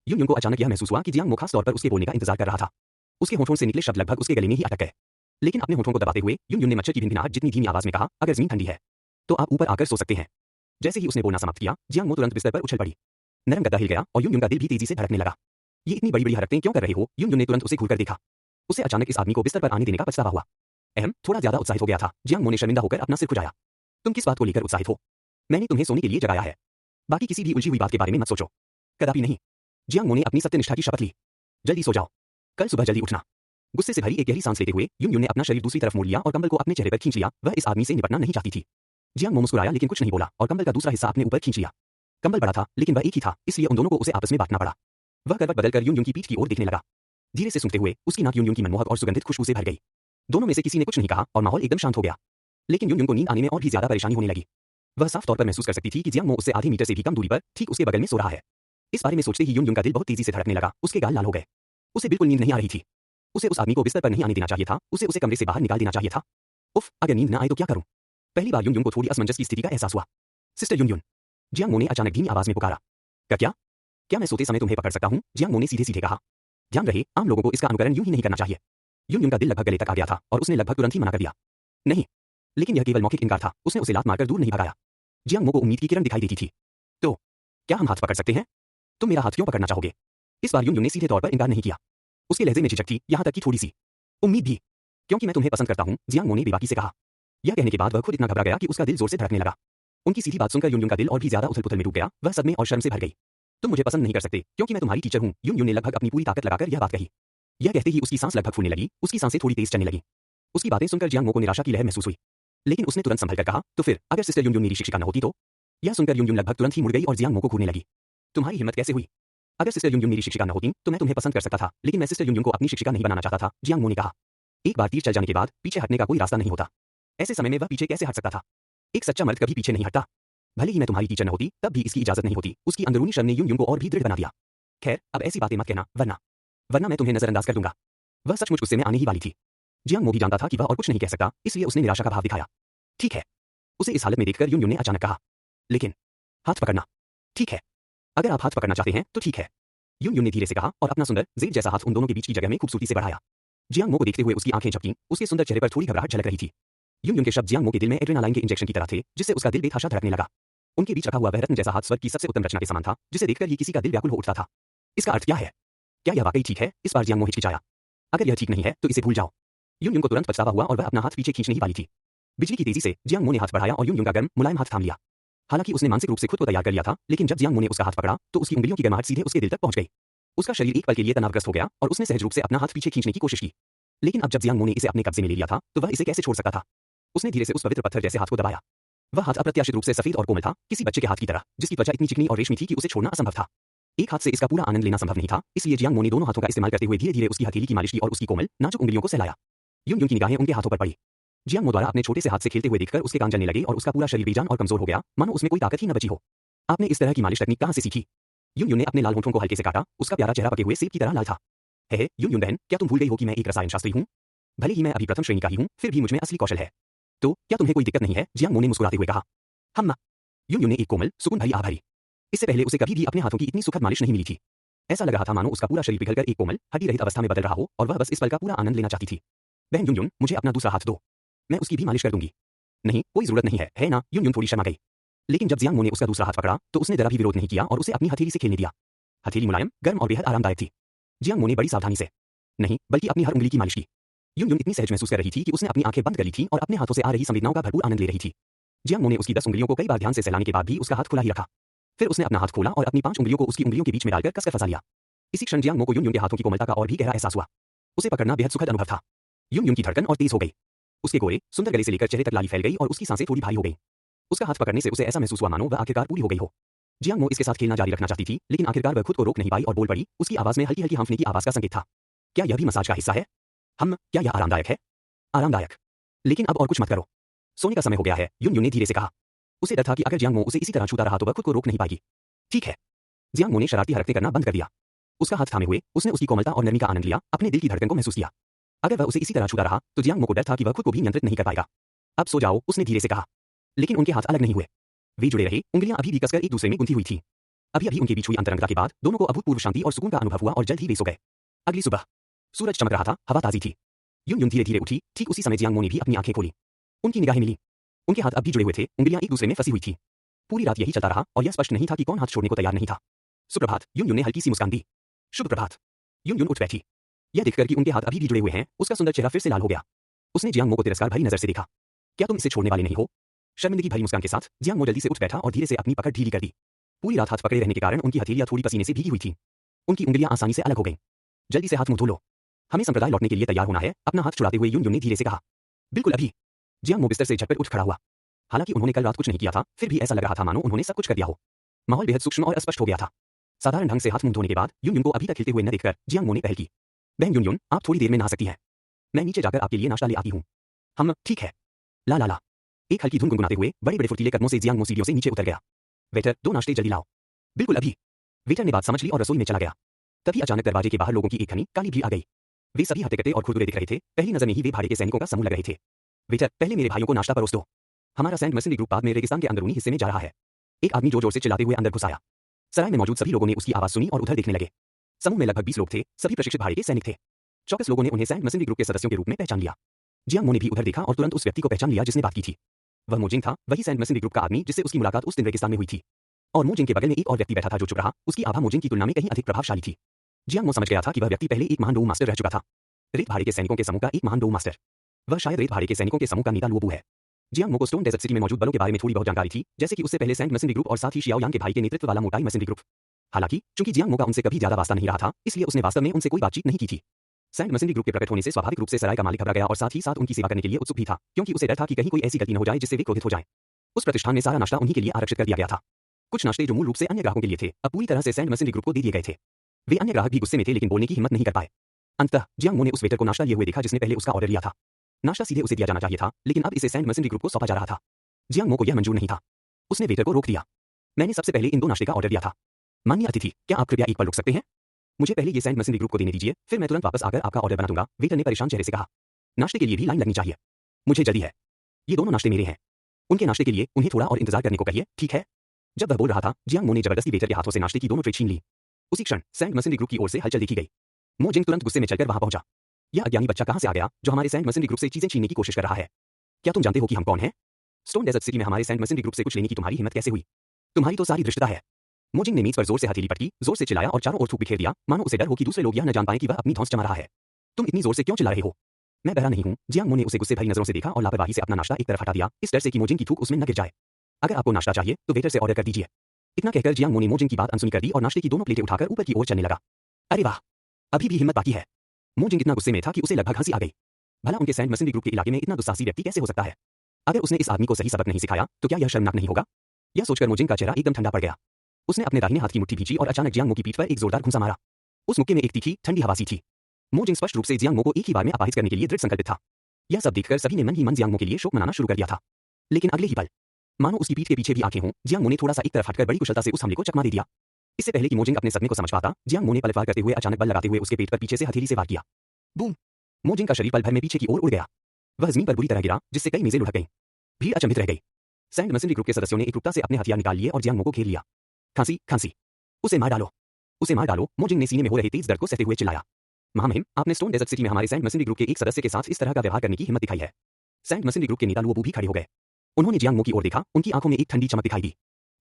यून को अचानक यह महसूस हुआ कि जियांग मो खास तौर पर उसके बोलने का इंतजार कर रहा था। उसके होठों से निकले शब्द लगभग उसके गले में ही अटक गए। लेकिन अपने होठों को दबाते हुए यून ने मच्छर की भिनभिनाहट जितनी धीमी आवाज में कहा, अगर जमीन ठंडी है, तो आप ऊपर आकर सो सकते हैं। जैसे ही उसने बोलना समाप्त किया, जियांग मो तुरंत बिस्तर पर उछल पड़ी। नरम गद्दा हिल गया और यून का दिल भी तेजी से धड़कने लगा। ये इतनी बड़ी-बड़ी हरकतें क्यों कर रहे हो? यून ने तुरंत उसे घूरकर देखा। उसे अचानक इस आदमी को बिस्तर पर आने देने का पछतावा हुआ। थोड़ा ज्यादा उत्साहित हो गया था। जियांग मो ने शर्मिंदा होकर अपना सिर खुजाया। तुम किस बात को लेकर उत्साहित हो? मैंने तुम्हें सोने के लिए जगाया है। बाकी किसी भी उलझी हुई बात के बारे में मत सोचो। कदापि नहीं। जियांग मो ने अपनी सत्यनिष्ठा की शपथ ली। जल्दी सो जाओ। कल सुबह जल्दी उठना। गुस्से से भरी एक गहरी सांस लेते हुए यून ने अपना शरीर दूसरी तरफ मोड़ लिया और कंबल को अपने चेहरे पर खींच लिया। वह इस आदमी से निपटना नहीं चाहती थी। जियांग मो मुस्कुराया लेकिन कुछ नहीं बोला और कंबल का दूसरा हिस्सा अपने ऊपर खींच लिया। कंबल बड़ा था, लेकिन वह एक ही था, इसलिए उन दोनों को उसे आपस में बांटना पड़ा। वह करवट बदलकर यून की पीठ की ओर देखने लगा। धीरे से सूंघते हुए उसकी नाक यून की मनमोहक और सुगंधित खुशबू से भर गई। दोनों में से किसी ने कुछ नहीं कहा और माहौल एकदम शांत हो गया। लेकिन यून को नींद आने में और भी ज्यादा परेशानी होने लगी। वह साफ तौर पर महसूस कर सकती थी कि जियांग मो उससे आधे मीटर से भी कम दूरी पर ठीक उसके बगल में सो रहा है। इस बारे में सोचते ही यून का दिल बहुत तेजी से धड़कने लगा। उसके गाल लाल हो गए। उसे बिल्कुल नींद नहीं आ रही थी। उसे उस आदमी को बिस्तर पर नहीं आने देना चाहिए था। उसे कमरे से बाहर निकाल देना चाहिए था। उफ, अगर नींद न आए तो क्या करूं? पहली बार यून को थोड़ी असमंजस की स्थिति का एहसास हुआ। सिस्टर यून, जियांग मो ने अचानक धीमी आवाज में पुकारा। क्या मैं सोते समय तुम्हें पकड़ सकता हूं? जियांग मो ने सीधे-सीधे कहा। ध्यान रहे, आम लोगों को इसका अनुकरण यूं ही नहीं करना चाहिए। यून का दिल लगभग गले तक आ गया था और उसने लगभग तुरंत ही मना कर दिया। नहीं। लेकिन यह केवल मौखिक इनकार था। उसने उसे लात मारकर दूर नहीं भगाया। जियांग मो को उम्मीद की किरण दिखाई देती थी। तो क्या हम हाथ पकड़ सकते हैं? तुम मेरा हाथ क्यों पकड़ना चाहोगे? इस बार यून ने सीधे तौर पर इनकार नहीं किया। उसके लहजे में झिझक थी, यहां तक कि थोड़ी सी उम्मीद भी। क्योंकि मैं तुम्हें पसंद करता हूं, जियांग मो ने बेबाकी से कहा। यह कहने के बाद वह खुद इतना घबरा गया कि उसका दिल जोर से धड़कने लगा। उनकी सीधी बात सुनकर यून का दिल और भी ज्यादा उथल-पुथल में डूब गया। वह सदमे और शर्म से भर गई। तुम मुझे पसंद नहीं कर सकते क्योंकि मैं तुम्हारी टीचर हूं। यून ने लगभग अपनी पूरी ताकत लगाकर यह बात कही। यह कहते ही उसकी सांस लगभग फूलने लगी। उसकी सांसें थोड़ी तेज चलने लगीं। उसकी बातें सुनकर जियांग मो को निराशा की लहर महसूस हुई। लेकिन उसने तुरंत संभल कर कहा, तो फिर अगर सिस्टर यून मेरी शिक्षिका न होती तो? यह सुनकर यून लगभग तुरंत ही मुड़ गई और जियांग मो को घूरने लगी। तुम्हारी हिम्मत कैसे हुई? अगर सिस्टर यून मेरी शिक्षिका न होती तो मैं तुम्हें पसंद कर सकता था, लेकिन मैं सिस्टर यून को अपनी शिक्षिका नहीं बनाना चाहता था, जियांग मो ने कहा। एक बार तीर चल जाने के बाद पीछे हटने का कोई रास्ता नहीं होता। ऐसे समय में वह पीछे कैसे हट सकता था? एक सच्चा मर्द कभी पीछे नहीं हटता। भले ही मैं तुम्हारी टीचर न होती, तब भी इसकी इजाजत नहीं होती। उसकी अंदरूनी शर्म ने यून को और भी दृढ़ बना दिया। खैर, अब ऐसी बातें मत कहना, वरना मैं तुम्हें नजरअंदाज कर दूंगा। वह सचमुच गुस्से में आने ही वाली थी। जियांग मो भी जानता था कि वह और कुछ नहीं कह सकता, इसलिए उसने निराशा का भाव दिखाया। ठीक है। उसे इस हालत में देखकर यून ने अचानक कहा। लेकिन हाथ पकड़ना। ठीक है। अगर आप हाथ पकड़ना चाहते हैं तो ठीक है। यून ने धीरे से कहा और अपना सुंदर जेब जैसा हाथ उन दोनों के बीच की जगह में खूबसूरती से बढ़ाया। जियांग मो को देखते हुए उसकी आंखें झपकीं। उसके सुंदर चेहरे पर थोड़ी घबराहट झलक रही थी। यून के शब्द जियांग मो के दिल में एड्रेनालाइन के इंजेक्शन की तरह थे, जिससे उसका दिल बेतहाशा धड़कने लगा। उनके बीच रखा हुआ वह रत्न जैसा हाथ स्वर्ग की सबसे उत्तम रचना के समान था, जिसे देखकर ही किसी का दिल व्याकुल हो उठता था। इसका अर्थ क्या है? क्या यह वाकई ठीक है? इस बार जियांग मो हिचकिचाया। अगर यह ठीक नहीं है तो इसे भूल जाओ। यून को तुरंत पछतावा हुआ और वह अपना हाथ पीछे खींचने ही वाली थी। बिजली की तेजी से जियांग मो ने हाथ बढ़ाया और यून का गर्म मुलायम हाथ थाम लिया। हालांकि उसने मानसिक रूप से खुद को तैयार कर लिया था, लेकिन जब जियांग मो ने उसका हाथ पकड़ा तो उसकी उंगलियों की गर्माहट सीधे उसके दिल तक पहुंच गई। उसका शरीर एक पल के लिए तनावग्रस्त हो गया और उसने सहज रूप से अपना हाथ पीछे खींचने की कोशिश की। लेकिन अब जब जियांग मो ने इसे अपने कब्जे में ले लिया था, तो वह इसे कैसे छोड़ सकता था? उसने धीरे से उस पवित्र पत्थर जैसे हाथ को दबाया। वह हाथ अप्रत्याशित रूप से सफेद और कोमल था, किसी बच्चे के हाथ की तरह, जिसकी त्वचा इतनी चिकनी और रेशमी थी कि उसे छोड़ना असंभव था। एक हाथ से इसका पूरा आनंद लेना संभव नहीं था, इसलिए जियांग मो ने दोनों हाथों का इस्तेमाल करते हुए धीरे-धीरे उसकी हथेली की मालिश की और उसकी कोमल, नाजुक उंगलियों को सहलाया। यून की निगाहें उनके हाथों पर पड़ी। जियांग मो द्वारा अपने छोटे से हाथ से खेलते हुए देखकर उसके कान जलने लगे और उसका पूरा शरीर बेजान और कमजोर हो गया, मानो उसमें कोई ताकत ही न बची हो। आपने इस तरह की मालिश तकनीक कहां से सीखी? यून ने अपने लाल होठों को हल्के से काटा। उसका प्यारा चेहरा पके हुए सेब की तरह लाल था। हे यून बहन, क्या तुम भूल गई हो कि मैं एक रसायन शास्त्री हूं? भले ही मैं अभी प्रथम श्रेणी का ही हूं, फिर भी मुझमें असली कौशल है। तो क्या तुम्हें कोई दिक्कत नहीं है? जियांग मो ने मुस्कुराते हुए कहा। हम्मा। यून ने एक कोमल, सुकून भरी आह भरी। इससे पहले उसे कभी भी अपने हाथों की इतनी सुखद मालिश नहीं मिली थी। ऐसा लग रहा था मानो उसका पूरा शरीर पिघलकर एक कोमल, हड्डी रहित अवस्था में बदल रहा हो और वह बस इस पल का पूरा आनंद लेना चाहती थी। बहन यून, मुझे अपना दूसरा हाथ दो। मैं उसकी भी मालिश कर दूंगी। नहीं, कोई जरूरत नहीं है ना? यून यून थोड़ी शर्मा गई। लेकिन जब जियांग मो ने उसका दूसरा हाथ पकड़ा तो उसने जरा भी विरोध नहीं किया और उसे अपनी हथेली से खेलने दिया। हथेली मुलायम, गर्म और बेहद आरामदायक थी। जियांग मो ने बड़ी सावधानी से, नहीं बल्कि अपनी हर उंगली की मालिश की। यून यून इतनी सहज महसूस कर रही थी कि उसने अपनी आंखें बंद कर ली थी और अपने हाथों से आ रही संवेदनाओं का भरपूर आनंद ले रही थी। जियांग मो ने उसकी 10 उंगलियों को कई बार ध्यान से सहलाने के बाद भी उसका हाथ खुला ही रखा। फिर उसने अपना हाथ खोला और अपनी 5 उंगलियों को उसकी उंगलियों के बीच में डालकर कसकर फंसा लिया। इसी क्षण जियांग मो को यून यून के हाथों की कोमलता का और भी गहरा एहसास हुआ। उसे पकड़ना बेहद सुखद अनुभव था। यून यून की धड़कन और तेज हो गई। उसके गोरे सुंदर गले से लेकर चेहरे तक लाली फैल गई और उसकी सांसें थोड़ी भारी हो गईं। उसका हाथ पकड़ने से उसे ऐसा महसूस हुआ मानो वह आखिरकार पूरी हो गई हो। जियांग मो इसके साथ खेलना जारी रखना चाहती थी, लेकिन आखिरकार वह खुद को रोक नहीं पाई और बोल पड़ी। उसकी आवाज में हल्की हल्की हांफने की आवाज का संकेत था। क्या यह भी मसाज का हिस्सा है? क्या यह आरामदायक है? आरामदायक। लेकिन अब और कुछ मत करो। सोने का समय हो गया है, यून यून ने धीरे से कहा। उसे डर था कि अगर जियांग मो उसे इसी तरह छूता रहा तो वह खुद को रोक नहीं पाएगी। ठीक है। जियांग मो ने शरारती हरकतें करना बंद कर दिया। उसका हाथ थामे हुए उसने उसकी कोमलता और नरमी का आनंद लिया, अपने दिल की धड़कन को महसूस किया। अगर वह उसे इसी तरह छूता रहा तो जियांग मो को डर था कि वह खुद को भी नियंत्रित नहीं कर पाएगा। अब सो जाओ, उसने धीरे से कहा। लेकिन उनके हाथ अलग नहीं हुए। वे जुड़े रहे, उंगलियां अभी भी कसकर एक दूसरे में गुंथी हुई थी। अभी अभी उनके बीच हुई अंतरंगता के बाद दोनों को अभूतपूर्व शांति और सुकून का अनुभव हुआ और जल्द ही वे सो गए। अगली सुबह सूरज चमक रहा था, हवा ताजी थी। यून यून धीरे धीरे उठी। ठीक उसी समय जियांग मो ने भी अपनी आंखें खोली। उनकी निगाहें मिली। उनके हाथ अब भी जुड़े हुए थे, उंगलियां एक दूसरे में फंसी हुई थी। पूरी रात यही चलता रहा और यह स्पष्ट नहीं था कि कौन हाथ छोड़ने को तैयार नहीं था। सुप्रभात, यून यून ने हल्की सी मुस्कान दी। शुभ प्रभात। यून यून उठ बैठी। यह देखकर कि उनके हाथ अभी भी जुड़े हुए हैं, उसका सुंदर चेहरा फिर से लाल हो गया। उसने जियांग मो को तिरस्कार भरी नजर से देखा। क्या तुम इसे छोड़ने वाले नहीं हो? शर्मिंदगी भरी मुस्कान के साथ जियांग मो जल्दी से उठ बैठा और धीरे से अपनी पकड़ ढीली कर दी। पूरी रात हाथ पकड़े रहने के कारण उनकी हथेलियां थोड़ी पसीने से भीगी हुई थीं। उनकी उंगलियां आसानी से अलग हो गईं। जल्दी से हाथ मुंह धो लो। हमें संप्रदाय लौटने के लिए तैयार होना है, अपना हाथ छुड़ाते हुए यून यून ने धीरे से कहा। बिल्कुल अभी। जियांग मो बिस्तर से झटपट उठ खड़ा हुआ। हालांकि उन्होंने कल रात कुछ नहीं किया था, फिर भी ऐसा लग रहा था मानो उन्होंने सब कुछ कर दिया हो। माहौल बेहद सूक्ष्म और अस्पष्ट हो गया था। साधारण ढंग से हाथ मुंह धोने के बाद यून यून को अभी तक खिलते हुए न देखकर जियांग मो ने पहल की। बहन यून यून, आप थोड़ी देर में नहा सकती हैं। मैं नीचे जाकर आपके लिए नाश्ता ले आती हूँ। हम ठीक है। ला ला ला। एक हल्की धुन गुनगुनाते हुए बड़े बड़े फुर्तीले कदमों से जियांग मो सीढ़ियों से नीचे उतर गया। वेटर, 2 नाश्ते जल्दी लाओ। बिल्कुल अभी। वेटर ने बात समझ ली और रसोई में चला गया। तभी अचानक दरवाजे के बाहर लोगों की एक घनी काली भीड़ आ गई। वे सभी हट्टे-कट्टे और खुरदुरे दिख रहे थे। पहली नजर में ही वे भाड़े के सैनिकों का समूह लग रहे थे। वेटर, पहले मेरे भाइयों को नाश्ता परोस दो। हमारा सैंड मर्सेंटरी ग्रुप बाद में रेगिस्तान के अंदरूनी हिस्से में जा रहा है। एक आदमी जोर जोर से चिल्लाते हुए अंदर घुस आया। सराय में मौजूद सभी लोगों ने उसकी आवाज सुनी और उधर देखने लगे। समूह में लगभग 20 लोग थे, सभी प्रशिक्षित भाड़े के सैनिक थे। चौकस लोगों ने उन्हें सैंड मर्सेंटरी ग्रुप के सदस्यों के रूप में पहचान लिया। जियांग मो ने भी उधर देखा और तुरंत उस व्यक्ति को पहचान लिया जिसने बात की थी। वह मोजिंग था, वही सैंड मर्सेंटरी ग्रुप का आदमी जिससे उसकी मुलाकात उस दिन रेगिस्तान में हुई थी। और मोजिंग के बगल में एक और व्यक्ति बैठा था जो चुप रहा। उसकी आभा मोजिंग की तुलना में कहीं अधिक प्रभावशाली थी। जियांग मो समझ गया था कि वह व्यक्ति पहले एक महान डोऊ मास्टर रह चुका था। रेत भाड़े के सैनिकों के समूह का एक महान डोऊ मास्टर। वह शायद रेत भाड़े के सैनिकों के समूह का नेता लुओबू है। जियांग मो को स्टोन डेजर्ट सिटी में मौजूद बलों के बारे में थोड़ी बहुत जानकारी थी, जैसे कि उससे पहले सैंड मर्सेंटरी ग्रुप और साथ ही शियाओ यांग के भाई के नेतृत्व वाला मोटाई मर्सेंटरी ग्रुप। हालांकि चूंकि जियांग मो का उनसे कभी ज्यादा वास्ता नहीं रहा था, इसलिए उसने वास्तव में उनसे कोई बातचीत नहीं की थी। सैंड मर्सेंटरी ग्रुप के प्रकट होने से स्वाभाविक रूप से सराय का मालिक घबरा गया और साथ ही साथ उनकी सेवा करने के लिए उत्सुक भी था, क्योंकि उसे डर था कि कहीं कोई ऐसी गलती न हो जाए जिससे वे क्रोधित हो जाएं। उस प्रतिष्ठान में सारा नाश्ता उन्हीं के लिए आरक्षित कर दिया गया था। कुछ नाश्ते जो मूल रूप से अन्य ग्राहकों के लिए थे, अब पूरी तरह से सैंड मर्सेंटरी ग्रुप को दे दिए गए थे। वे अन्य ग्राहक भी गुस्से में थे लेकिन बोलने की हिम्मत नहीं कर पाए। अंततः जियांग मो ने उस वेटर को नाश्ता लिए हुए देखा जिसने पहले उसका ऑर्डर लिया था। नाश्ता सीधे उसे दिया जाना चाहिए था, लेकिन अब इसे सैंड मर्सेंटरी ग्रुप को सौंपा जा रहा था। जियांग मो को यह मंजूर नहीं था। उसने वेटर को रोक दिया। मैंने सबसे पहले इन 2 नाश्ते का ऑर्डर दिया था। माननीय अतिथि, क्या आप कृपया एक पल रुक सकते हैं? मुझे पहले ये सैंड मर्सेंटरी ग्रुप को देने दीजिए, फिर मैं तुरंत वापस आकर आपका ऑर्डर बना दूंगा, वेटर ने परेशान चेहरे से कहा। नाश्ते के लिए भी लाइन लगनी चाहिए। मुझे जल्दी है। ये दोनों नाश्ते मेरे हैं। उनके नाश्ते के लिए उन्हें थोड़ा और इंतजार करने को कहिए, ठीक है? जब वह बोल रहा था, जियांग मो ने जबरदस्ती वेटर के हाथों से नाश्ते की दोनों ट्रे छीन ली। उसी क्षण सैंड मर्सेंटरी ग्रुप की ओर से हलचल देखी गई। मोजिंग तुरंत गुस्से में चलकर वहां पहुंचा। यह अज्ञानी बच्चा कहां से आ गया जो हमारे सैंड मर्सेंटरी ग्रुप से चीजें छीनने की कोशिश कर रहा है? क्या तुम जानते हो कि हम कौन हैं? स्टोन डेजर्ट सिटी में हमारे सैंड मर्सेंटरी ग्रुप से कुछ लेने की तुम्हारी हिम्मत कैसे हुई? तुम्हारी तो सारी धृष्टता है। मोजिंग ने मेज पर जोर से हथेली पटकी, जोर से चिल्लाया और चारों ओर थूक बिखेर दिया, मानो उसे डर हो कि दूसरे लोग यह न जान पाएं कि वह अपनी धौंस जमा रहा है। तुम इतनी जोर से क्यों चिल्ला रहे हो? मैं बहरा नहीं हूं। जियांग मो ने उसे गुस्से भरी नजरों से देखा और लापरवाही से अपना नाश्ता एक तरफ हटा दिया, इस डर से कि मोजिंग की थूक उसमें न गिर जाए। अगर आपको नाश्ता चाहिए तो वेटर से ऑर्डर कर दीजिए। इतना कहकर जियांग मो ने मोजिंग की बात अनसुनी कर दी और नाश्ते की दोनों प्लेटें उठाकर ऊपर की ओर चलने लगा। अरे वाह, अभी भी हिम्मत बाकी है। मोजिंग इतना गुस्से में था कि उसे लगभग हंसी आ गई। भला उनके सैंड मर्सेंटरी ग्रुप के इलाके में इतना दुस्साहसी व्यक्ति कैसे हो सकता है? अगर उसने इस आदमी को सही सबक नहीं सिखाया तो क्या यह शर्मनाक नहीं होगा? यह सोचकर मोजिंग का चेहरा एकदम ठंडा पड़ गया। उसने अपने दाहिने हाथ की मुट्ठी भींची और अचानक जियांग मो की पीठ पर एक जोरदार घुसा मारा। उस मुक्के में एक तीखी ठंडी हवा सी थी। मोजिंग स्पष्ट रूप से जियांग मो को एक ही बार में अपाहिज करने के लिए दृढ़ संकल्पित था। यह सब देखकर सभी ने मन ही मन जियांग मो के लिए शोक मनाना शुरू कर दिया था। लेकिन अगले ही पल मानो उसकी पीठ के पीछे भी आंखें हों, जियांग मो ने थोड़ा सा एक तरफ हटकर बड़ी कुशलता से उस हमले को चकमा दे दिया। इससे पहले कि मोजिंग अपने सदमे को समझ पाता, जियांग मो ने पलटवार करते हुए अचानक बल लगाते हुए उसके पेट पर पीछे से हथेली से वार किया। बूम! मोजिंग का शरीर पल भर में पीछे की ओर उड़ गया। वह जमीन पर बुरी तरह गिरा, जिससे कई मेजें लुढ़क गईं। भीड़ अचंभित रह गई। सैंड मर्सेंटरी ग्रुप के सदस्यों ने एकरूपता से अपने हथियार निकाल लिए और जियांग मो को घेर लिया। खांसी, खांसी! उसे मार डालो! उसे मार डालो! मोजिंग ने सीने में हो रहे तेज दर्द को सहते हुए चिल्लाया। महामहिम, आपने स्टोन डेजर्ट सिटी में हमारे सैंड मर्सेंटरी ग्रुप के एक सदस्य के साथ इस तरह का व्यवहार करने की हिम्मत दिखाई है। सैंट मसिंडी ग्रुप के नेता लुओबू भी खड़े हो गए। उन्होंने जियांग मो की ओर देखा, उनकी आंखों में एक ठंडी चमक दिखाई दी।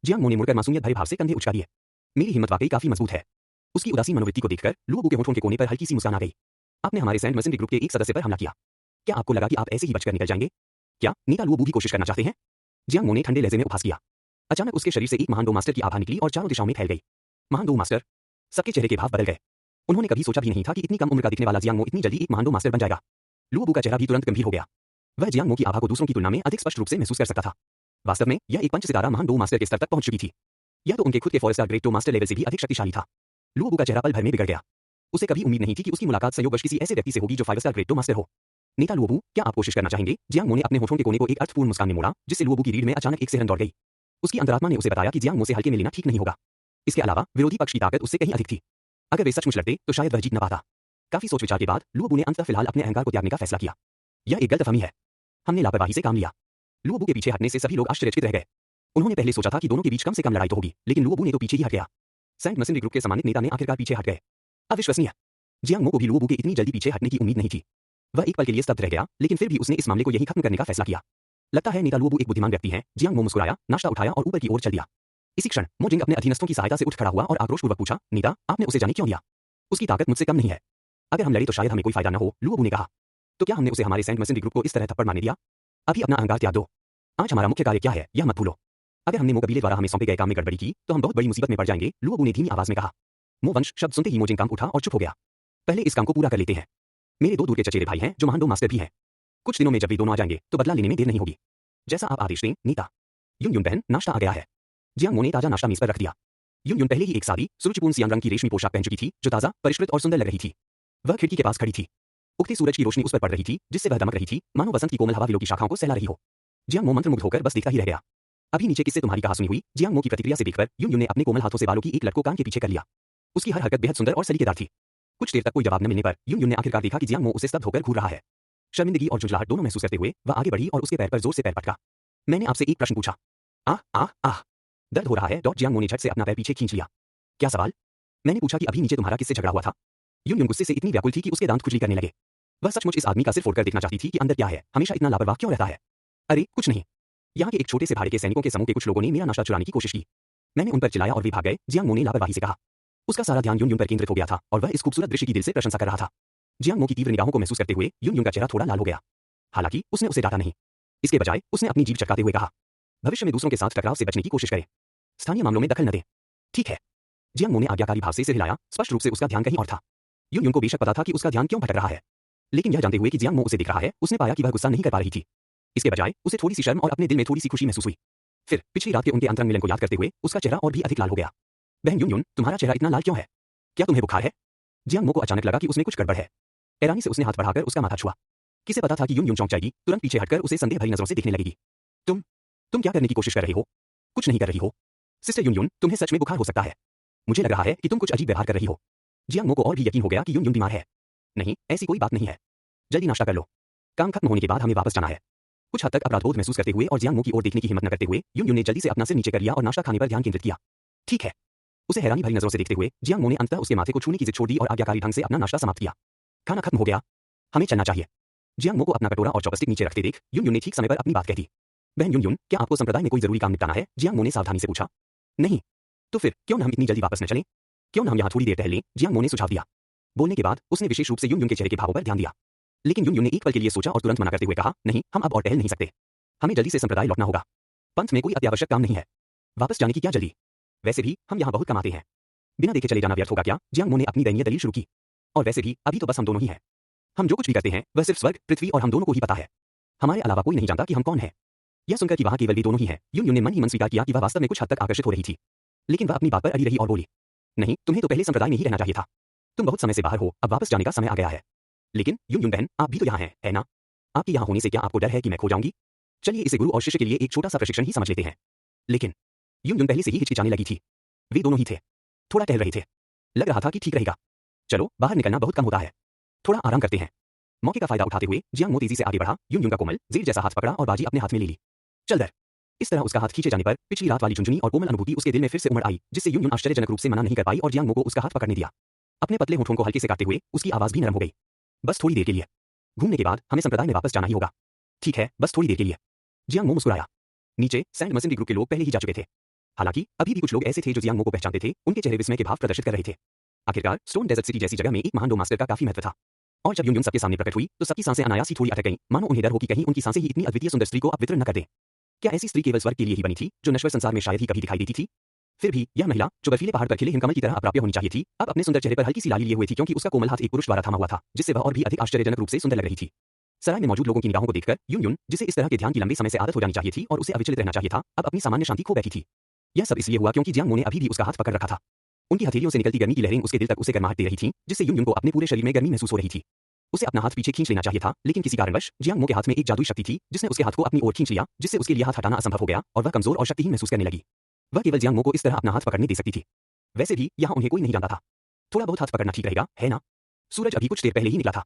जियांग मो ने मुड़कर मासूमियत भरे भाव से कंधे उचका दिए। मेरी हिम्मत वाकई काफी मजबूत है। उसकी उदासी मनोवृत्ति को देखकर लुओबू के होठों के कोने पर हल्की सी मुस्कान आ गई। आपने हमारे सैंट मसिंडी ग्रुप के एक सदस्य पर हमला किया। क्या आपको लगा कि आप ऐसे ही बचकर निकल जाएंगे? क्या नेता लुओबू भी कोशिश करना चाहते हैं? जियांग मो ने ठंडे लहजे में उपहास किया। अचानक उसके शरीर से एक महान दो मास्टर की आभा निकली और चारों दिशाओं में फैल गई। महान दो मास्टर। सबके चेहरे के भाव बदल गए। उन्होंने कभी सोचा भी नहीं था कि इतनी कम उम्र का दिखने वाला जियांग मो इतनी जल्दी एक महान दो मास्टर बन जाएगा। लुओबू का चेहरा भी तुरंत गंभीर हो गया। वह जियांग मो की आभा को दूसरों की तुलना में अधिक स्पष्ट रूप से महसूस कर सकता था। वास्तव में यह एक पंच सितारा महान दो मास्टर के स्तर तक पहुंच चुकी थी। यह तो उनके खुद के फॉरेस्टर ग्रेट दो मास्टर लेवल से भी अधिक शक्तिशाली था। लुओबू का चेहरा पल भर में बिगड़ गया। उसे कभी उम्मीद नहीं थी कि उसकी मुलाकात संयोगवश किसी ऐसे व्यक्ति से होगी जो 5 स्टार ग्रेट दो मास्टर हो। नेता लुओबू, क्या आप कोशिश करना चाहेंगे? जियांग मो ने अपने होठों के कोने को एक अर्थपूर्ण मुस्कान में मोड़ा, जिससे लुओबू की रीढ़ में अचानक एक सिहरन दौड़ गई। उसकी अंतरात्मा ने उसे बताया कि जियांग मो से हल्के में लेना ठीक नहीं होगा। इसके अलावा विरोधी पक्ष की ताकत उससे कहीं अधिक थी। अगर वे सचमुच लड़ते तो शायद वह जीत न पाता। काफी सोच विचार के बाद लुओबू ने अंततः फिलहाल अपने अहंकार को त्यागने का फैसला किया। यह एक गलतफहमी है। हमने लापरवाही से काम लिया। लुओबू के पीछे हटने से सभी लोग आश्चर्यचकित रह गए। उन्होंने पहले सोचा था कि दोनों के बीच कम से कम लड़ाई तो होगी, लेकिन लुओबू ने तो पीछे ही हट गया। सैंट मसिंडी ग्रुप के सम्मानित नेता ने आखिरकार पीछे हट गए। अविश्वसनीय। जियांग मो को भी लुओबू के इतनी जल्दी पीछे हटने की उम्मीद नहीं थी। वह एक पल के लिए स्तब्ध रह गया, लेकिन फिर भी उसने इस मामले को यहीं खत्म करने का फैसला किया। लगता है नेता लुओबू एक बुद्धिमान व्यक्ति है। जियांग मो मुस्कुराया, नाश्ता उठाया और ऊपर की ओर चल दिया। इसी क्षण मो जिंग अपने अधीनस्थों की सहायता से उठ खड़ा हुआ और आक्रोशपूर्वक पूछा, नेता, आपने उसे जाने क्यों दिया? उसकी ताकत मुझसे कम नहीं है। अगर हम लड़े तो शायद हमें कोई फायदा न हो, लुओबू ने कहा। तो क्या हमने उसे हमारे सैंट मसिंडी ग्रुप को इस तरह थप्पड़ मारने दिया? अभी अपना अहंकार त्याग दो। आज हमारा मुख्य कार्य क्या है, यह मत भूलो। अगर हमने मो कबीले द्वारा हमें सौंपे गए काम में गड़बड़ी की तो हम बहुत बड़ी मुसीबत में पड़ जाएंगे, लुओबू ने धीमी आवाज में कहा। मो वंश शब्द सुनते ही मो जिंग काम उठा और चुप हो गया। पहले इस काम को पूरा कर लेते हैं। मेरे दो दूर के चचेरे भाई हैं जो महान दो मास्टर भी हैं। कुछ दिनों में जब वे दोनों आ जाएंगे तो बदला लेने में देर नहीं होगी। जैसा आप आदेश दें, नेता। युन युन बहन, नाश्ता आ गया है। जियांग मो ने ताजा नाश्ता मेज पर रख दिया। युन युन पहले ही एक सादी सुरुचिपूर्ण सियान रंग की रेशमी पोशाक पहन चुकी थी, जो ताजा, परिष्कृत और सुंदर लग रही थी। वह खिड़की के पास खड़ी थी। उगते सूरज की रोशनी उस पर पड़ रही थी, जिससे वह दमक रही थी, मानो वसंत की कोमल हवा विलो की शाखाओं को सहला रही हो। जियांग मो मंत्रमुग्ध होकर बस देखता ही रह गया। अभी नीचे किससे तुम्हारी कहा सुनी हुई? जियांग मो की प्रतिक्रिया से देखकर युन युन ने अपने कोमल हाथों से बालों की एक लट को कान के पीछे कर लिया। उसकी हर हरकत बेहद सुंदर और सलीकेदार थी। कुछ देर तक कोई जवाब न मिलने पर युन युन ने आखिरकार देखा कि जियांग मो उसे स्तब्ध होकर घूर रहा है। शर्मिंदगी और झुंझलाहट दोनों महसूस करते हुए वह आगे बढ़ी और उसके पैर पर जोर से पैर पटका। मैंने आपसे एक प्रश्न पूछा। आह आह आह, दर्द हो रहा है। जियांग मो ने झट से अपना पैर पीछे खींच लिया। क्या सवाल? मैंने पूछा कि अभी नीचे तुम्हारा किससे झगड़ा हुआ था? युन युन गुस्से से इतनी व्याकुल थी कि उसके दांत खुजली करने लगे। वह सचमुच इस आदमी का सिर फोड़कर देखना चाहती थी कि अंदर क्या है, हमेशा इतना लापरवाह क्यों रहता है। अरे कुछ नहीं। यहाँ के एक छोटे से भाड़े के सैनिकों के समूह के कुछ लोगों ने मेरा नाश्ता चुराने की कोशिश की। मैंने उन पर चिल्लाया और वे भाग गए, जियांग मो ने लापरवाही से कहा। उसका सारा ध्यान युन युन पर केंद्रित हो गया था और वह इस खूबसूरत दृश्य की दिल से प्रशंसा कर रहा था। जियांग मो की तीव्र निगाहों को महसूस करते हुए युन युन का चेहरा थोड़ा लाल हो गया। हालांकि उसने उसे डांटा नहीं। इसके बजाय उसने अपनी जीभ चटकाते हुए कहा, भविष्य में दूसरों के साथ टकराव से बचने की कोशिश करें। स्थानीय मामलों में दखल न दें। ठीक है। जियांग मो ने आज्ञाकारी भाव से सिर हिलाया, स्पष्ट रूप से उसका ध्यान कहीं और था। युन युन को बेशक पता था कि उसका ध्यान क्यों भटक रहा है, लेकिन यह जानते हुए कि जियांग मो उसे देख रहा है, उसने पाया कि वह गुस्सा नहीं कर पा रही थी। इसके बजाय उसे थोड़ी सी शर्म और अपने दिल में थोड़ी सी खुशी महसूस हुई। फिर पिछली रात के उनके अंतरंग मिलन को याद करते हुए उसका चेहरा और भी अधिक लाल हो गया। बहन युन युन, तुम्हारा चेहरा इतना लाल क्यों है? क्या तुम्हें बुखार है? जियांग मो को अचानक लगा कि उसमें कुछ गड़बड़ है। हैरानी से उसने हाथ बढ़ाकर उसका माथा छुआ। किसे पता था कि युन युन चौंक जाएगी, तुरंत पीछे हटकर उसे संदेह भरी नजरों से देखने लगेगी। तुम क्या करने की कोशिश कर रही हो? कुछ नहीं कर रही हो। सिस्टर युन युन, तुम्हें सच में बुखार हो सकता है। मुझे लग रहा है कि तुम कुछ अजीब व्यवहार कर रही हो। जियांग मो को और भी यकीन हो गया कि युन युन बीमार है। नहीं, ऐसी कोई बात नहीं है। जल्दी नाश्ता कर लो। काम खत्म होने के बाद हमें वापस जाना है। कुछ हद तक अपराधबोध महसूस करते हुए और जियांग मो की ओर देखने की हिम्मत न करते हुए युन युन ने जल्दी से अपना सिर नीचे कर लिया और नाश्ता खाने पर ध्यान केंद्रित किया। ठीक है। उसे हैरानी भरी नजरों से देखते हुए जियांग मो ने अंततः उसके माथे को छूने की जिद छोड़ दी और आज्ञाकारी ढंग से अपना नाश्ता समाप्त किया। खाना खत्म हो गया, हमें चलना चाहिए। जियांग मो को अपना कटोरा और चॉपस्टिक नीचे रखते देख युन युन ने ठीक समय पर अपनी बात कह दी। बहन युन युन, क्या आपको संप्रदाय में कोई जरूरी काम निपटाना है? जियांग मो ने सावधानी से पूछा। नहीं। तो फिर क्यों न हम इतनी जल्दी वापस न चलें? क्यों न हम यहाँ थोड़ी देर टहल लें? जियांग मो ने सुझाव दिया। बोलने के बाद उसने विशेष रूप से युन युन के चेहरे के भावों पर ध्यान दिया। लेकिन युन युन ने एक पल के लिए सोचा और तुरंत मना करते हुए कहा, नहीं, हम अब और टहल नहीं सकते। हमें जल्दी से संप्रदाय लौटना होगा। पंथ में कोई अत्यावश्यक काम नहीं है। वापस जाने की क्या जल्दी? वैसे भी हम यहाँ बहुत कमाते हैं। बिना देखे चले जाना व्यर्थ होगा क्या? जियांग मो ने अपनी दयनीय दलील शुरू की। और वैसे भी अभी तो बस हम दोनों ही हैं। हम जो कुछ भी करते हैं वह सिर्फ स्वर्ग, पृथ्वी और हम दोनों को ही पता है। हमारे अलावा कोई नहीं जानता कि हम कौन हैं। यह सुनकर कि वहाँ केवल वे दोनों ही हैं, युन युन ने मन ही मन स्वीकार किया कि वह वास्तव में कुछ हद तक आकर्षित हो रही थी। लेकिन वह अपनी बात पर अड़ी रही और बोली, नहीं, तुम्हें तो पहले संप्रदाय में ही रहना चाहिए था। तुम बहुत समय से बाहर हो, अब वापस जाने का समय आ गया है। लेकिन युन युन बहन, आप भी तो यहाँ हैं, है ना? आपके यहाँ होने से क्या आपको डर है कि मैं खो जाऊंगी? चलिए इसे गुरु और शिष्य के लिए एक छोटा सा प्रशिक्षण ही समझ लेते हैं। लेकिन युन युन पहले से ही हिचकिचाने लगी थी। वे दोनों ही थे, थोड़ा टहल रहे थे। लग रहा था कि ठीक रहेगा। चलो, बाहर निकलना बहुत कम होता है, थोड़ा आराम करते हैं। मौके का फायदा उठाते हुए जियांग मो तेजी से आगे बढ़ा, युन युन का कोमल जेल जैसा हाथ पकड़ा और बाजी अपने हाथ में ले ली। चल दर। इस तरह उसका हाथ खींचे जाने पर पिछली रात वाली झुंझुनी और कोमल अनुभूति उसके दिल में फिर से उमड़ आई, जिससे युन युन आश्चर्यजनक रूप से मना नहीं कर पाई और जियांग मो को उसका हाथ पकड़ने दिया। अपने पतले होठों को हल्के से काटते हुए उसकी आवाज भी नरम हो गई। बस थोड़ी देर के लिए। घूमने के बाद हमें संप्रदाय में वापस जाना ही होगा। ठीक है, बस थोड़ी देर के लिए। जियांग मो मुस्कुराया। नीचे सैंड मर्सेंट्री ग्रुप के लोग पहले ही जा चुके थे। हालांकि अभी भी कुछ लोग ऐसे थे जो जियांग मो को पहचानते थे, उनके चेहरे विस्मय के भाव प्रदर्शित कर रहे थे। आखिरकार स्टोन डेजर्ट सिटी जैसी जगह में एक महान डो मास्टर का काफी महत्व था। और जब यून यून सबके सामने प्रकट हुई तो सबकी सांसें अनायास ही थोड़ी अटक गईं, मानो उन्हें डर हो कि कहीं उनकी सांसें ही इतनी अद्वितीय सुंदर स्त्री को अपवित्र न कर दें। क्या ऐसी स्त्री केवल स्वर्ग के लिए ही बनी थी, जो नश्वर संसार में शायद ही कभी दिखाई देती थी? फिर भी यह महिला, जो बर्फीले पहाड़ पर खिले हिमकमल की तरह अप्राप्य होनी चाहिए थी, अब अपने सुंदर चेहरे पर हल्की सी लाली लिए हुए थी, क्योंकि उसका कोमल हाथ एक पुरुष द्वारा थामा हुआ था, जिससे वह और भी अधिक आश्चर्यजनक रूप से सुंदर लग रही थी। सराय में मौजूद लोगों की निगाहों को देखकर यून यून, जिसे इस तरह के ध्यान की लंबे समय से आदत हो जानी चाहिए थी और उसे अविचलित रहना चाहिए था, अब अपनी सामान्य शांति खो बैठी थी। यह सब इसलिए हुआ क्योंकि जियांग मो ने अभी भी उसका हाथ पकड़ रखा था। उनकी हथेलियों से निकलती गर्मी की लहरें उसके दिल तक उसे गर्माहट दे रही थीं, जिससे यून यून को अपने पूरे शरीर में गर्मी महसूस हो रही थी। उसे अपना हाथ पीछे खींच लेना चाहिए था, लेकिन किसी कारणवश जियांग मो के हाथ में एक जादुई शक्ति थी, जिसने उसके हाथ को अपनी ओर खींच लिया, जिससे उसके लिए हाथ हटाना असंभव हो गया और वह कमजोर और शक्तिहीन महसूस करने लगी। वह केवल जियांग मो को इस तरह अपना हाथ पकड़ने दे सकती थी। वैसे भी यहाँ उन्हें कोई नहीं जानता था। थोड़ा बहुत हाथ पकड़ना ठीक रहेगा, है ना? सूरज अभी कुछ देर पहले ही निकला था।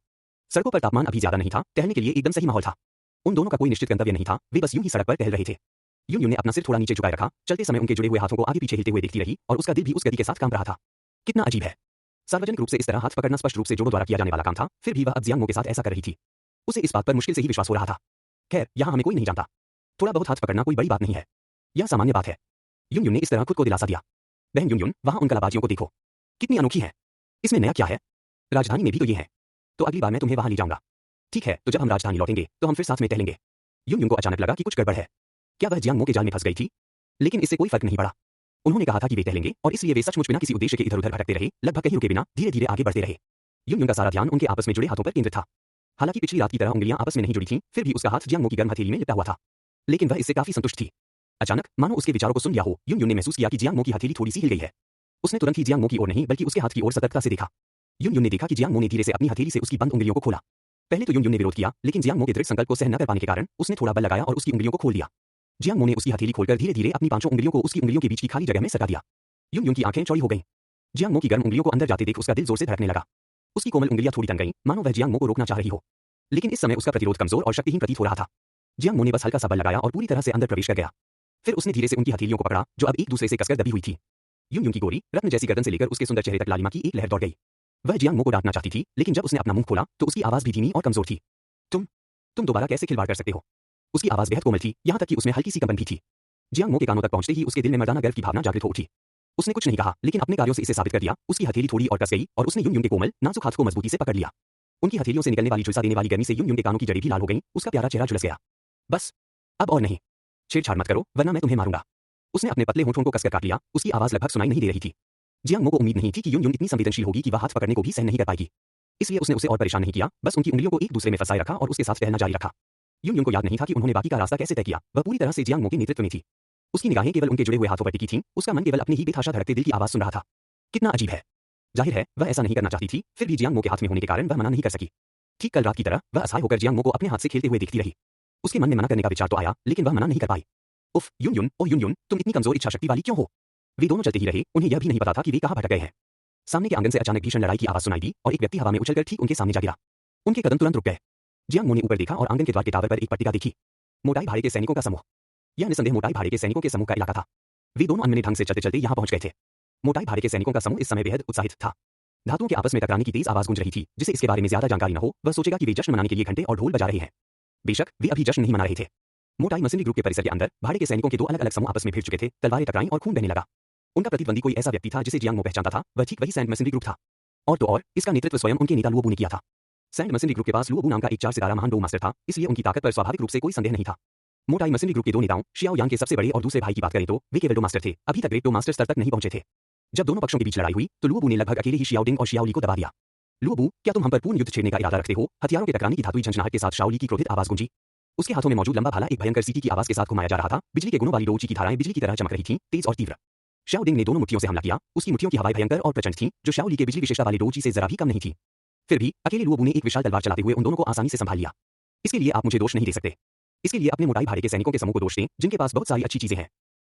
सड़कों पर तापमान अभी ज्यादा नहीं था, टहलने के लिए एकदम सही माहौल था। उन दोनों का कोई निश्चित गंतव्य नहीं था, वे बस यूं ही सड़क पर टहल रहे थे। यून यून ने अपना सिर थोड़ा नीचे झुकाए रखा, चलते समय उनके जुड़े हुए हाथों को आगे पीछे हिलते हुए देखती रही, और उसका दिल भी उस गति के साथ काम रहा था। कितना अजीब है। सार्वजनिक रूप से इस तरह हाथ पकड़ना स्पष्ट रूप से जोड़ों द्वारा किया जाने वाला काम था, फिर भी वह अब जियांग मो के साथ ऐसा कर रही थी। उसे इस बात पर मुश्किल से ही विश्वास हो रहा था। खैर, यहाँ हमें कोई नहीं जानता। थोड़ा बहुत हाथ पकड़ना कोई बड़ी बात नहीं है। यह सामान्य बात है। यून यून ने इस तरह खुद को दिलासा दिया। बहन यून यून, वहाँ उन कलाबाजियों को देखो, कितनी अनोखी है। इसमें नया क्या है? राजधानी में भी तो ये है। तो अगली बार मैं तुम्हें वहां ले जाऊंगा। ठीक है, तो जब हम राजधानी लौटेंगे तो हम फिर साथ में टहलेंगे। यून यून को अचानक लगा कि कुछ गड़बड़ है। क्या वह जियांग मो के जाल में फंस गई थी? लेकिन इससे कोई फर्क नहीं पड़ा। उन्होंने कहा था कि वे टहलेंगे, और इसलिए वे सचमुच बिना किसी उद्देश्य के इधर-उधर भटकते रहे, लगभग कहीं रुके बिना धीरे धीरे आगे बढ़ते रहे। यून यून का सारा ध्यान उनके आपस में जुड़े हाथों पर केंद्रित था। हालांकि पिछली रात की तरह उंगलियां आपस में नहीं जुड़ी थीं, फिर भी उसका हाथ जियांग मो की गर्म हथेली में लिपटा हुआ था। लेकिन वह इससे काफी संतुष्ट थी। अचानक, मानो उसके विचारों को सुन लिया हो, यून यून ने महसूस किया कि जियांग मो की हथेली थोड़ी सी हिल गई है। उसने तुरंत ही जियांग मो की ओर नहीं बल्कि उसके हाथ की ओर सतर्कता से देखा। यून यून ने देखा कि जियांग मो ने धीरे से अपनी हथेली से उसकी बंद उंगलियों को खोला। पहले तो यून यून ने विरोध किया, लेकिन जियांग मो के दृढ़ संकल्प को सहन न कर पाने के कारण उसने थोड़ा बल लगाया और उसकी उंगलियों को खोल दिया। जियांग मो ने उसकी हथेली खोलकर धीरे धीरे अपनी पांचों उंगलियों को उसकी उंगलियों के बीच की खाली जगह में सटा दिया। यून यून की आंखें चौड़ी हो गईं। जियांग मो की गर्म उंगलियों को अंदर जाते देख उसका दिल जोर से धड़कने लगा। उसकी कोमल उंगलियां थोड़ी तन गईं, मानो वह जियांग मो को रोकना चाह रही हो। लेकिन इस समय उसका प्रतिरोध कमजोर और शक्तिहीन प्रतीत हो रहा था। जियांग मो ने बस हल्का सा बल लगाया और पूरी तरह से अंदर प्रवेश कर गया। फिर उसने धीरे से उनकी हथेलियों को पकड़ा, जो अब एक दूसरे से कसकर दबी हुई थी। यून यून की गोरी रत्न जैसी गर्दन से लेकर उसके सुंदर चेहरे तक लालिमा की एक लहर दौड़ गई। वह जियांग मो को डांटना चाहती थी, लेकिन जब उसने अपना मुंह खोला तो उसकी आवाज भी धीमी और कमजोर थी। तुम दोबारा कैसे खिलवाड़ कर सकते हो? उसकी आवाज बेहद कोमल थी, यहाँ तक कि उसमें हल्की सी कंपन भी थी। जियांग मो के कानों तक पहुंचते ही उसके दिल में मर्दाना गर्व की भावना जागृत हो उठी। उसने कुछ नहीं कहा, लेकिन अपने कार्यों से इसे साबित कर दिया। उसकी हथेली थोड़ी और कस गई और उसने यून यून के कोमल नाजुक हाथ को मजबूती से पकड़ लिया। उनकी हथेलियों से निकलने वाली झुलसा देने वाली गर्मी से यून यून के कानों की जड़ी भी लाल हो गई। उसका प्यारा चेहरा झुलस गया। बस, अब और नहीं। छेड़छाड़ मत करो, वरना मैं तुम्हें मारूंगा। उसने अपने पतले होठों को कसकर काट लिया। उसकी आवाज लगभग सुनाई नहीं दे रही थी। जियांग मो को उम्मीद नहीं थी कि यून यून इतनी संवेदनशील होगी कि वह हाथ पकड़ने को भी सहन नहीं कर पाएगी। इसलिए उसने उसे और परेशान नहीं किया, बस उनकी उंगलियों को एक दूसरे में फंसाए रखा और उसके साथ टहलना जारी रखा। यून यून को याद नहीं था कि उन्होंने बाकी का रास्ता कैसे तय किया। वह पूरी तरह से जियांग मो के नेतृत्व में थी। उसकी निगाहें केवल उनके जुड़े हुए हाथों पर टिकी थीं, उसका मन केवल अपनी ही बेतहाशा धड़कते दिल की आवाज सुन रहा था। कितना अजीब है। जाहिर है वह ऐसा नहीं करना चाहती थी, फिर भी जियांग मो के हाथ में होने के कारण वह मना नहीं कर सकी। ठीक कल रात की तरह वह असहाय होकर जियांग मो को अपने हाथ से खेलते हुए देखती रही। उसके मन में मना करने का विचार तो आया, लेकिन वह मना नहीं कर पाई। उफ, यून यून, ओ यून यून, तुम इतनी कमजोर इच्छा शक्ति वाली क्यों हो? वे दोनों चलते ही रहे, उन्हें यह भी नहीं पता था कि वे कहाँ भटक गए हैं। सामने के आंगन से अचानक भीषण लड़ाई की आवाज सुनाई दी और एक व्यक्ति हवा में उछलकर ठीक उनके सामने जा गिरा। उनके कदम तुरंत रुक गए। जियांग मो ने ऊपर देखा और आंगन के द्वार के टावर पर एक पट्टिका देखी। मोटाई भाड़े के सैनिकों का समूह। यह निसंदेह मोटाई भाड़े के सैनिकों के समूह का इलाका था। वे दोनों अनमने ढंग से चलते चलते यहाँ पहुंच गए थे। मोटाई भाड़े के सैनिकों का समूह इस समय बेहद उत्साहित था। धातुओं के आपस में टकराने की तेज आवाज गूंज रही थी, जिसे इसके बारे में ज्यादा जानकारी न हो। वह सोचेगा कि वे जश्न मनाने के लिए घंटे और ढोल बजा रहे हैं। बेशक वे अभी जश्न नहीं मना रहे थे। मोटाई मर्सेंट्री ग्रुप के परिसर के अंदर भाड़े के सैनिकों के दो अलग अलग समूह आपस में भिड़ चुके थे। तलवारें टकराईं और खून बहने लगा। उनका प्रतिद्वंदी कोई ऐसा व्यक्ति था जिसे जियांग मो पहचानता था। वह ठीक वही सैंड मर्सेंट्री ग्रुप था। और तो और इसका नेतृत्व स्वयं उनके नेता लुओबू ने किया था। सैंड मर्सेंट्री ग्रुप के पास लुओबू नाम का एक 4 सितारा महान डो मास्टर था, इसलिए उनकी ताकत पर स्वाभाविक रूप से कोई संदेह नहीं था। मोटाई मर्सेंट्री ग्रुप के दो नेताओं शियाओ यांग के सबसे बड़े और दूसरे भाई की बात करें तो वे केवल डो मास्टर थे, अभी तक ग्रेट डो मास्टर स्तर तक नहीं पहुंचे थे। जब दोनों पक्षों के बीच लड़ाई हुई तो लुओबू ने लगभग अकेले ही शियाओ डिंग और शियाओ ली को दबा दिया। लुओबू, क्या तुम हम पर पूर्ण युद्ध छेड़ने का इरादा रखते हो? हथियारों के टकराने की धातुई झंझनाहट के साथ शाओ ली की क्रोधित आवाज गूंजी। उसके हाथों में मौजूद लंबा भाला एक भयंकर सीटी की आवाज के साथ घुमाया जा रहा था। बिजली के गुणों वाली डोची की धाराएं बिजली की तरह चमक रही थीं, तेज और तीव्र। शाओ डिंग ने दोनों मुट्ठियों से हमला किया। उसकी मुट्ठियों की हवाएं भयंकर और प्रचंड थीं, जो शाओ ली के बिजली विशेषता वाली डोची से जरा भी कम नहीं थी। फिर भी अकेले लुओबू ने एक विशाल तलवार चलाते हुए उन दोनों को आसानी से संभाल लिया। इसके लिए आप मुझे दोष नहीं दे सकते। इसके लिए अपने मोटाई भाड़े के सैनिकों के समूह को दोष दें, जिनके पास बहुत सारी अच्छी चीजें हैं।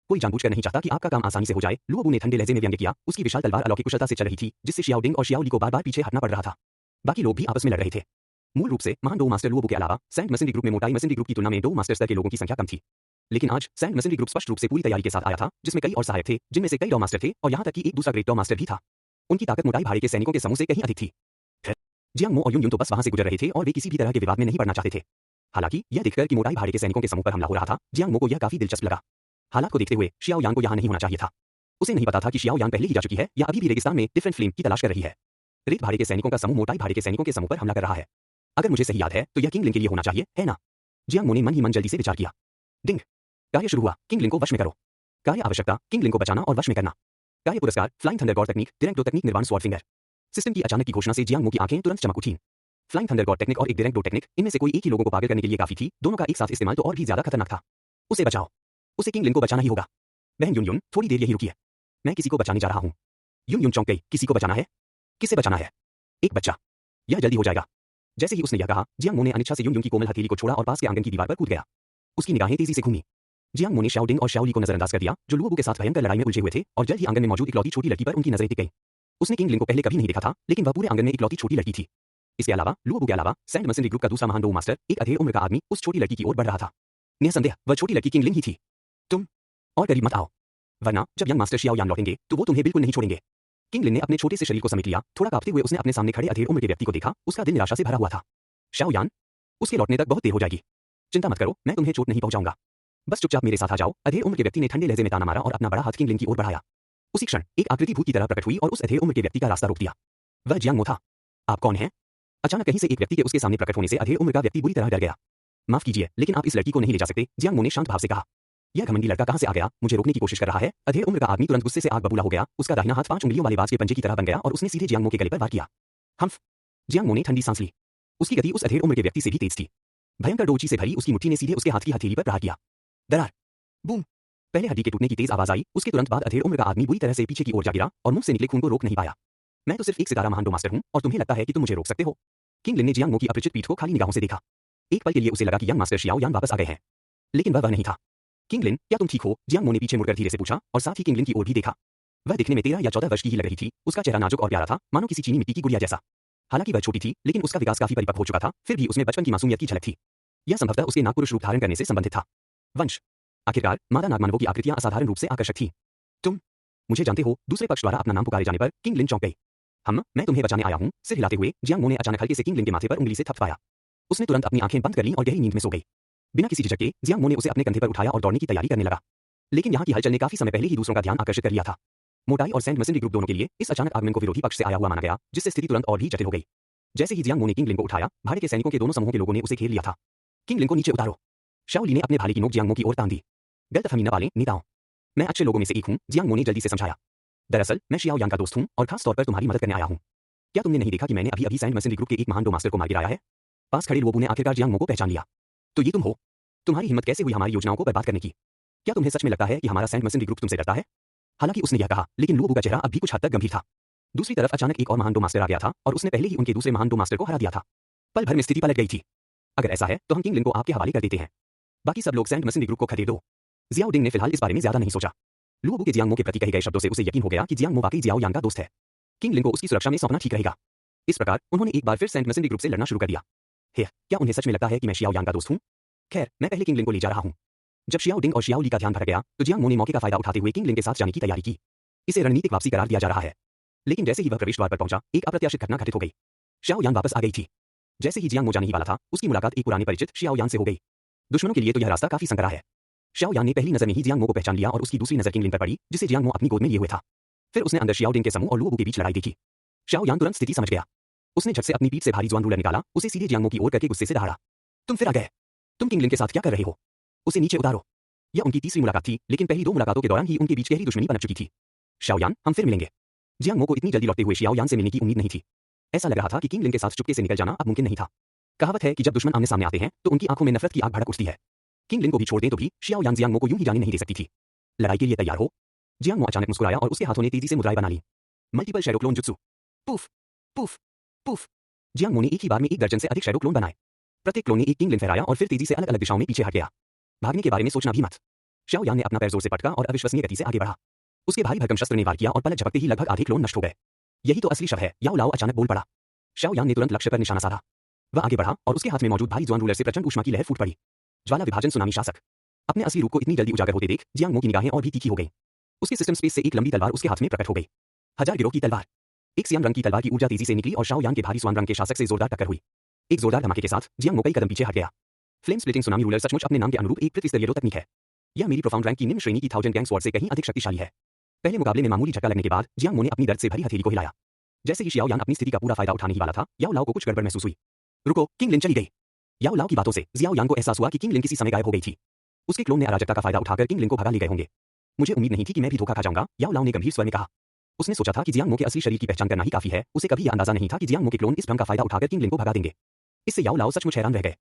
कोई जानबूझकर नहीं चाहता कि आपका काम आसानी से हो जाए। लुओबू ने ठंडे लहजे में व्यंग्य किया। उसकी विशाल तलवार अलौकिक कुशलता से चल रही थी, जिससे शियाओ डिंग और शियाओ ली को बार बार पीछे हटना पड़ रहा था। बाकी लोग भी आपस में लड़ रहे थे। मूल रूप से महान डो मास्टर लुओबू के अलावा सैंड मर्सेंट्री ग्रुप में मोटाई मर्सेंट्री ग्रुप की तुलना में डो मास्टर स्तर के लोगों की संख्या कम थी। लेकिन आज सैंड मर्सेंट्री ग्रुप स्पष्ट रूप से पूरी तैयारी के साथ आया था, जिसमें कई और सहायक थे, जिनमें से कई डो मास्टर थे और यहाँ तक कि एक दूसरा ग्रेट डो मास्टर भी था। उनकी ताकत मोटाई भाड़े के सैनिकों के समूह से कहीं अधिक थी। जियांग मो और यून यून तो बस वहां से गुजर रहे थे और वे किसी भी तरह के विवाद में नहीं पड़ना चाहते थे। हालांकि यह देखकर कि मोटाई भाड़े के सैनिकों के समूह पर हमला हो रहा था, जियांग मो को यह काफी दिलचस्प लगा। हालात को देखते हुए शियाओ यान को यहाँ नहीं होना चाहिए था। उसे नहीं पता था कि शियाओ यान पहले ही जा चुकी है या अभी भी रेगिस्तान में डिफरेंट फ्लेम की तलाश कर रही है। रेत भाड़े के सैनिकों का समूह मोटाई भाड़े के सैनिकों के समूह पर हमला कर रहा है। अगर मुझे सही याद है तो यह किंग लिंग के लिए होना चाहिए, है ना? जियांग मो ने मन ही मन जल्दी से विचार किया। डिंग। कार्य शुरू हुआ। किंग लिंग को वश में करो। कार्य आवश्यकता, किंग लिंग को बचाना और वश में करना। कार्य पुरस्कार, flying thunder god technique, direct dao technique, निर्वाण स्वॉर्ड फिंगर। सिस्टम की अचानक की घोषणा से जियांग मो की आंखें तुरंत चमक उठीं। फ्लाइंग थंडर गॉड टेक्निक और एक डायरेक्ट डो टेक्निक, इनमें से कोई एक ही लोगों को पागल करने के लिए काफी थी, दोनों का एक साथ इस्तेमाल तो और भी ज्यादा खतरनाक था। उसे बचाओ। उसे किंग लिंग को बचाना ही होगा। बहन युन युन, थोड़ी देर यही रुकिए। मैं किसी को बचाने जा रहा हूँ। युन युन चौंक गई। किसी को बचाना है? किसे बचाना है? एक बच्चा। यह जल्दी हो जाएगा। जैसे ही उसने यह कहा, जियांग मो ने अनिच्छा से युन युन की कोमल हथेली को छोड़ा और पास के आंगन की दीवार पर कूद गया। उसकी निगाहें तेजी से घूमी। जियांग मो ने शाओ डिंग और शाओ ली को नजरअंदाज कर दिया, जो लुओबू के साथ भयंकर लड़ाई में उलझे हुए थे, और जल्द ही आंगन में मौजूद इकलौती छोटी लड़की पर उनकी नजरें टिक गईं। उसने किंग लिंग को पहले कभी नहीं देखा था, लेकिन वह पूरे आंगन में इकलौती छोटी लड़की थी। इसके अलावा लुओबू के अलावा सैंड मसनरी ग्रुप का दूसरा महान डो मास्टर, एक अधेड़ उम्र का आदमी, उस छोटी लड़की की ओर बढ़ रहा था। निसंदेह वह छोटी लड़की किंग लिंग ही थी। तुम और करीब मत आओ, वरना जब यंग मास्टर शियाओ यान लौटेंगे तो वो तुम्हें बिल्कुल नहीं छोड़ेंगे। किंग लिंग ने अपने छोटे से शरीर को समेट लिया। थोड़ा कांपते हुए उसने अपने सामने खड़े अधेड़ उम्र के व्यक्ति को देखा। उसका दिल निराशा से भरा हुआ था। शाओ यान, उसके लौटने तक बहुत देर हो जाएगी। चिंता मत करो, मैं तुम्हें चोट नहीं पहुंचाऊंगा। बस चुपचाप मेरे साथ आ जाओ। अधेड़ उम्र के व्यक्ति ने ठंडे लहजे में ताना मारा और अपना बड़ा हाथ किंग लिंग की ओर बढ़ाया। उसी क्षण एक आकृति भूत की तरह प्रकट हुई और उस अधेड़ उम्र के व्यक्ति का रास्ता रोक दिया। वह जियांग मो था। आप कौन हैं? अचानक कहीं से एक व्यक्ति के उसके सामने प्रकट होने से अधेड़ उम्र का व्यक्ति बुरी तरह डर गया। माफ कीजिए, लेकिन आप इस लड़की को नहीं ले जा सकते, जियांग मो ने शांत भाव से कहा। यह घमंडी लड़का कहां से आ गया? मुझे रोकने की कोशिश कर रहा है। अधेड़ उम्र का आदमी तुरंत गुस्से से आग बबूला हो गया। उसका दाहिना हाथ 5 उंगलियों वाले बाज के पंजे की तरह बन गया और उसने सीधे जियांग मो के गले पर वार किया। हम्फ। जियांग मो ने ठंडी सांस ली। उसकी गति उस अधेड़ उम्र के व्यक्ति से भी तेज थी। भयंकर डोची से भरी उसकी मुट्ठी ने सीधे उसके हाथ की हथेली पर प्रहार किया। दरार। बूम। पहले हड्डी के टूटने की तेज आवाज आई। उसके तुरंत बाद अधेड़ उम्र का आदमी बुरी तरह से पीछे की ओर जा गिरा और मुंह से निकले खून को रोक नहीं पाया। मैं तो सिर्फ एक सितारा महान डो मास्टर हूं और तुम्हें लगता है कि तुम मुझे रोक सकते हो? किंग लिंग ने जियांग मो की अपरिचित पीठ को खाली निगाहों से देखा। एक पल के लिए उसे लगा कि यंग मास्टर शियाओ यान वापस आ गए हैं, लेकिन वह नहीं था। किंग लिंग, क्या तुम ठीक हो? जियांग मो ने पीछे मुड़कर धीरे से पूछा और साथ ही किंग लिंग की ओर भी देखा। वह दिखने में 13 या 14 वर्ष की ही लग रही थी। उसका चेहरा नाजुक और प्यारा था, मानो किसी चीनी मिट्टी की गुड़िया जैसा। हालांकि वह छोटी थी, लेकिन उसका विकास काफी परिपक्व हो चुका था, फिर भी उसमें बचपन की मासूमियत की झलक थी। यह संभवतः उसके नागपुरुष रूप धारण करने से संबंधित था। वंश। आखिरकार मादा नागमानवों की आकृतियां असाधारण रूप से आकर्षक थी। तुम मुझे जानते हो? दूसरे पक्ष द्वारा अपना नाम पुकारे जाने पर किंग लिंग चौंक गई। मैं तुम्हें बचाने आया हूं। सिर हिलाते हुए जियांग मो ने अचानक हल्के से किंग लिंग के माथे पर उंगली से थपथपाया। उसने तुरंत अपनी आंखें बंद कर लीं और गहरी नींद में सो गई। बिना किसी झिझक के जियांग मो ने उसे अपने कंधे पर उठाया और दौड़ने की तैयारी करने लगा। लेकिन यहाँ की हलचल ने काफी समय पहले ही दूसरों का ध्यान आकर्षित कर लिया था। मोटाई और सैंड मसनरी ग्रुप दोनों के लिए इस अचानक आगमन को विरोधी पक्ष से आया हुआ माना गया, जिससे स्थिति तुरंत और भी जटिल हो गई। जैसे ही जियांग मो ने किंग लिंग को उठाया, भाड़े के सैनिकों के दोनों समूहों के लोगों ने उसे घेर लिया था। किंग लिंग को नीचे उतारो। शाओ ली ने अपने भाले की नोक जियांग मो की ओर तान दी। गलतफहमी न पालें नेताओं, मैं अच्छे लोगों में से एक हूं, जियांग मो ने जल्दी से समझाया। दरअसल मैं शियाओ यान का दोस्त हूं और खास तौर पर तुम्हारी मदद करने आया हूं। क्या तुमने नहीं देखा कि मैंने अभी सैंड मसनरी ग्रुप के एक महान डो मास्टर को मार गिराया है? पास खड़े लुओबू ने आखिरकार जियांग मो को पहचान लिया। तो ये तुम हो? तुम्हारी हिम्मत कैसे हुई हमारी योजनाओं को बर्बाद करने की? क्या तुम्हें सच में लगता है कि हमारा सैंड मसनरी ग्रुप तुमसे डरता है? हालांकि उसने यह कहा, लेकिन लुओबू का चेहरा अब भी कुछ हद तक गंभीर था। दूसरी तरफ अचानक एक और महान डो मास्टर आ गया था और उसने पहले ही उनके दूसरे महान डो मास्टर को हरा दिया था। पल भर में स्थिति पलट गई थी। अगर ऐसा है तो हम किंग लिंग को आपके हवाले कर देते हैं। बाकी सब लोग सैंड मसनरी ग्रुप को खदेड़ दो। जियाओ डिंग ने फिलहाल इस बारे में ज्यादा नहीं सोचा। लुओबू के जियांग मो के प्रति कहे गए शब्दों से उसे यकीन हो गया कि जियांग मो वाकई जियाओ यान का दोस्त है। किंग लिंग को उसकी सुरक्षा में सौंपना ठीक रहेगा। इस प्रकार उन्होंने एक बार फिर सैंड मसनरी ग्रुप से लड़ना शुरू कर दिया। क्या उन्हें सच में लगता है कि मैं शियाओ यान का दोस्त हूं? खैर, मैं पहले किंग लिंग को ले जा रहा हूं। जब शियाओ डिंग और शियाओ ली का ध्यान भटक गया तो जियांग मो ने मौके का फायदा उठाते हुए किंग लिंग के साथ जाने की तैयारी की। इसे रणनीतिक वापसी करार दिया जा रहा है। लेकिन जैसे ही वह प्रवेश द्वार पर पहुंचा, एक अप्रत्याशित घटना घटित हो गई। शियाओ यान वापस आ गई थी। जैसे ही जियांग मो जाने ही वाला था, उसकी मुलाकात एक पुराने परिचित शियाओ यान से हो गई। दुश्मनों के लिए तो यह रास्ता काफी संकरा है। शियाओ यान ने पहली नजर में ही जियांग मो को पहचान लिया और उसकी दूसरी नजर किंग लिंग पर पड़ी, जिसे जियांग मो अपनी गोद में लिए हुए था। फिर उसने अंदर शियाओ डिंग के समूह और लुओबू के बीच लड़ाई देखी। शियाओ यान तुरंत स्थिति समझ गया। उसने झट से अपनी पीठ से भारी जुआन रूलर निकाला, उसे सीधे जियांग मो की ओर करके गुस्से से दहाड़ा। तुम फिर आ गए? तुम किंग लिंग के साथ क्या कर रहे हो? उसे नीचे उतारो। यह उनकी तीसरी मुलाकात थी, लेकिन पहली 2 मुलाकातों के दौरान ही उनके बीच गहरी दुश्मनी पनप चुकी थी। शियाओ यान, हम फिर मिलेंगे। जियांग मो को इतनी जल्दी लौटते हुए शियाओ यान से मिलने की उम्मीद नहीं थी। ऐसा लग रहा था कि किंग लिंग के साथ चुपके से निकल जाना अब मुमकिन नहीं था। कहावत है कि जब दुश्मन आमने सामने आते हैं तो उनकी आंखों में नफरत की आग भड़क उठती है। किंग लिंग को भी छोड़ दें तो भी शियाओ यान जियांग मो को यूं ही जाने नहीं दे सकती थी। लड़ाई के लिए तैयार हो? जियांग मो अचानक मुस्कुराया और उसके हाथों ने तेजी से मुद्राएं बना ली। Multiple shadow clone jutsu. Poof poof poof. Jiang Mo ने एक ही बार में 1 दर्जन से अधिक शैडो क्लोन बनाए। प्रत्येक क्लोन ने एक किंग लिंग फहराया और फिर तेजी से अलग अलग दिशाओं में पीछे हट गया। भागने के बारे में सोचना भी मत। शियाओ यान ने अपना पैर जोर से पटका और अविश्वसनीय गति से आगे बढ़ा। उसके भारी भरकम शस्त्र ने वार किया और पलक झपकते ही लगभग आधे क्लोन नष्ट हो गए। यही तो असली शव है, याओ लाओ अचानक बोल पड़ा। शियाओ यान ने तुरंत लक्ष्य पर निशाना साधा। वह आगे बढ़ा और उसके हाथ में मौजूद भारी जुआन रूलर से प्रचंड ऊष्मा की लहर फूट पड़ी। ज्वाला विभाजन सुनामी शासक। अपने असली रूप को इतनी जल्दी उजागर होते देख जियांग मो की निगाहें और भी तीखी हो गईं। उसके सिस्टम स्पेस से एक लंबी तलवार उसके हाथ में प्रकट हो गई। 1000 गिरोह की तलवार। एक सियान रंग की तलवार की ऊर्जा तेजी से निकली और शाओ यान के भारी स्वान रंग के शासक से जोरदार टक्कर हुई। एक जोरदार धमाके के साथ जियांग मो कई कदम पीछे हट गया। फ्लेम स्प्लिटिंग सुनामी रूलर सचमुच अपने नाम के अनुरूप एक पृथ्वी-स्तरीय तकनीक है। यह मेरी प्रोफाउंड रैंक की निम्न श्रेणी की 1000 गैंग स्वॉर्ड से कहीं अधिक शक्तिशाली है। पहले मुकाबले में मामूली झटका लगने के बाद जियांग मो ने अपनी दर्द से भरी हथेली को हिलाया। जैसे ही शियाओ यान अपनी स्थिति का पूरा फायदा उठाने ही वाला था, याओ लाओ को कुछ गड़बड़ महसूस हुई। रुको, किंग लिन चली गई। याओ लाओ की बातों से जियाओ यान को एहसास हुआ कि किंग लिन किसी समय गायब हो गई थी। उसके क्लोन ने अराजकता का फायदा उठाकर किंग लिन को भगा ले गए होंगे। मुझे उम्मीद नहीं थी कि मैं भी धोखा खा जाऊंगा, याओ लाओ ने गंभीर स्वर में कहा। उसने सोचा था कि जियांग मो के असली शरीर की पहचान करना ही काफी है, उसे कभी यह अंदाजा नहीं था कि जियांग मो के क्लोन इस भ्रम का फायदा उठाकर किंग लिन को भगा देंगे। इससे याओ लाओ सचमुच हैरान रह गए।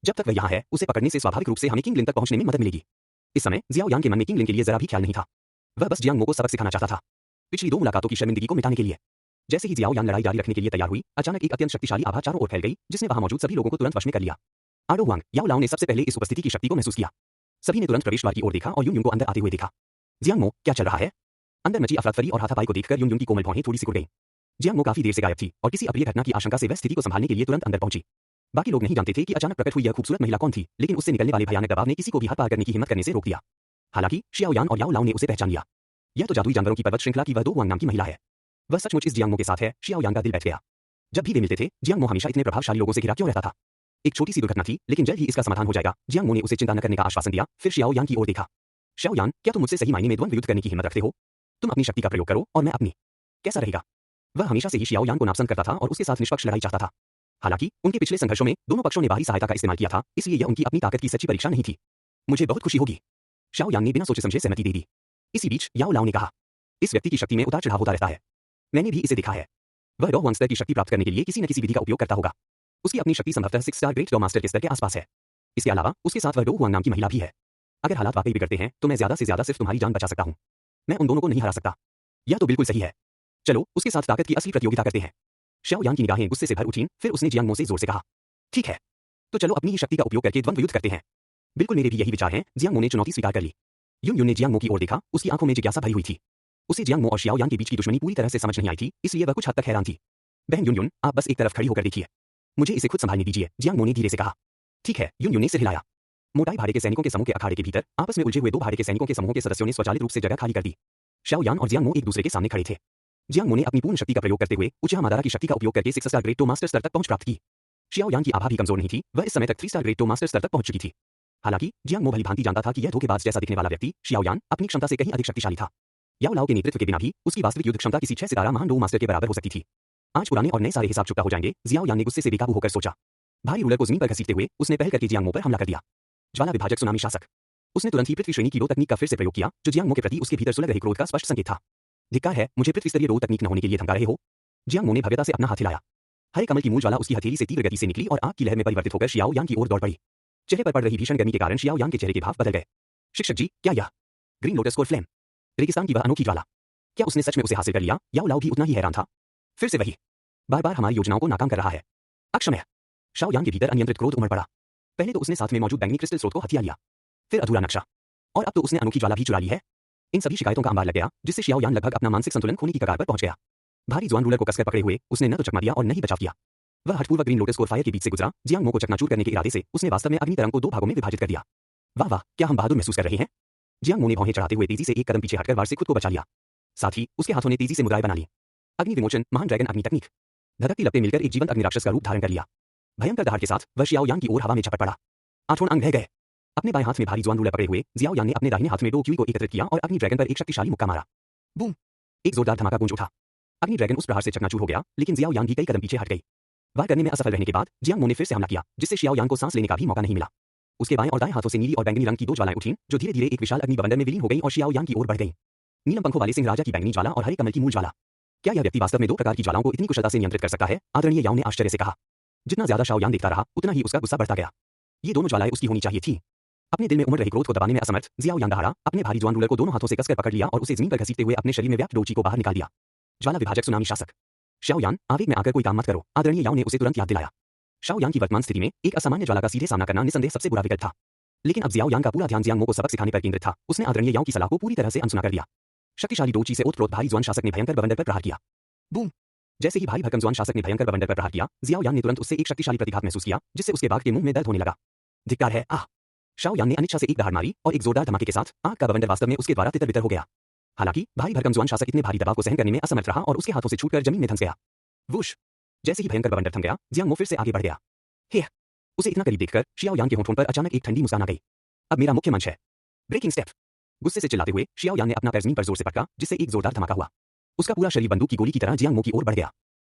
जब तक वह यहाँ है, उसे पकड़ने से स्वाभाविक रूप से हमें किंग लिन तक पहुंचने में मदद मिलेगी। इस समय जियाओ यान के मन में किंग लिन के लिए जरा भी ख्याल नहीं था। वह बस जियांग मो को सबक सिखाना चाहता था, पिछली 2 मुलाकातों की शर्मिंदगी को मिटाने के लिए। जैसे ही जियाओ यान लड़ाई जारी रखने के लिए तैयार हुई, अचानक एक अत्यंत शक्तिशाली आभा चारों ओर फैल गई, जिसने वहां मौजूद सभी लोगों को तुरंत वश में कर लिया। आडो हुआंग, याओ लाओ ने सबसे पहले इस उपस्थिति की शक्ति को महसूस किया। सभी ने तुरंत प्रवेश द्वार की ओर देखा और यून यून को अंदर आते हुए देखा। जियांग मो, क्या चल रहा है? अंदर मची अफरा-तफरी और हाथापाई को देखकर यून यून की कोमल भौहें थोड़ी सिकुड़ गईं। जियांग मो काफी देर से गायब थी और किसी अप्रिय घटना की आशंका से वह स्थिति को संभालने के लिए तुरंत अंदर पहुंची। बाकी लोग नहीं जानते थे कि अचानक प्रकट हुई यह खूबसूरत महिला कौन थी, लेकिन उससे निकलने वाले भयानक दबाव ने किसी को भी हद पार करने की हिम्मत करने से रोक दिया। हालांकि शियाओ यान और याओ लाओ ने उसे पहचान लिया। यह तो जादुई जानवरों की पर्वत श्रृंखला की वह दो हुआंग नाम की महिला है। वह सचमुच इस जियांग मो के साथ है। शियाओ यान का दिल बैठ गया। जब भी वे मिलते थे, जियांग मो हमेशा इतने प्रभावशाली लोगों से घिरा क्यों रहता था? एक छोटी सी दुर्घटना थी, लेकिन जल्द ही इसका समाधान हो जाएगा। जियांग मो ने उसे चिंता न करने का आश्वासन दिया, फिर शियाओ यान की ओर देखा। शियाओ यान, क्या तुम मुझसे सही मायने में द्वंद्व युद्ध करने की हिम्मत रखते हो? तुम अपनी शक्ति का प्रयोग करो और मैं अपनी। कैसा रहेगा? वह हमेशा से ही शियाओ यान को नापसंद करता था और उसके साथ निष्पक्ष लड़ाई चाहता था। हालांकि उनके पिछले संघर्षों में दोनों पक्षों ने बाहरी सहायता का इस्तेमाल किया था, इसलिए यह उनकी अपनी ताकत की सच्ची परीक्षा नहीं थी। मुझे बहुत खुशी होगी। शियाओ यान ने बिना सोचे समझे सहमति दे दी। इसी बीच याओ लाओ ने कहा, इस व्यक्ति की शक्ति में उतार चढ़ाव होता रहता है। मैंने भी इसे देखा है। वह डॉ वांग स्तर की शक्ति प्राप्त करने के लिए किसी न किसी विधि का उपयोग करता होगा। उसकी अपनी शक्ति संभवतः 6 स्टार ग्रेट डॉ मास्टर के स्तर के आसपास है। इसके अलावा उसके साथ वह डो हुआंग नाम की महिला भी है। अगर हालात वाकई बिगड़ते हैं तो मैं ज्यादा से ज्यादा सिर्फ तुम्हारी जान बचा सकता हूं। मैं उन दोनों को नहीं हरा सकता। यह तो बिल्कुल सही है। चलो उसके साथ ताकत की असली प्रतियोगिता करते हैं। शियाओ यान की निगाहें गुस्से से भर उठीं, फिर उसने जियांग मो से जोर से कहा, ठीक है, तो चलो अपनी ही शक्ति का उपयोग करके द्वंद्व युद्ध करते हैं। बिल्कुल मेरे भी यही विचार हैं। जियांग मो ने चुनौती स्वीकार कर ली। यून यून ने जियांग मो की ओर देखा, उसकी आंखों में जिज्ञासा भरी हुई थी। उसे जियांग मो और शियाओ यान के बीच की दुश्मनी पूरी तरह से समझ नहीं आई थी, इसलिए वह कुछ हद तक हैरान थी। बहन यून यून, आप बस एक तरफ खड़ी होकर देखिए। मुझे इसे खुद संभालने दीजिए, जियांग मो ने धीरे से कहा। ठीक है, यून यून ने सिर हिलाया। मोटाई भाड़े के सैनिकों के समूह के अखाड़े के भीतर आपस में उलझे हुए 2 भाड़े के सैनिकों के समूहों के सदस्यों ने स्वचालित रूप से जगह खाली कर दी। शियाओ यान और जियांग मो एक दूसरे के सामने खड़े थे। जियांग मो ने अपनी पूर्ण शक्ति का प्रयोग करते हुए उचिहा मादारा की शक्ति का उपयोग करके 6 स्टार ग्रेट टो मास्टर स्तर तक पहुंच प्राप्त की। शियाओ यान की आभा भी कमजोर नहीं थी, वह इस समय तक 3 स्टार ग्रेट टो मास्टर स्तर तक पहुंच चुकी थी। हालांकि जियांग मो भली भांति जानता था कि यह धोखेबाज जैसा दिखने वाला व्यक्ति शियाओ यान अपनी क्षमता से कहीं अधिक शक्तिशाली था। याओ लाओ के नेतृत्व के बिना भी उसकी वास्तविक युद्ध क्षमता किसी 6 सितारा महान डो मास्टर के बराबर हो सकती थी। आज पुराने और नए सारे हिसाब चुकता हो जाएंगे, जियाओ यान ने गुस्से से बेकाबू होकर सोचा। भारी रूलर को जमीन पर घसीटते हुए उसने पहल करके जियांग मो पर हमला कर दिया। ज्वाला विभाजक सुनामी शासक। उसने तुरंत ही पृथ्वी श्रेणी की रो तकनीक का फिर से प्रयोग किया, जो जियांग मो के प्रति उसके भीतर सुलग रहे क्रोध का स्पष्ट संकेत था। धिक्कार है, मुझे पृथ्वी स्तरीय रो तकनीक न होने के लिए धमका रहे हो? जियांग मो ने भव्यता से अपना हाथ हिलाया। हरे कमल की मूल ज्वाला उसकी हथेली से तीव्र गति से निकली और आग की लहर में परिवर्तित होकर शियाओ यान की ओर दौड़ पड़ी। चेहरे पर पड़ रही भीषण गर्मी के कारण शियाओ यान के चेहरे के भाव बदल गए। शिक्षक जी, क्या यह ग्रीन लोटस कोर फ्लेम, रेगिस्तान की वह अनोखी ज्वाला, क्या उसने सच में उसे हासिल कर लिया? याओ लाओ भी उतना ही हैरान था। फिर से वही, बार बार हमारी योजनाओं को नाकाम कर रहा है। अक्षम्य। शियाओ यान के भीतर अनियंत्रित क्रोध उमड़ पड़ा। पहले तो उसने साथ में मौजूद बैंगनी क्रिस्टल स्रोत को हथिया लिया, फिर अधूरा नक्शा, और अब तो उसने अनोखी ज्वाला भी चुरा ली है। इन सभी शिकायतों का अंबार लग गया, जिससे शियाओ यान लगभग अपना मानसिक संतुलन खोने की कगार पर पहुंच गया। भारी जुआन रूलर को कसकर पकड़े हुए उसने न तो चकमा दिया और न ही बचाव किया। वह हठपूर्वक ग्रीन लोटस कोर फायर के बीच से गुजरा। जियांग मो को चकनाचूर करने के इरादे से उसने वास्तव में अग्नि तरंग को 2 भागों में विभाजित कर दिया। वाह वाह, क्या हम बहादुर महसूस कर रहे हैं? जियांग मो ने भौहें चढ़ाते हुए तेजी से एक कदम पीछे हटकर वार से खुद को बचा लिया। साथ ही उसके हाथों ने तेजी से मुद्राएं बना ली। अग्नि विमोचन, महान ड्रैगन अग्नि तकनीक। धधकती लपटें मिलकर एक जीवंत अग्नि राक्षस का रूप धारण कर लिया। भयंकर दहाड़ के साथ वह शियाओ यान की ओर हवा में झपट पड़ा। 8 अंग रह गए। अपने बाएं हाथ में भारी जुआन रूलर पकड़े हुए जियाओ यान ने अपने दाहिने हाथ में 2 क्यूई को एकत्रित किया और अग्नि ड्रैगन पर एक शक्तिशाली मुक्का मारा। बूम! एक जोरदार धमाका गूंज उठा। अग्नि ड्रैगन उस प्रहार से चकनाचूर हो गया, लेकिन जियाओ यान भी कई कदम पीछे हट गई। वार करने में असफल रहने के बाद जियांग मो ने फिर से हमला किया, जिससे शियाओ यान को सांस लेने का भी मौका नहीं मिला। उसके बाएं और दाएं हाथों से नीली और बैंगनी रंग की 2 ज्वालाएं उठीं, जो धीरे-धीरे एक विशाल अग्नि बवंडर में विलीन हो गईं और शियाओ यान की ओर बढ़ गईं। नीलम पंखों वाले सिंह राजा की बैंगनी ज्वाला और हरे कमल की मूल ज्वाला। क्या यह व्यक्ति वास्तव में 2 प्रकार की ज्वालाओं को इतनी कुशलता से नियंत्रित कर सकता है? आदरणीय याओ ने आश्चर्य से कहा। जितना ज्यादा शाओ यान देखता रहा, उतना ही उसका गुस्सा बढ़ता गया। ये दोनों ज्वालाएं उसकी होनी चाहिए थी। अपने दिल में उमड़ रहे क्रोध को दबाने में असमर्थ जियाओ यान दहाड़ा, अपने भारी जुआन रूलर को दोनों हाथों से कसकर पकड़ लिया और उसे जमीन पर घसीटते हुए अपने शरीर में व्याप्त डोची को बाहर निकाल दिया। ज्वाला विभाजक सुनामी शासक। शाओ यान, आवेग में आकर कोई काम मत करो, आदरणीय याओ ने उसे तुरंत याद दिलाया। शाओ यान की वर्तमान स्थिति में एक असामान्य ज्वाला का सीधे सामना करना निसंदेह सबसे बुरा विकल्प था। लेकिन अब जियाओ यान का पूरा ध्यान जियांग मो को सबक सिखाने पर केंद्रित था। उसने आदरणीय याओ की सलाह को पूरी तरह से अनसुना कर दिया। शक्तिशाली डोची से ओतप्रोत भारी जुआन शासक ने भयंकर बवंडर पर प्रहार किया। बूम! जैसे ही भारी भरकम जुआन शासक ने भयंकर बवंडर पर प्रहार किया, जियाओ यान ने तुरंत उससे एक शक्तिशाली प्रतिघात महसूस किया, जिससे उसके बाघ के मुंह में दर्द होने लगा। धिक्कार है, आह! शाओ यान ने अनिच्छा से एक दहाड़ मारी और एक जोरदार धमाके के साथ आग का बवंडर वास्तव में उसके द्वारा तितर-बितर हो गया। हालांकि भारी भरकम जुआन शासक इतने भारी दबाव को सहन करने में असमर्थ रहा और उसके हाथों से छूटकर जमीन में धंस गया। वुश! जैसे ही भयंकर बवंडर थम गया, जियांग मो फिर से आगे बढ़ गया। हे! उसे इतना करीब देखकर शियाओ यान के होठों पर अचानक एक ठंडी मुस्कान आ गई। अब मेरा मुख्य मंच है। Breaking step. गुस्से से चिल्लाते हुए शियाओ यान ने अपना पैर जमीन पर जोर से पटका, जिससे एक जोरदार धमाका हुआ। उसका पूरा शरीर बंदूक की गोली की तरह जियांग मो की ओर बढ़ गया।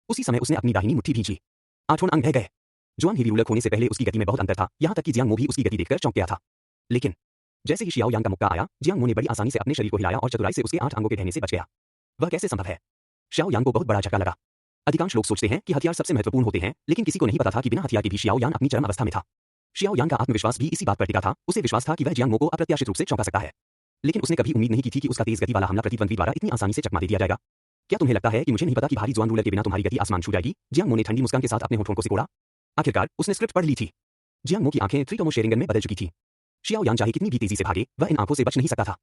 उसी समय उसने अपनी दाहिनी मुट्ठी भींची। आठों अंग बह गए। जुआंग ही विउलक होने से पहले उसकी गति में बहुत अंतर था, यहाँ तक कि जियांग मो भी उसकी गति देखकर चौंक गया था। लेकिन जैसे ही शियाओ यान का मुक्का आया, जियांग मो ने बड़ी आसानी से अपने शरीर को हिलाया और चतुराई से उसके 8 अंगों के ढहने से बच गया। वह कैसे संभव है? शियाओ यान को बहुत बड़ा झटका लगा। अधिकांश लोग सोचते हैं कि हथियार सबसे महत्वपूर्ण होते हैं, लेकिन किसी को नहीं पता था कि बिना हथियार के भी शियाओ यान अपनी चरम अवस्था में था। शियाओ यान का आत्मविश्वास भी इसी बात पर टिका था। उसे विश्वास था कि वह जियांग मो को अप्रत्याशित रूप से चौंका सकता है। लेकिन उसने कभी उम्मीद नहीं की थी कि उसका तेज गति वाला हमला प्रतिद्वंद्वी द्वारा इतनी आसानी से चकमा दे दिया जाएगा। क्या तुम्हें लगता है कि मुझे नहीं पता कि भारी जुआन रूलर के बिना तुम्हारी गति आसमान छू जाएगी? जियांग मो ने ठंडी मुस्कान के साथ अपने होठों को सिकोड़ा। आखिरकार उसने स्क्रिप्ट पढ़ ली थी। जियांग मो की आंखें थ्रीटोमो शेरिंगन में बदल चुकी थी। शियाओ यान चाहे कितनी भी तेजी से भागे, वह इन आंखों से बच नहीं सकता था।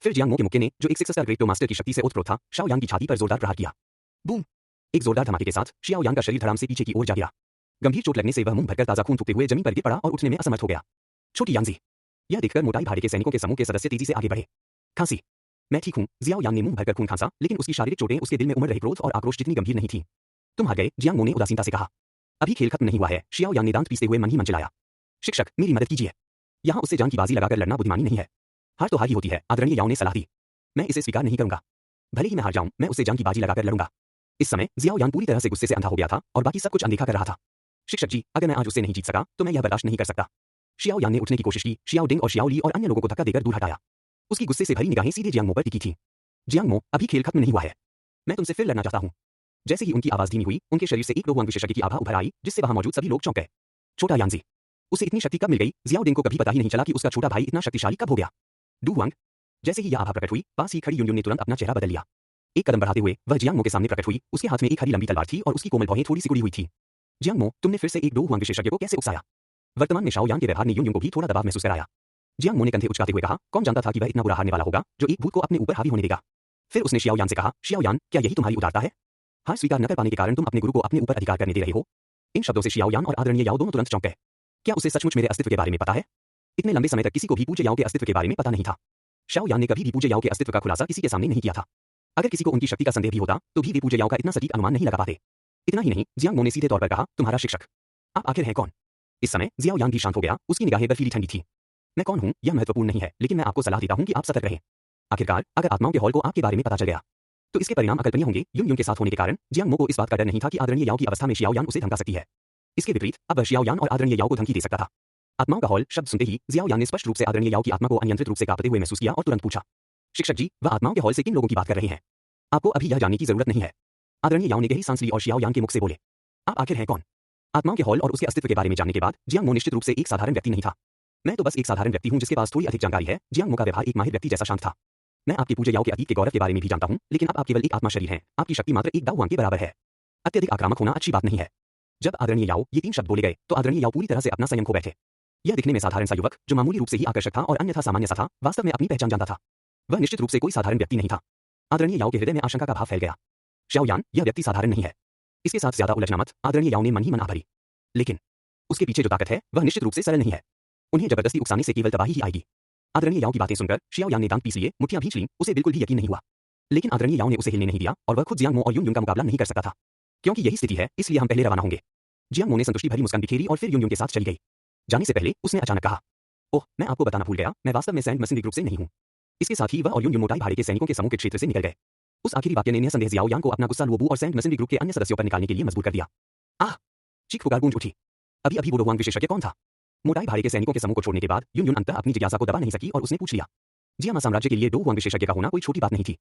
फिर जियांग मो के मुक्के ने, जो एक 6 स्टार ग्रेट टो मास्टर की शक्ति से ओतप्रोत था, शियाओ यान की छाती पर जोरदार प्रहार किया। बूम! एक जोरदार धमाके के साथ शियाओ यान का शरीर धड़ाम से पीछे की ओर जा गिरा। गंभीर चोट लगने से वह मुंह भरकर ताजा खून थूकते हुए जमीन पर गिर पड़ा और उठने में असमर्थ हो गया। छोटी यांजी। यह देखकर मोटाई भाड़े के सैनिकों के समूह के सदस्य तेजी से आगे बढ़े। खांसी। मैं ठीक हूं। जियाओ यान ने मुंह भरकर खून खांसा, लेकिन उसकी शारीरिक चोटें उसके दिल में उमड़ रहे क्रोध और आक्रोश जितनी गंभीर नहीं थी। तुम हार गए, जियांग मो ने उदासीनता से कहा। अभी खेल खत्म नहीं हुआ है, शियाओ यान ने दांत पीसते हुए मन ही मन चिल्लाया। शिक्षक, मेरी मदद कीजिए। यहाँ उससे जान की बाजी लगाकर लड़ना बुद्धिमानी नहीं है। हार तो हार ही होती है, आदरणीय याओ ने सलाह दी। मैं इसे स्वीकार नहीं करूंगा। भले ही मैं हार जाऊं, मैं उससे जान की बाजी लगाकर लड़ूंगा। इस समय जियाओ यान पूरी तरह से गुस्से से अंधा हो गया था और बाकी सब कुछ अनदेखा कर रहा था। शिक्षक जी, अगर मैं आज उससे नहीं जीत सका तो मैं यह बर्दाश्त नहीं कर सकता। शियाओ यान ने उठने की कोशिश की। शियाओ डिंग और शियाओ ली और अन्य लोगों को धक्का देकर दूर हटाया। उसकी गुस्से से भरी निगाहें सीधे जियांग मो पर टिकी थी। जियांग मो, अभी खेल खत्म नहीं हुआ है। मैं तुमसे फिर लड़ना चाहता हूं। जैसे ही उनकी आवाज धीमी हुई, उनके शरीर से एक रोहुआंग विशेषज्ञ की आभा उभर आई, जिससे वहां मौजूद सभी लोग चौंक गए। छोटा यांजी। उसे इतनी शक्ति कब मिल गई? जियाओ डिंग को कभी पता ही नहीं चला कि उसका छोटा भाई इतना शक्तिशाली कब हो गया। Do Huang. जैसे ही यह आभा प्रकट हुई, पास ही खड़ी युन युन ने तुरंत अपना चेहरा बदल लिया। एक कदम बढ़ाते हुए वह जियांग मो के सामने प्रकट हुई। उसके हाथ में एक हरी लंबी तलवार थी और उसकी कोमल भौहें थोड़ी सिकुड़ी हुई थी। जियांग मो, तुमने फिर से एक डू हुआंग विशेषज्ञ को कैसे उकसाया? वर्तमान में शाओ यान के व्यवहार ने युन युन को भी थोड़ा दबाव महसूस कराया। जियांग मो ने कंधे उचकाते हुए कहा, कौन जानता था कि वह इतना बुरा हारने वाला होगा, जो एक भूत को अपने ऊपर हावी होने देगा। फिर उसने शियाओ यान से कहा, शियाओ यान, क्या यही तुम्हारी उदारता है? हार स्वीकार न कर पाने के कारण तुम अपने गुरु को अपने ऊपर अधिकार करने दे रहे हो। इन शब्दों से शियाओ यान और आदरणीय याओ दोनों तुरंत चौंक गए। क्या उसे सचमुच मेरे अस्तित्व के बारे में पता है? इतने लंबे समय तक किसी को भी पूज्य याओ के अस्तित्व के बारे में पता नहीं था। शियाओ यान ने कभी भी पूज्य याओ के अस्तित्व का खुलासा किसी के सामने नहीं किया था। अगर किसी को उनकी शक्ति का संदेह भी होता, तो भी वे पूज्य याओ का इतना सटीक अनुमान नहीं लगा पाते। इतना ही नहीं, जियांग मो ने सीधे तौर पर कहा, तुम्हारा शिक्षक। आप आखिर हैं कौन? इस समय जियाओ यान भी शांत हो गया। उसकी निगाहें बर्फीली ठंडी थी। मैं कौन हूं यह महत्वपूर्ण नहीं है, लेकिन मैं आपको सलाह देता हूं कि आप सतर्क रहें। आखिरकार अगर आत्माओं के हॉल को आपके बारे में पता चल गया, तो इसके परिणाम अकल्पनीय होंगे। युन युन के साथ होने के कारण जियांग मो को इस बात का डर नहीं था कि आदरणीय याओ की अवस्था में शियाओ यान उसे धमका सकती है। इसके विपरीत अब वह शियाओ यान और आदरणीय याओ को धमकी दे सकता था। आत्माओं का हॉल शब्द सुनते ही जियाओ यान ने स्पष्ट रूप से आदरणीय याओ की आत्मा को अनियंत्रित रूप से कांपते हुए महसूस किया और तुरंत पूछा, शिक्षक जी, वह आत्माओं के हॉल से किन लोगों की बात कर रहे हैं? आपको अभी यह जानने की जरूरत नहीं है। आदरणीय याओ ने गहरी सांस ली और शियाओ यान के मुख से बोले, आप आखिर हैं कौन? आत्माओं के हॉल और उसके अस्तित्व के बारे में जानने के बाद जियांग मो निश्चित रूप से एक साधारण व्यक्ति नहीं था। मैं तो बस एक साधारण व्यक्ति हूं जिसके पास थोड़ी अधिक जानकारी है। जियांग मो का व्यवहार एक माहिर व्यक्ति जैसा शांत था। मैं आपके पूज्य याओ के अतीत के गौरव के बारे में भी जानता हूं, लेकिन अब आप केवल एक आत्मा शरीर हैं। आपकी शक्ति मात्र एक डाउ हुआंग के बराबर है। अत्यधिक आक्रामक होना अच्छी बात नहीं है। जब आदरणीय याओ ये 3 शब्द बोले गए, तो आदरणीय याओ पूरी तरह से अपना संयम खो बैठे। यह दिखने में साधारण सा युवक, जो मामूली रूप से ही आकर्षक था और अन्यथा सामान्य सा था, वास्तव में अपनी पहचान जानता था। वह निश्चित रूप से कोई साधारण व्यक्ति नहीं था। आदरणीय याओ के हृदय में आशंका का भाव फैल गया। शियाओ यान, यह व्यक्ति साधारण नहीं है। इसके साथ ज्यादा उलझना मत। आदरणीय याओ ने मन ही मन भरी। लेकिन उसके पीछे जो ताकत है, वह निश्चित रूप से सरल नहीं है। उन्हें जबरदस्ती उकसाने से केवल तबाही ही आएगी। आदरणीय याओ की बातें सुनकर शियाओ यान ने दांत पीस लिए, मुट्ठियां भींच लीं। उसे बिल्कुल भी यकीन नहीं हुआ। लेकिन आदरणीय याओ ने उसे हिलने नहीं दिया और वह खुद जियांग मो और युन युन का मुकाबला नहीं कर सकता था। क्योंकि यही स्थिति है, इसलिए हम पहले रवाना होंगे। जियांग मो ने संतुष्टि भरी मुस्कान बिखेरी और फिर युन युन के साथ चली गई। जाने से पहले उसने अचानक कहा, ओह, मैं आपको बताना भूल गया, मैं वास्तव में सैंड मशीनरी ग्रुप से नहीं हूं। इसके साथ ही वह और युन युन मोटाई भाड़े के सैनिकों के समूह के क्षेत्र से निकल गए। उस आखिरी वाक्य ने निसंदेह जियाओ यान को अपना गुस्सा लुओबू और सैंड मशीनरी ग्रुप के अन्य सदस्यों पर निकालने के लिए मजबूर कर दिया। आह! चीख पुकार गूंज उठी। अभी अभी वो हुआंग विशेषज्ञ कौन था? मोटाई भाड़े के सैनिकों के समूह को छोड़ने के बाद युन युन अंततः अपनी जिज्ञासा को दबा नहीं सकी और उसने पूछ लिया। जियामा साम्राज्य के लिए डो हुआंग विशेषज्ञ का होना कोई छोटी बात नहीं थी।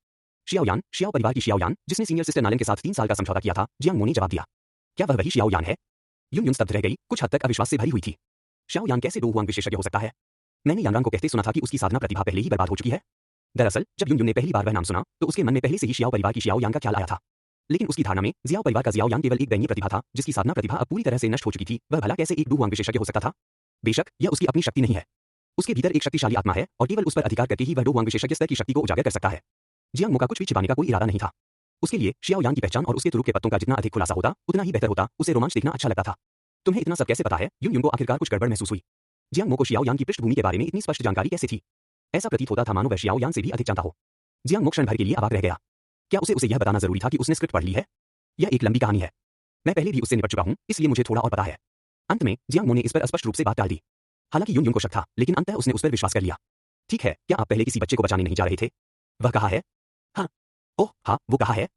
शियाओ यान, शियाओ परिवार की शियाओ यान, जिसने सीनियर सिस्टर नालन के साथ 3 साल का समझौता किया था। जियांग मो ने जवाब दिया। क्या वह वही शियाओ यान है? युन युन स्तब्ध रह गई, कुछ हद तक अविश्वास से भरी हुई थी। शियाओ यान कैसे डो हुआंग विशेषज्ञ हो सकता है? मैंने यानरांग को कहते सुना था कि उसकी साधना प्रतिभा पहले ही बर्बाद हो चुकी है। दरअसल जब युन युन ने पहली बार वह नाम सुना, तो उसके मन में पहले से ही शियाओ परिवार की शियाओ यान का ख्याल आया था। लेकिन उसकी धारणा में जियाओ परिवार का जियाओ यान केवल एक दयनीय प्रतिभा था, जिसकी साधना प्रतिभा अब पूरी तरह से नष्ट हो चुकी थी। वह भला कैसे एक डू हुआंग विशेषज्ञ हो सकता था? बेशक यह उसकी अपनी शक्ति नहीं है। उसके भीतर एक शक्तिशाली आत्मा है और केवल उस पर अधिकार करके ही वह डो हुआंग विशेषज्ञ स्तर की शक्ति को उजागर कर सकता है। जियांग मो का कुछ भी छिपाने का कोई इरादा नहीं था। उसके लिए शियाओ यान की पहचान और उसके तुरुप के पत्तों का जितना अधिक खुलासा होता, उतना ही बेहतर होता। उसे रोमांच देखना अच्छा लगता था। तुम्हें इतना सब कैसे पता है? युन युन को आखिरकार कुछ गड़बड़ महसूस हुई। जियांग मो को शियाओ यान की पृष्ठभूमि के बारे में इतनी स्पष्ट जानकारी कैसे थी? ऐसा प्रतीत होता था मानो वह शियाओ यान से भी अधिक जानता हो। जियांग मो क्षण भर के लिए अवाक रह गया। क्या उसे यह बताना जरूरी था कि उसने स्क्रिप्ट पढ़ ली है? यह एक लंबी कहानी है। मैं पहले भी उससे निपट चुका हूं, इसलिए मुझे थोड़ा और पता है। अंत में जियांग मो ने इस पर स्पष्ट रूप से बात टाल दी। हालांकि यून यून को शक था, लेकिन अंततः उसने उस पर विश्वास कर लिया। ठीक है, क्या आप पहले किसी बच्चे को बचाने नहीं जा रहे थे? वह कहा है। हाँ। ओह हाँ, वो कहा है।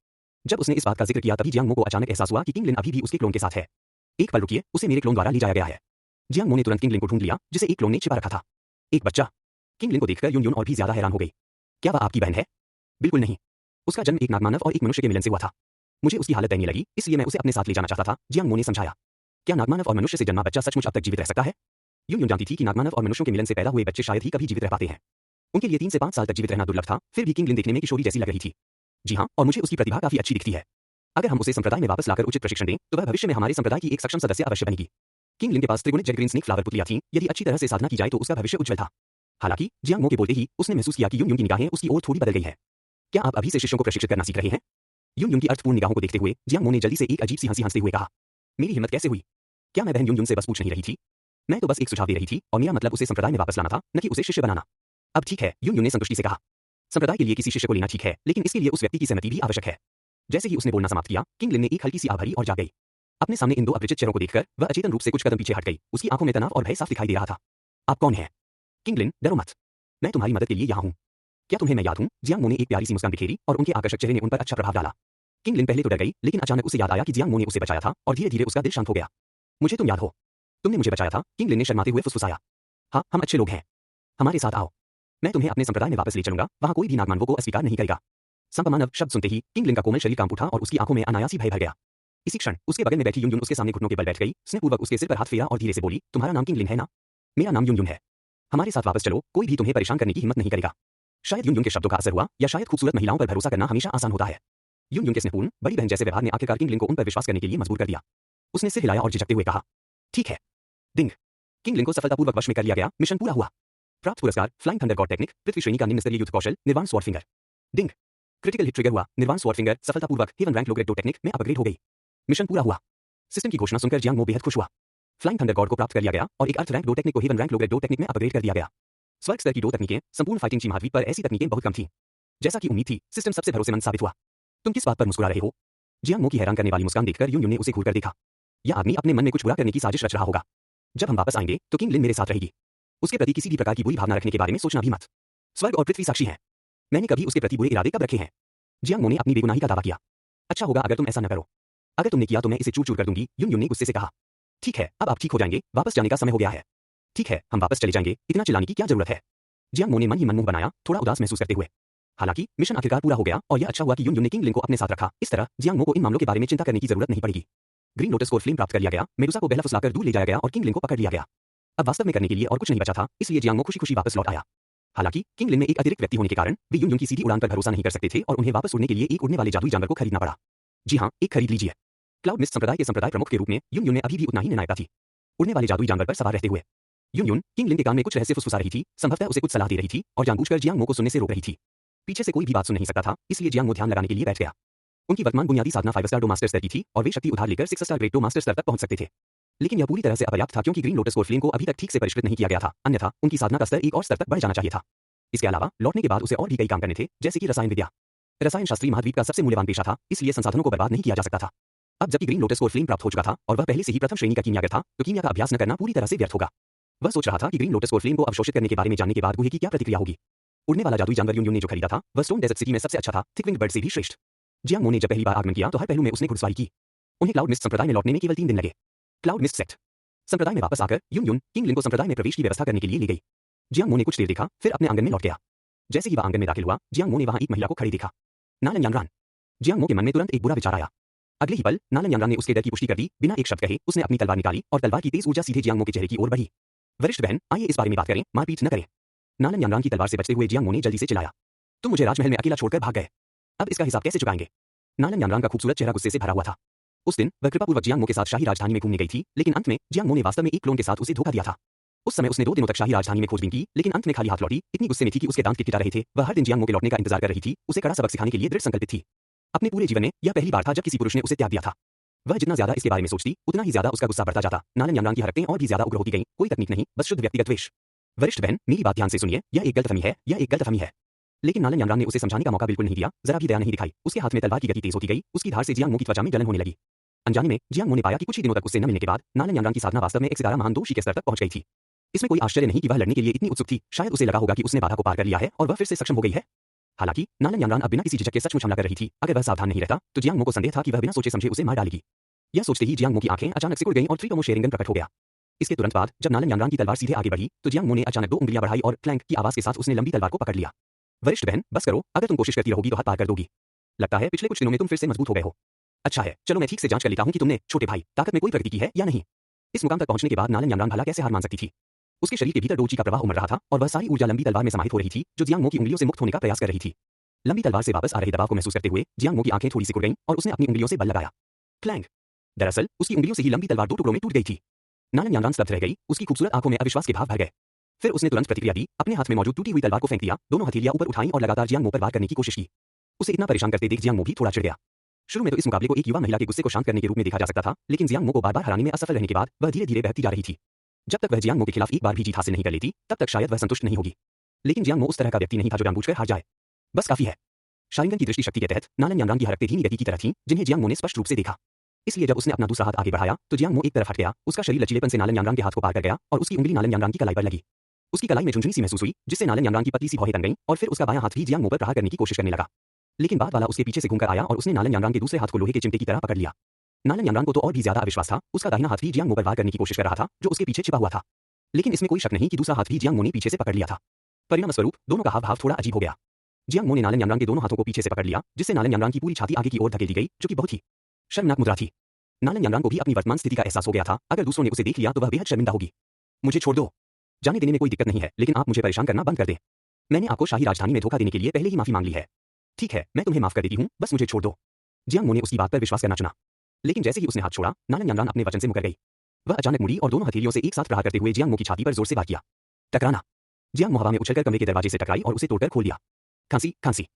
जब उसने इस बात का जिक्र किया तभी जियांग मो को अचानक एहसास हुआ कि किंगलिन अभी भी उसके क्लोन के साथ है। एक पल रुकिए, उसे मेरे क्लोन द्वारा ले जाया गया है। जियांग मो ने तुरंत किंगलिन को ढूंढ लिया, जिसे एक क्लोन ने छिपा रखा था। एक बच्चा। किंगलिन को देखकर यून यून और भी ज्यादा हैरान हो गई। क्या वह आपकी बहन है? बिल्कुल नहीं। उसका जन्म एक नागमानव और एक मनुष्य के मिलन से हुआ था। मुझे उसकी हालत दयनीय लगी, इसलिए मैं उसे अपने साथ ले जाना चाहता था, जियांग मो ने समझाया। क्या नागमानव और मनुष्य से जन्मा बच्चा सचमुच अब तक जीवित रह सकता है? यून यून जानती थी कि नागमानव और मनुष्यों के मिलन से पैदा हुए बच्चे शायद ही कभी जीवित रह पाते हैं। उनके लिए 3 से 5 साल तक जीवित रहना दुर्लभ था, फिर भी किंगलिन देखने में किशोरी जैसी लग रही थी। जी हाँ, और मुझे उसकी प्रतिभा काफी अच्छी दिखती है। अगर हम उसे संप्रदाय में वापस लाकर उचित प्रशिक्षण दें, तो वह भविष्य में हमारे संप्रदाय की एक सक्षम सदस्य अवश्य बनेगी। किंगलिन के पास त्रिगुणित जेट ग्रीन स्नेक फ्लावर पुतलियां थीं, यदि अच्छी तरह से साधना की जाए तो उसका भविष्य उज्जवल था। हालांकि जियांग मो के बोलते ही उसने महसूस किया कि यून यून की निगाहें उसकी ओर थोड़ी बदल गई है। क्या आप अभी से शिष्यों को प्रशिक्षित करना सीख रहे हैं? यून यून की अर्थपूर्ण निगाहों को देखते हुए जियांग मो ने जल्दी से एक अजीब सी हंसी हंसते हुए कहा। मेरी हिम्मत कैसे हुई? क्या मैं बहन यून यून से बस पूछ नहीं रही थी? मैं तो बस एक सुझाव दे रही थी, और मेरा मतलब उसे संप्रदाय में वापस लाना था, न कि उसे शिष्य बनाना। अब ठीक है, यून यून ने संतुष्टि से कहा। संप्रदाय के लिए किसी शिष्य को लेना ठीक है, लेकिन इसके लिए उस व्यक्ति की सहमति भी आवश्यक है। जैसे ही उसने बोलना समाप्त किया, किंगलिन ने एक हल्की सी आह भरी और जाग गई। अपने सामने इन दो अपरिचित चेहरों को देखकर वह अचेतन रूप से कुछ कदम पीछे हट गई। उसकी आंखों में तनाव और भय साफ दिखाई दे रहा था। आप कौन हैं? किंगलिन, डरो मत। मैं तुम्हारी मदद के लिए यहाँ हूँ। क्या तुम्हें मैं याद हूँ? जियांग मो ने एक प्यारी सी मुस्कान बिखेरी और उनके आकर्षक चेहरे ने उन पर अच्छा प्रभाव डाला। किंगलिन पहले तो डर गई, लेकिन अचानक उसे याद आया कि जियांग मो ने उसे बचाया था और धीरे धीरे उसका दिल शांत हो गया। मुझे तुम याद हो। तुमने मुझे बचाया था, किंगलिन ने शर्माते हुए फुसफुसाया। हाँ, हम अच्छे लोग हैं। हमारे साथ आओ। मैं तुम्हें अपने संप्रदाय में वापस ले चलूंगा, वहाँ कोई भी नागमानवों को अस्वीकार नहीं करेगा। संपमानव शब्द सुनते ही किंगलिन का कोमल शरीर कांप उठा और उसकी आंखों में अनायासी भय भर गया। इसी क्षण उसके बगल में बैठी यून यून उसके सामने घुटनों के बल बैठ गई, स्नेहपूर्वक उसके सिर पर हाथ फेरा और धीरे से बोली, तुम्हारा नाम किंगलिन है ना? मेरा नाम यून यून है। हमारे साथ वापस चलो, कोई भी तुम्हें परेशान करने की हिम्मत नहीं करेगा। शायद यून यून के शब्दों का असर हुआ, या शायद खूबसूरत महिलाओं पर भरोसा करना हमेशा आसान होता है। यून यून के स्नेहपूर्ण बड़ी बहन जैसे व्यवहार ने आखिरकार किंगलिन को उन पर विश्वास करने के लिए मजबूर कर दिया। उसने सिर हिलाया और झिझकते हुए कहा, ठीक है। डिंग। किंगलिन को सफलतापूर्वक वश में कर लिया गया, मिशन पूरा हुआ। प्राप्त पुरस्कार, फ्लाइंग थंडर गॉड टेक्निक, पृथ्वी श्रेणी का निम्न स्तरीय युद्ध कौशल, निर्वाण sword finger. Ding. Critical hit trigger हुआ, निर्वाण स्वॉर्ड फिंगर सफलतापूर्वक heaven rank low grade 2 technique में अपग्रेड हो गई। मिशन पूरा हुआ। सिस्टम की घोषणा सुनकर जियांग मो बेहद खुश हुआ। फ्लाइंग थंडर गॉड को प्राप्त कर लिया गया और एक अर्थ रैंक 2 टेक्निक को heaven rank low grade 2 technique में अपग्रेड कर दिया गया। स्वर्ग स्तर की 2 तकनीकें, संपूर्ण फाइटिंग ची महाद्वीप पर ऐसी तकनीकें बहुत कम थीं। जैसा कि उम्मीद थी, सिस्टम सबसे भरोसेमंद साबित हुआ। तुम किस बात पर मुस्कुरा रहे हो? जियांग मो की हैरान करने वाली मुस्कान देखकर यून यून ने उसे घूरकर देखा। यह आदमी अपने मन में कुछ बुरा करने की साजिश रच रहा होगा। जब हम वापस आएंगे तो किंगलिन मेरे साथ रहेगी। उसके प्रति किसी भी प्रकार की बुरी भावना रखने के बारे में सोचना भी मत। स्वर्ग और पृथ्वी साक्षी हैं। मैंने कभी उसके प्रति बुरे इरादे कब रखे हैं? जियांग मो ने अपनी बेगुनाही का दावा किया। अच्छा होगा अगर तुम ऐसा न करो। अगर तुमने किया तो मैं इसे चूर चूर कर दूंगी, यून यून ने गुस्से से कहा। ठीक है, अब आप ठीक हो जाएंगे, वापस जाने का समय हो गया है। ठीक है, हम वापस चले जाएंगे, इतना चिल्लाने की क्या जरूरत है? जियांग मो ने मन ही मन मुंह बनाया, थोड़ा उदास महसूस करते हुए। हालांकि मिशन आखिरकार पूरा हो गया और यह अच्छा हुआ कि यून यून ने किंगलिन को अपने साथ रखा। इस तरह जियांग मो को इन मामलों के बारे में चिंता करने की जरूरत नहीं पड़ेगी। ग्रीन लोटस को फ्लेम प्राप्त कर लिया गया, मेडुसा को बहला फुसलाकर दूर ले जाया गया और किंगलिन को पकड़ लिया गया। अब वास्तव में करने के लिए और कुछ नहीं बचा था, इसलिए जियांग मो खुशी खुशी वापस लौट आया। हालांकि किंगलिन में एक अतिरिक्त व्यक्ति होने के कारण वे यून यून की सीधी उड़ान पर भरोसा नहीं कर सकते थे और उन्हें वापस उड़ने के लिए एक उड़ने वाले जादुई जानवर को खरीदना पड़ा। जी हाँ, एक खरीद लीजिए। क्लाउड मिस्ट संप्रदाय के संप्रदाय प्रमुख के रूप में यून यून ने अभी भी उतना ही निर्णायकता थी। उड़ने वाले जादुई जानवर पर सवार रहते हुए यून यून किंगलिन के कान में कुछ रहस्य फुसफुसा रही थी, संभवतः उसे कुछ सलाह दे रही थी और जानबूझकर जियांग मो को सुनने से रोक रही थी। पीछे से कोई भी बात सुन नहीं सकता था, इसलिए जियांग मो ध्यान लगाने के लिए बैठ गया। उनकी वर्तमान बुनियादी साधना 5 स्टार डो मास्टर स्तर की थी और वे शक्ति उधार लेकर 6 स्टार ग्रेड डो मास्टर स्तर तक पहुंच सकते थे। लेकिन यह पूरी तरह से अपर्याप्त था क्योंकि ग्रीन लोटस कोर फ्लेम को अभी तक ठीक से परिष्कृत नहीं किया गया था, अन्यथा उनकी साधना का स्तर एक और स्तर तक बढ़ जाना चाहिए था। इसके अलावा लौटने के बाद उसे और भी कई काम करने थे, जैसे कि रसायन विद्या। रसायन शास्त्री महाद्वीप का सबसे मूल्यवान पेशा था, इसलिए संसाधनों को बर्बाद नहीं किया जा सकता था। अब जबकि ग्रीन लोटस कोर फ्लेम प्राप्त हो चुका था और वह पहले से ही प्रथम श्रेणी का कीमियागर था, तो कीमिया का अभ्यास न करना पूरी तरह से व्यर्थ होगा। वह सोच रहा था कि ग्रीन लोटस कोर फ्लेम को अवशोषित करने के बारे में जानने के बाद गुहे की क्या प्रतिक्रिया होगी। उड़ने वाला जादुई जानवर यून यून ने जो खरीदा था वह स्टोन डेजर्ट सिटी में सबसे अच्छा था, थिक विंग्ड बर्ड से भी श्रेष्ठ। जियांग मो ने जब पहली बार आगमन किया तो हर पहलू में उसने घुड़सवारी की। उन्हें क्लाउड मिस्ट संप्रदाय में लौटने में केवल 3 दिन लगे। क्लाउड मिस्ट सेक्ट संप्रदाय में वापस आकर यून यून किंगलिन को संप्रदाय में प्रवेश की व्यवस्था करने के लिए ले गई। जियांग मो ने कुछ देर देखा, फिर अपने आंगन में लौट गया। जैसे ही वह आंगन में दाखिल हुआ, जियांग मो ने वहां एक महिला को खड़ी देखा। नालन यांगरान। जियांग मो के मन में तुरंत एक बुरा विचार आया। अगले ही पल नालन यांगरान ने उसके डर की पुष्टि कर दी। बिना एक शब्द कहे उसने अपनी तलवार निकाली और तलवार की तेज ऊर्जा सीधे जियांग मो के चेहरे की ओर बढ़ी। वरिष्ठ बहन, आइए इस बारे में बात करें, मारपीट न करें। नालन यांगरान की तलवार से बचते हुए जियांग मो ने जल्दी से चिल्लाया, तुम मुझे राजमहल में अकेला छोड़कर भाग गए। अब इसका हिसाब कैसे चुकाएंगे? नालन यांगरान का खूबसूरत चेहरा गुस्से से भरा हुआ था। उस दिन वह कृपापूर्वक जियांग मो के साथ शाही राजधानी में घूमने गई थी, लेकिन अंत में जियांग मो ने वास्तव में एक क्लोन के साथ उसे धोखा दिया था। उस समय उसने 2 दिनों तक शाही राजधानी में खोजबीन की, लेकिन अंत में खाली हाथ लौटी। इतनी गुस्से में थी कि उसके दांत किटकिटा रहे थे। वह हर दिन जियांग मो के लौटने का इंतजार कर रही थी, उसे कड़ा सबक सिखाने के लिए दृढ़ संकल्पित थी। अपने पूरे जीवन में यह पहली बार था जब किसी पुरुष ने उसे त्याग दिया था। वह जितना ज्यादा इसके बारे में सोचती, उतना ही ज्यादा उसका गुस्सा बढ़ता जाता। नालन यांगरान की हरकतें और भी ज्यादा उग्र होती गईं। कोई तकनीक नहीं, बस शुद्ध व्यक्तिगत द्वेष। वरिष्ठ बहन, मेरी बात ध्यान से सुनिए, यह एक गलतफहमी है, यह एक गलतफहमी है। लेकिन नालन यांगरान ने उसे समझाने का मौका बिल्कुल नहीं दिया, जरा भी दया नहीं दिखाई। उसके हाथ में तलवार की गति तेज होती गई, उसकी धार से जियांग मो की त्वचा में जलन होने लगी। अनजाने में जियांग मो ने पाया कि कुछ ही दिनों तक उससे न मिलने के बाद नालन यांगरांग की साधना वास्तव में एक सितारा महान दोषी के स्तर तक पहुंच गई थी। इसमें कोई आश्चर्य नहीं कि वह लड़ने के लिए इतनी उत्सुक थी। शायद उसे लगा होगा कि उसने बाधा को पार कर लिया है और वह फिर से सक्षम हो गई है। हालांकि नालन यांगरांग अब बिना किसी झिझक के सचमुच हमला कर रही थी। अगर वह सावधान नहीं रहता तो जियांग मो को संदेह था कि वह बिना सोचे समझे उसे मार डालेगी। यह सोचते ही जियांग मो की आंखें अचानक सिकुड़ गईं और थ्री टोमो शेरिंगन प्रकट हो गया। इसके तुरंत बाद जब नालन यांगरांग की तलवार सीधे आगे बढ़ी तो जियांग मो ने अचानक 2 उंगलियां बढ़ाई और क्लैंक की आवाज के साथ उसने लंबी तलवार को पकड़ लिया। वरिष्ठ बहन, बस करो, अगर तुम कोशिश करती रहोगी तो हाथ पार कर दोगी। लगता है पिछले कुछ दिनों में तुम फिर से मजबूत हो गए हो। अच्छा है, चलो मैं ठीक से जांच कर लेता हूं कि तुमने, छोटे भाई, ताकत में कोई प्रगति की है या नहीं। इस मुकाम तक पहुंचने के बाद नालन यांगरांग भला कैसे हार मान सकती थी। उसके शरीर के भीतर डोची का प्रवाह उमड़ रहा था और वह सारी ऊर्जा लंबी तलवार में समाहित हो रही थी जो जियांग मो की उंगलियों से मुक्त होने का प्रयास कर रही थी। लंबी तलवार से वापस आ रहे दबाव को महसूस करते हुए जियांग मो की आंखें थोड़ी सिकुड़ गईं और उसने अपनी उंगलियों से बल लगाया। क्लैंक। दरअसल उसकी उंगलियों से ही लंबी तलवार 2 टुकड़ों में टूट गई थी। नालन यांगरांग स्तब्ध रह गई, उसकी खूबसूरत आंखों में अविश्वास के भाव भर गए। फिर उसने तुरंत प्रतिक्रिया दी, अपने हाथ में मौजूद टूटी हुई तलवार को फेंक दिया, दोनों हथेलियां ऊपर उठाईं और लगातार जियांग मो पर वार करने की कोशिश की। उसे इतना परेशान करते देख जियांग मो भी थोड़ा चिढ़ गया। शुरू में तो इस मुकाबले को एक युवा महिला के गुस्से को शांत करने के रूप में देखा जा सकता था, लेकिन जियांग मो को बार-बार हराने में असफल रहने के बाद वह धीरे-धीरे बहती जा रही थी। जब तक वह जियांग मो के खिलाफ एक बार भी जीत हासिल नहीं कर लेती, तब तक शायद वह संतुष्ट नहीं होगी। लेकिन जियांग मो उस तरह का व्यक्ति नहीं था जो जानबूझकर हार जाए। बस काफी है। शारिंगन की दृष्टि शक्ति के तहत नालन यांगरांग की हरकतें धीमी गति की तरह थीं, जिन्हें जियांग मो ने स्पष्ट रूप से देखा। इसलिए जब उसने अपना दूसरा हाथ आगे बढ़ाया तो जियांग मो एक तरफ हट गया, उसका शरीर लचीलेपन से नालन यांगरांग के हाथ को पार कर गया और उसकी उंगली नालन यांगरांग की कलाई पर लगी। उसकी कलाई में झुनझुनी सी महसूस हुई, जिससे नालन यांगरांग की पतली सी भौहें तन गईं और फिर उसका बायां हाथ भी जियांग मो पर प्रहार करने की कोशिश करने लगा। लेकिन बाद वाला उसके पीछे से घूमकर आया और उसने नालन यांगरांग के दूसरे हाथ को लोहे के चिमटे की तरह पकड़ लिया। नालन यांगरांग को तो और भी ज्यादा अविश्वास था, उसका दाहिना हाथ भी जियांग मो पर वार करने की कोशिश कर रहा था जो उसके पीछे छिपा हुआ था। लेकिन इसमें कोई शक नहीं कि दूसरा हाथ भी जियांग मो ने पीछे से पकड़ लिया था। परिणाम स्वरूप दोनों का हाव भाव थोड़ा अजीब हो गया। जियांग मो ने नालन यांगरांग के दोनों हाथों को पीछे से पकड़ लिया, जिससे नालन यांगरांग की पूरी छाती आगे की ओर धकेल दी गई, जो कि बहुत ही शर्मनाक मुद्रा थी। नालन यांगरांग को भी अपनी वर्तमान स्थिति का एहसास हो गया था, अगर दूसरों ने उसे देख लिया तो वह बेहद शर्मिंदा होगी। मुझे छोड़ दो। जाने देने में कोई दिक्कत नहीं है, लेकिन आप मुझे परेशान करना बंद कर दें। मैंने आपको शाही राजधानी में धोखा देने के लिए पहले ही माफी मांग ली है। ठीक है, मैं तुम्हें माफ कर देती हूँ, बस मुझे छोड़ दो। जियांग मो ने उसकी बात पर विश्वास करना चुना। लेकिन जैसे ही उसने हाथ छोड़ा, नालन यांगरांग अपने वचन से मुकर गई। वह अचानक मुड़ी और दोनों हथेलियों से एक साथ प्रहार करते हुए जियांग मो की छाती पर जोर से वार किया। टकराना। जियांग मो हवा में उछलकर कमरे के दरवाजे से टकराई और उसे तोड़कर खोल दिया। खांसी, खांसी।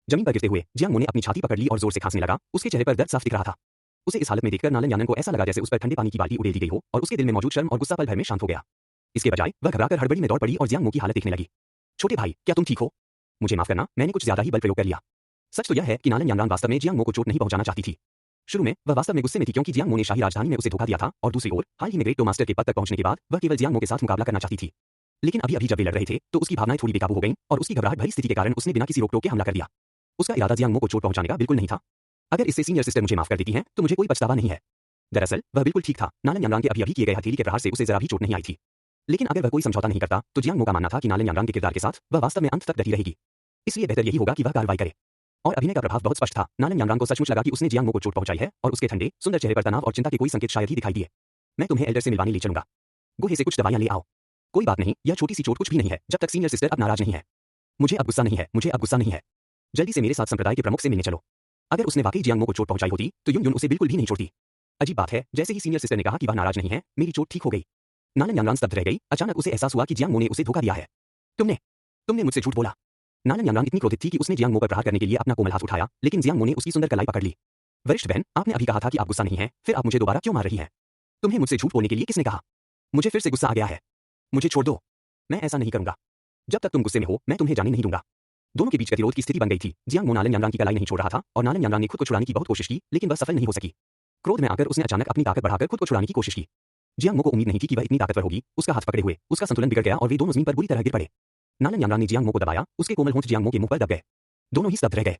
जमीन पर गिरते हुए जियांग मो ने अपनी छाती पकड़ ली और जोर से खांसने लगा, उसके चेहरे पर दर्द साफ दिख रहा था। उसे इस हालत में देखकर नालन यांगरांग को ऐसा लगा जैसे उस पर ठंडे पानी की बाल्टी उड़ेल दी गई हो और उसके दिल में मौजूद शर्म और गुस्सा पल भर में शांत हो गया। इसके बजाय वह घबराकर हड़बड़ी में दौड़ पड़ी और जियांग मो की हालत देखने लगी। छोटे भाई, क्या तुम ठीक हो? मुझे माफ करना, मैंने कुछ ज्यादा ही बल प्रयोग कर लिया। सच तो यह है कि नालन यांगरांग वास्तव में जियांग मो को चोट नहीं पहुंचाना चाहती थी। शुरू में वह वास्तव में गुस्से में थी क्योंकि जियांग मो ने शाही राजधानी में उसे धोखा दिया था और दूसरी ओर हाल ही में ग्रेट टोमास्टर के पद तक पहुंचने के बाद वह केवल जियांग मो के साथ मुकाबला करना चाहती थी। लेकिन अभी जब वे लड़ रहे थे तो उसकी भावनाएं थोड़ी बेकाबू हो गईं और उसकी घबराहट भरी स्थिति के कारण उसने बिना किसी रोक-टोक के हमला कर दिया। उसका इरादा जियांग मो को चोट पहुंचाने का बिल्कुल नहीं था। अगर इससे सीनियर सिस्टर मुझे माफ कर देती हैं तो मुझे कोई पछतावा नहीं है। दरअसल वह बिल्कुल ठीक था, नालन यांगरांग के अभी किए गए हथेली के प्रहार से उसे जरा भी चोट नहीं आई थी। लेकिन अगर वह कोई समझौता नहीं करता तो जियांग मो का मानना था कि नालन यांगरांग के किरदार के साथ वह वास्तव में अंत तक डटी रहेगी। इसलिए बेहतर यही होगा कि वह कार्रवाई करे। और अभिनय का प्रभाव बहुत स्पष्ट था। नालन यांगरांग को सचमुच लगा कि उसने जियांग मो को चोट पहुंचाई है और उसके ठंडे सुंदर चेहरे पर तनाव और चिंता के कोई संकेत शायद ही दिखाई दिए। मैं तुम्हें एल्डर से मिलवाने ले चलूंगा। गुहे से कुछ दवाइयां ले आओ। कोई बात नहीं, यह छोटी सी चोट कुछ भी नहीं है, जब तक सीनियर सिस्टर अब नाराज नहीं है। मुझे अब गुस्सा नहीं है, मुझे अब गुस्सा नहीं है। जल्दी से मेरे साथ संप्रदाय के प्रमुख से मिलने चलो। अगर उसने वाकई जियांग मो को चोट पहुंचाई होती तो युन युन उसे बिल्कुल भी नहीं छोड़ती। अजीब बात है, जैसे ही सीनियर सिस्टर ने कहा कि वह नाराज नहीं है, मेरी चोट ठीक हो गई। नालन यांगरांग स्तब्ध रह गई, अचानक उसे एहसास हुआ कि जियांग मो ने उसे धोखा दिया है। तुमने मुझसे झूठ बोला। नालन यांगरांग इतनी क्रोधित थी कि उसने जियांग मो पर प्रहार करने के लिए अपना कोमल हाथ उठाया, लेकिन जियांग मो ने उसकी सुंदर कलाई पकड़ ली। वरिष्ठ बहन, आपने अभी कहा था कि आप गुस्सा नहीं हैं, फिर आप मुझे दोबारा क्यों मार रही हैं? तुम्हें मुझसे झूठ बोलने के लिए किसने कहा? मुझे फिर से गुस्सा आ गया है। मुझे छोड़ दो। मैं ऐसा नहीं करूंगा। जब तक तुम गुस्से में हो, मैं तुम्हें जाने नहीं दूंगा। दोनों के बीच गतिरोध की स्थिति बन गई थी। जियांग मो नालन यांगरांग की कलाई नहीं छोड़ रहा था और नालन यांगरांग ने खुद को छुड़ाने की बहुत कोशिश की, लेकिन वह सफल नहीं हो सकी। क्रोध में आकर उसने अचानक अपनी ताकत बढ़ाकर खुद को छुड़ाने की कोशिश की। जियांग मो को उम्मीद नहीं थी कि वह इतनी ताकतवर होगी। उसका हाथ पकड़े हुए उसका संतुलन बिगड़ गया और वे दोनों जमीन पर बुरी तरह गिर पड़े। नालन यांगरांग ने जियांग मो को दबाया, उसके कोमल होंठ जियांग मो के मुंह पर दब गए। दोनों ही स्तब्ध रह गए।